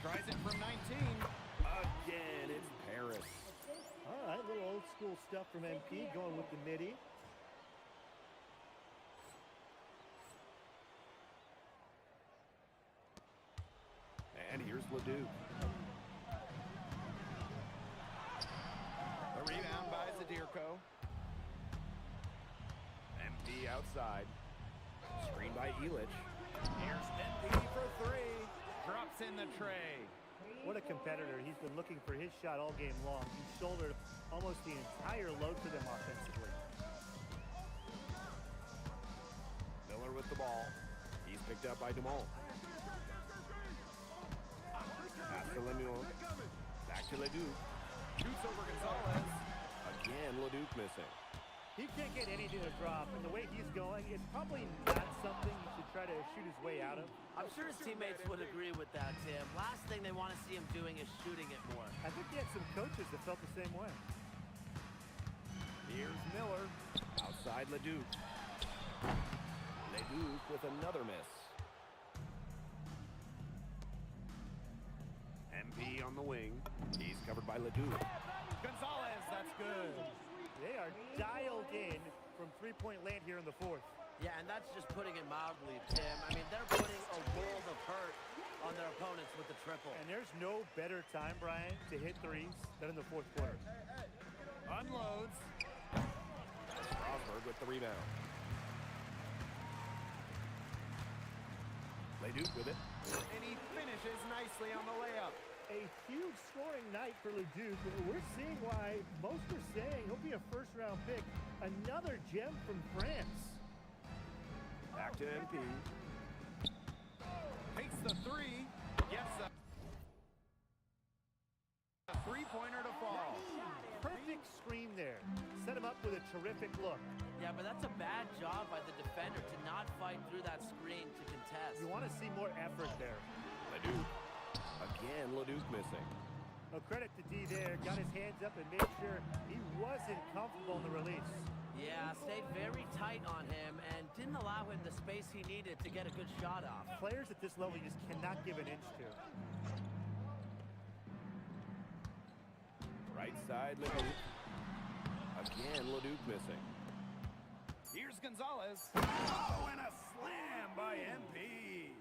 Tries it from 19. Again, it's Paris. All right, a little old school stuff from MP, going with the midi. And here's Ledoux. The rebound by Zadirko. MP outside. Screen by Elich. Here's MP for three. Drops in the tray. What a competitor. He's been looking for his shot all game long. He shouldered almost the entire load for them offensively. Miller with the ball. He's picked up by Dumont. Pass to Lemuel. Back to Ledoux. Shoots over Gonzalez. Again, Ledoux missing. He can't get anything to drop, and the way he's going, it's probably not something he should try to shoot his way out of. I'm sure his teammates would agree with that, Tim. Last thing they want to see him doing is shooting it more. I think he had some coaches that felt the same way. Here's Miller. Outside Ledoux. Ledoux with another miss. MP on the wing. He's covered by Ledoux. Gonzalez, that's good. They are dialed in from three-point land here in the fourth. Yeah, and that's just putting it mildly, Tim. I mean, they're putting a world of hurt on their opponents with the triple. And there's no better time, Brian, to hit threes than in the fourth quarter. Unloads. Strasburg with the rebound. Ledoux with it. And he finishes nicely on the layup. A huge scoring night for Ledoux. We're seeing why most are saying he'll be a first-round pick. Another gem from France. Back to MP. Takes the three. Gets a three-pointer to fall. Perfect screen there. Set him up with a terrific look. Yeah, but that's a bad job by the defender to not fight through that screen to contest. You want to see more effort there. Ledoux. Again, Ledoux missing. No credit to D there. Got his hands up and made sure he wasn't comfortable in the release. Yeah, stayed very tight on him and didn't allow him the space he needed to get a good shot off. Players at this level you just cannot give an inch to. Right side, Ledoux. Again, Ledoux missing. Here's Gonzalez. Oh, and a slam by MP.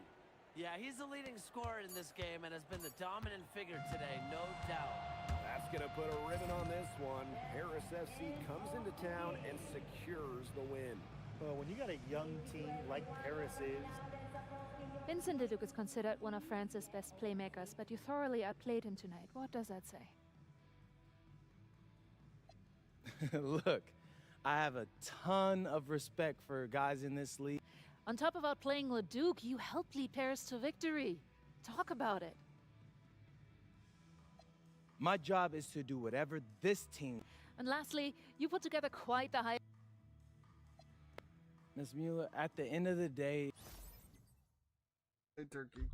Yeah, he's the leading scorer in this game and has been the dominant figure today, no doubt. That's going to put a ribbon on this one. Paris FC comes into town and secures the win. Well, when you got a young team like Paris is... Vincent Ledoux is considered one of France's best playmakers, but you thoroughly outplayed him tonight. What does that say? Look, I have a ton of respect for guys in this league. On top of outplaying Leduc, you helped lead Paris to victory. Talk about it. My job is to do whatever this team... And lastly, you put together quite the high... Miss Mueller, at the end of the day... Hey, Turkey.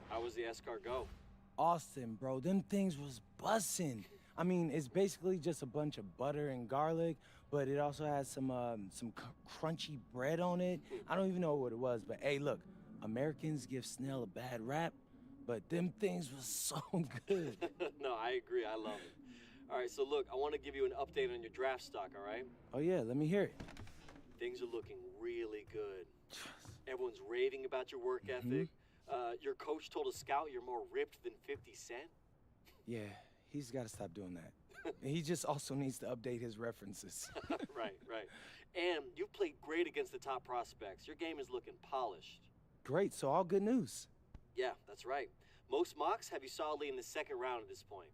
How was the escargot? Austin, bro, them things was bussin'. I mean, it's basically just a bunch of butter and garlic, but it also has some crunchy bread on it. I don't even know what it was, but hey, look, Americans give snail a bad rap, but them things was so good. No, I agree. I love it. All right, so look, I want to give you an update on your draft stock, all right? Oh yeah, let me hear it. Things are looking really good. Everyone's raving about your work ethic. Your coach told a scout you're more ripped than 50 Cent. Yeah, he's got to stop doing that. He just also needs to update his references. Right. And you've played great against the top prospects. Your game is looking polished. Great, so all good news. Yeah, that's right. Most mocks have you solidly in the second round at this point.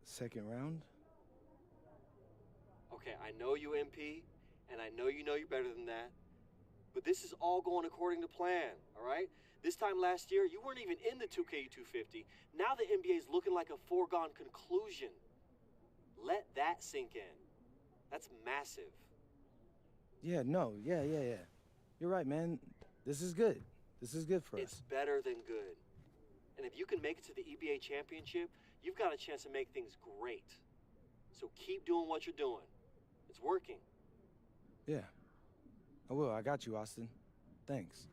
Second round? Okay, I know you MP, and I know you better than that. But this is all going according to plan, all right? This time last year, you weren't even in the 2K 250. Now the NBA is looking like a foregone conclusion. Let that sink in. That's massive. Yeah. You're right, man. This is good. This is good for It's us. better than good. And if you can make it to the EBA championship, you've got a chance to make things great. So keep doing what you're doing. It's working. Yeah. I will. I got you, Austin. Thanks.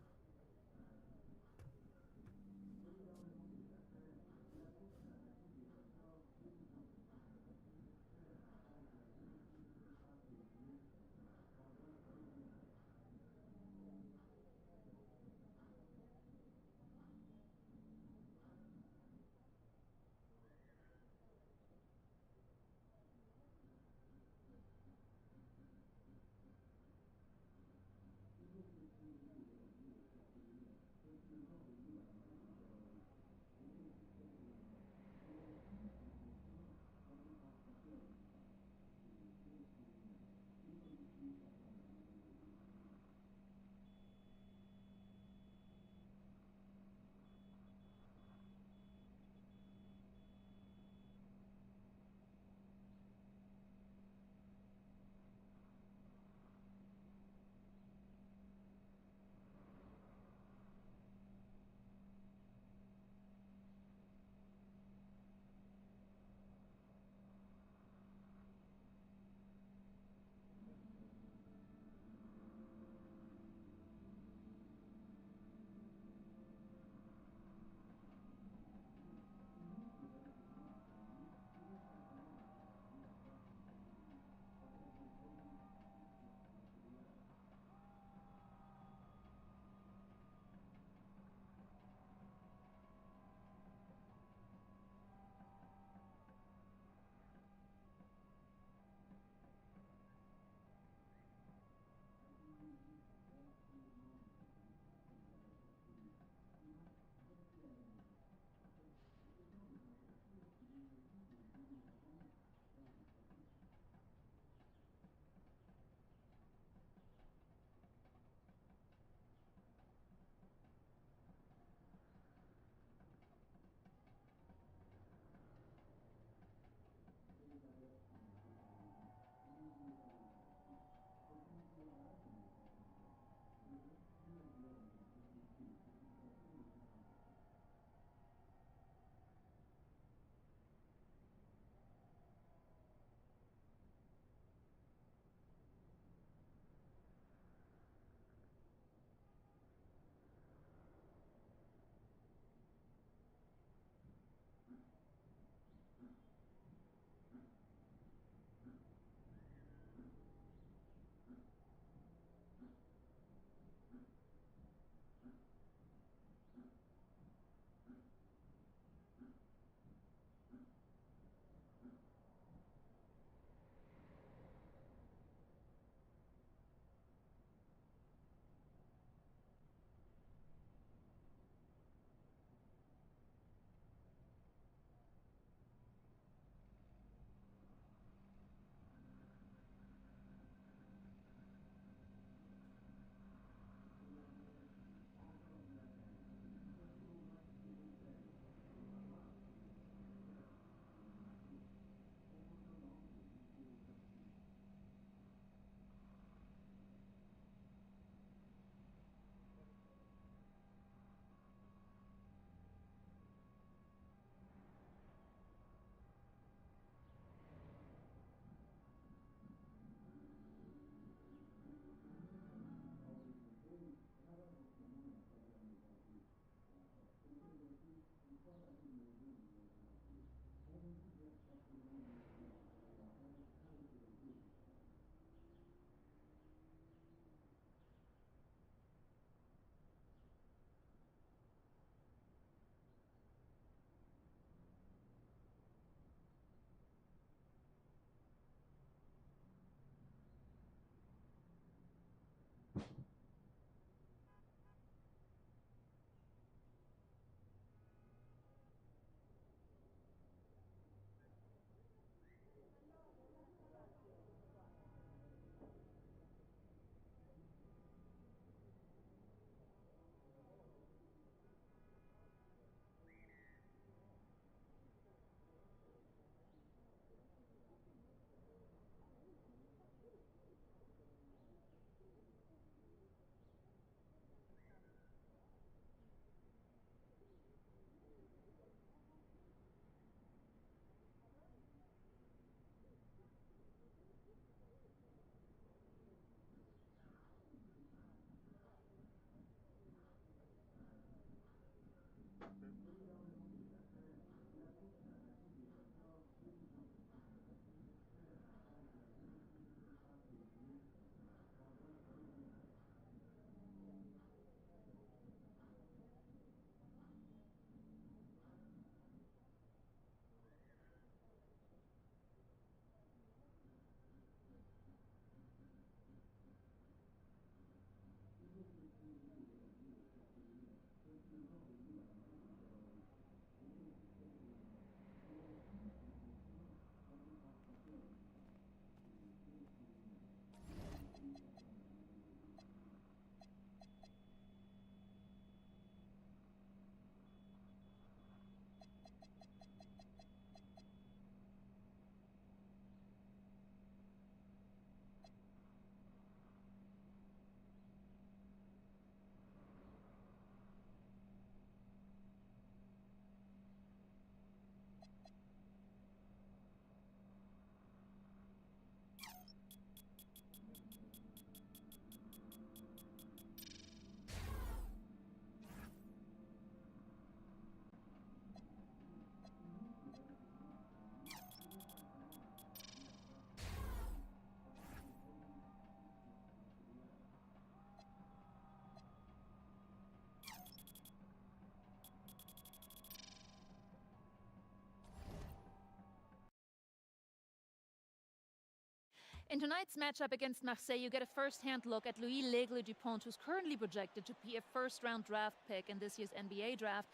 In tonight's matchup against Marseille, you get a first-hand look at Louis L'Aigle Dupont, who's currently projected to be a first-round draft pick in this year's NBA draft.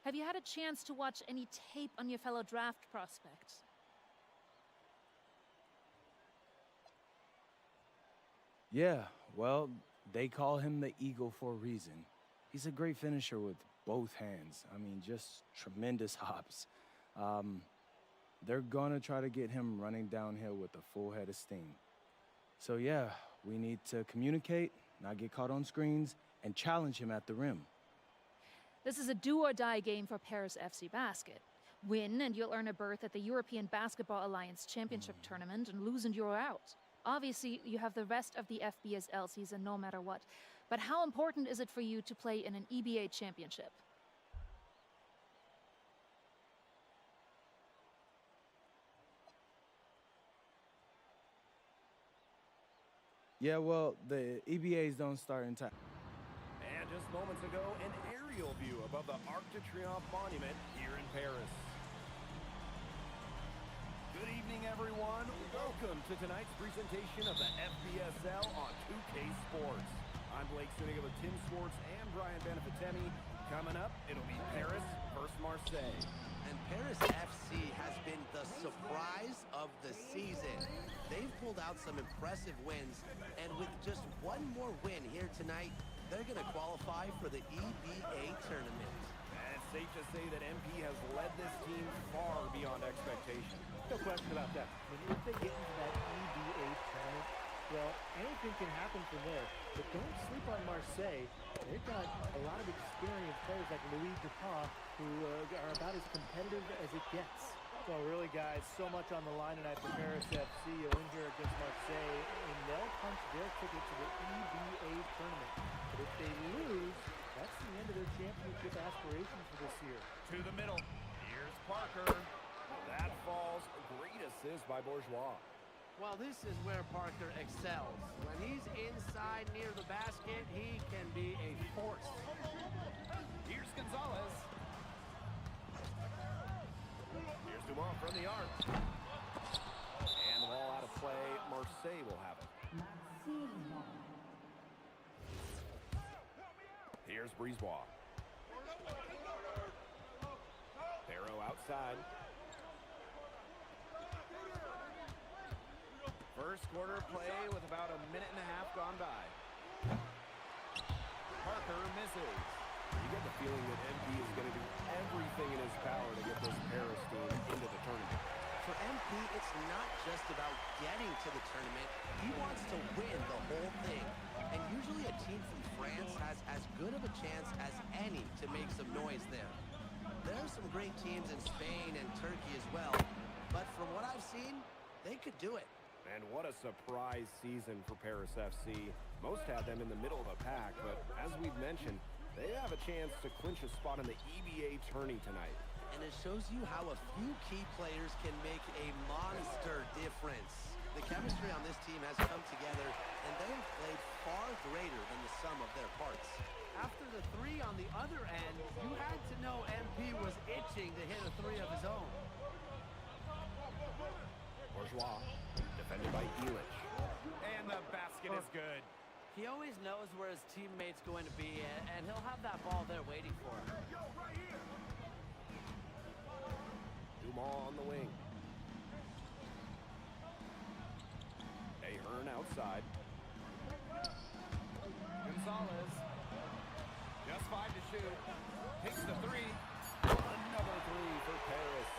Have you had a chance to watch any tape on your fellow draft prospects? Yeah, well, they call him the Eagle for a reason. He's a great finisher with both hands. I mean, just tremendous hops. They're gonna try to get him running downhill with a full head of steam. So yeah, we need to communicate, not get caught on screens, and challenge him at the rim. This is a do-or-die game for Paris FC Basket. Win and you'll earn a berth at the European Basketball Alliance Championship Tournament, and lose and you're out. Obviously, you have the rest of the FBSL season no matter what. But how important is it for you to play in an EBA championship? Yeah, well, the EBAs don't start in time. And just moments ago, an aerial view above the Arc de Triomphe monument here in Paris. Good evening, everyone. Welcome to tonight's presentation of the FBSL on 2K Sports. I'm Blake Suniga with Tim Swartz and Brian Benefitemi. Coming up, it'll be Paris versus Marseille. And Paris FC has been the surprise of the season. They've pulled out some impressive wins, and with just one more win here tonight, they're going to qualify for the EBA tournament. And it's safe to say that MP has led this team far beyond expectation. No question about that. I mean, if they get into that EBA tournament, well, anything can happen from there. But don't sleep on Marseille. They've got a lot of experienced players like Louis Dupont, who are about as competitive as it gets. Well, really, guys, so much on the line tonight for Paris FC. A win here against Marseille, and they'll punch their ticket to the EBA tournament. But if they lose, that's the end of their championship aspirations for this year. To the middle. Here's Parker. That falls. Great assist by Bourgeois. Well, this is where Parker excels. When he's inside near the basket, he can be a force. Here's Gonzalez. Here's Dumont from the arc. And the ball out of play. Marseille will have it. Here's Brisebois. Barrow outside. First quarter play with about a minute and a half gone by. Parker misses. You get the feeling that MP is going to do everything in his power to get this Paris team into the tournament. For MP, it's not just about getting to the tournament. He wants to win the whole thing. And usually a team from France has as good of a chance as any to make some noise there. There are some great teams in Spain and Turkey as well. But from what I've seen, they could do it. And what a surprise season for Paris FC. Most had them in the middle of the pack, but as we've mentioned, they have a chance to clinch a spot in the EBA tourney tonight. And it shows you how a few key players can make a monster difference. The chemistry on this team has come together, and they have played far greater than the sum of their parts. After the three on the other end, you had to know MP was itching to hit a three of his own. Bourgeois, defended by Elich. And the basket is good. He always knows where his teammate's going to be, and he'll have that ball there waiting for him. Dumont on the wing. Ahern outside. Gonzalez. Just 5 to shoot. Takes the three. Another three for Paris.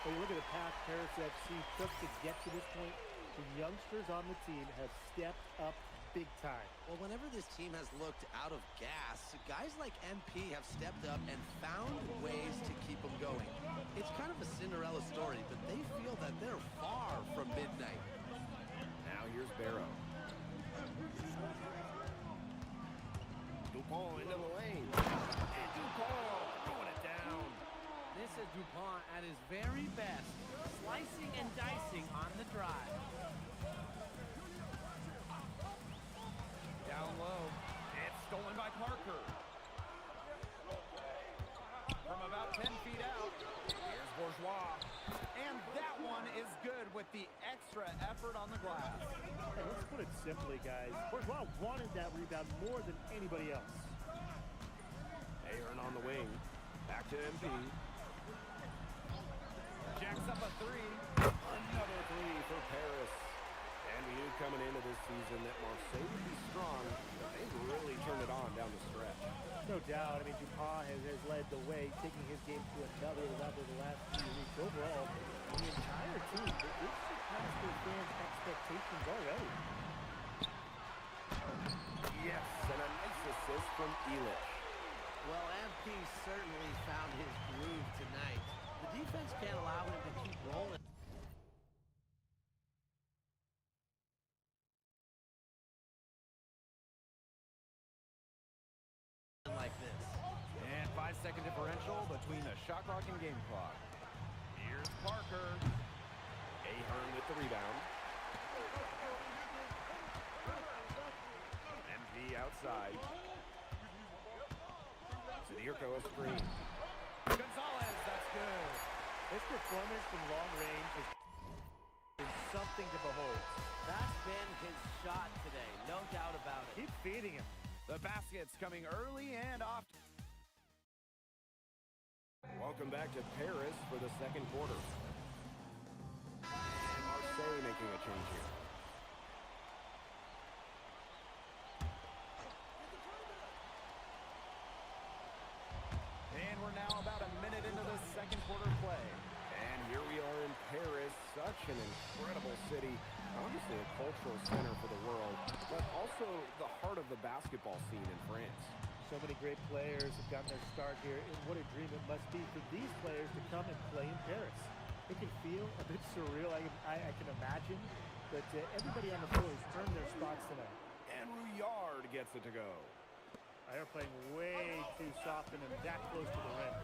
When you look at the path Paris FC took to get to this point, the youngsters on the team have stepped up big time. Well, whenever this team has looked out of gas, guys like MP have stepped up and found ways to keep them going. It's kind of a Cinderella story, but they feel that they're far from midnight. Now here's Barrow. Dupont into the lane. And Dupont throwing it down. This is Dupont at his very best, slicing and dicing on the drive. Down low. It's stolen by Parker. From about 10 feet out, here's Bourgeois. And that one is good with the extra effort on the glass. Hey, let's put it simply, guys. Bourgeois wanted that rebound more than anybody else. Ahern on the wing. Back to MP. Jacks up a three. Another three for Paris. And we knew coming into this season that Marseille would be strong, but they really turned it on down the stretch. No doubt. I mean, Dupont has led the way, taking his game to another level the last few weeks. Overall, the entire team, they've surpassed their fans' expectations already. Yes, and a nice assist from Illich. Well, MP certainly found his groove tonight. The defense can't allow him to keep rolling like this. And 5-second differential between the shot clock and game clock. Here's Parker. Ahern with the rebound. MP outside. Sidirko a screen. Gonzalez, that's good. His performance from long range is something to behold. That's been his shot today, no doubt about it. Keep feeding him. The basket's coming early and often. Welcome back to Paris for the second quarter. And Marseille making a change here. And we're now about a minute into the second quarter play. And here we are in Paris, such an incredible city. Obviously a cultural center for the world, but also the heart of the basketball scene in France. So many great players have gotten their start here, and what a dream it must be for these players to come and play in Paris. It can feel a bit surreal, I can imagine, but everybody on the floor has earned their spots tonight. And Rouillard gets it to go. They are playing way too soft and that close to the rim.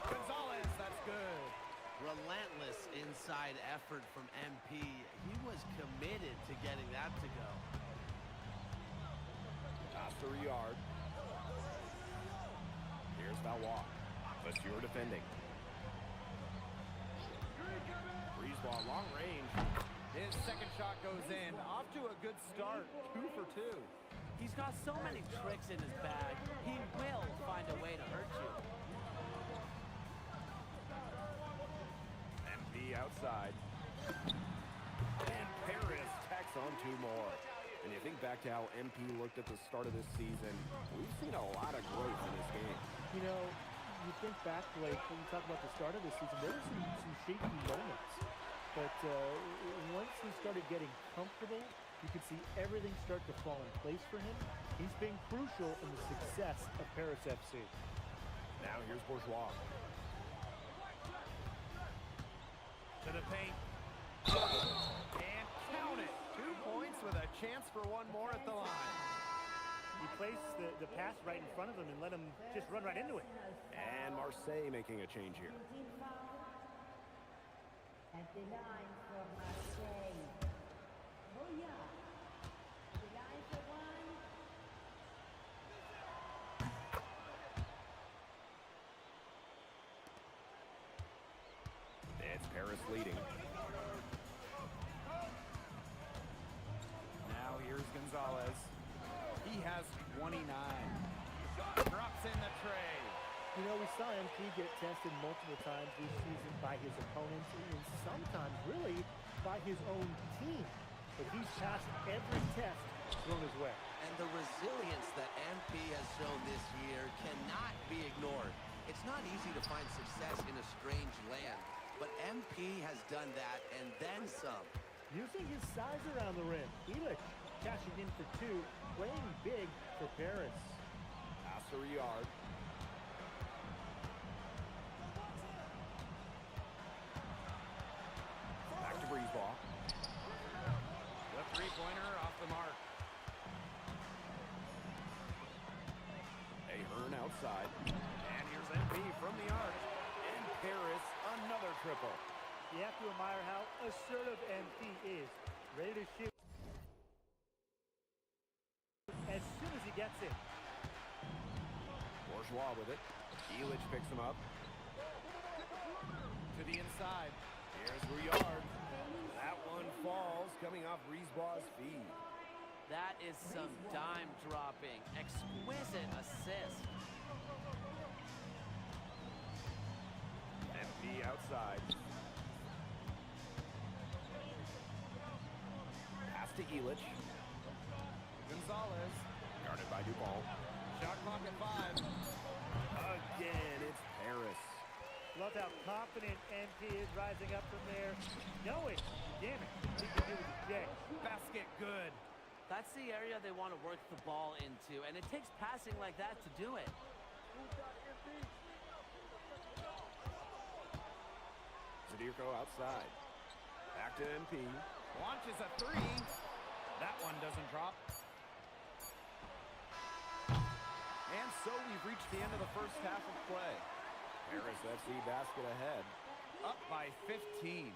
Gonzalez, that's good. Relentless inside effort from MP. He was committed to getting that to go. Pass to Rouillard. Here's Valois. Vasseur defending. Brisebois long range. His second shot goes in. Off to a good start. 2 for 2. He's got so many tricks in his bag. He will find a way to hurt you. MP outside. And Paris tacks on 2 more. And you think back to how MP looked at the start of this season, we've seen a lot of growth in this game. You know, you think back, Blake, when you talk about the start of this season, there were some shaky moments. But once he started getting comfortable, you could see everything start to fall in place for him. He's been crucial in the success of Paris FC. Now here's Bourgeois. To the paint. And count it. 2 points with a chance for 1 more at the line. He placed the pass right in front of him and let him just run right into it. And Marseille making a change here. At the line for Marseille. Oh yeah. The line for 1. It's Paris leading. Now here's Gonzalez. He has 29. Drops in the tray. You know, we saw MP get tested multiple times this season by his opponents and sometimes really by his own team. But he's passed every test thrown his way. And the resilience that MP has shown this year cannot be ignored. It's not easy to find success in a strange land, but MP has done that and then some. Using his size around the rim, Illich cashing in for 2, playing big for Paris. Pass to Rouillard. Back to Brisebois. The three-pointer off the mark. Ahern outside. And here's MP from the arc. And Paris, another triple. You have to admire how assertive MP is. Ready to shoot as soon as he gets it. Bourgeois with it. Illich picks him up. To the inside. Here's Rouillard. That one falls, coming off Riesbaugh's feed. That is some dime dropping. Exquisite assist. MP outside. Pass to Elich. Gonzalez. Guarded by Dupont. Shot clock at 5. Again, it's Paris. Love how confident MP is rising up from there, knowing, damn it, he can do it today. Basket good. That's the area they want to work the ball into, and it takes passing like that to do it. Zadirko outside. Back to MP. Launches a 3. That one doesn't drop. And so we've reached the end of the first half of play. Paris FC basket ahead. Up by 15.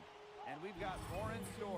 And we've got more in store.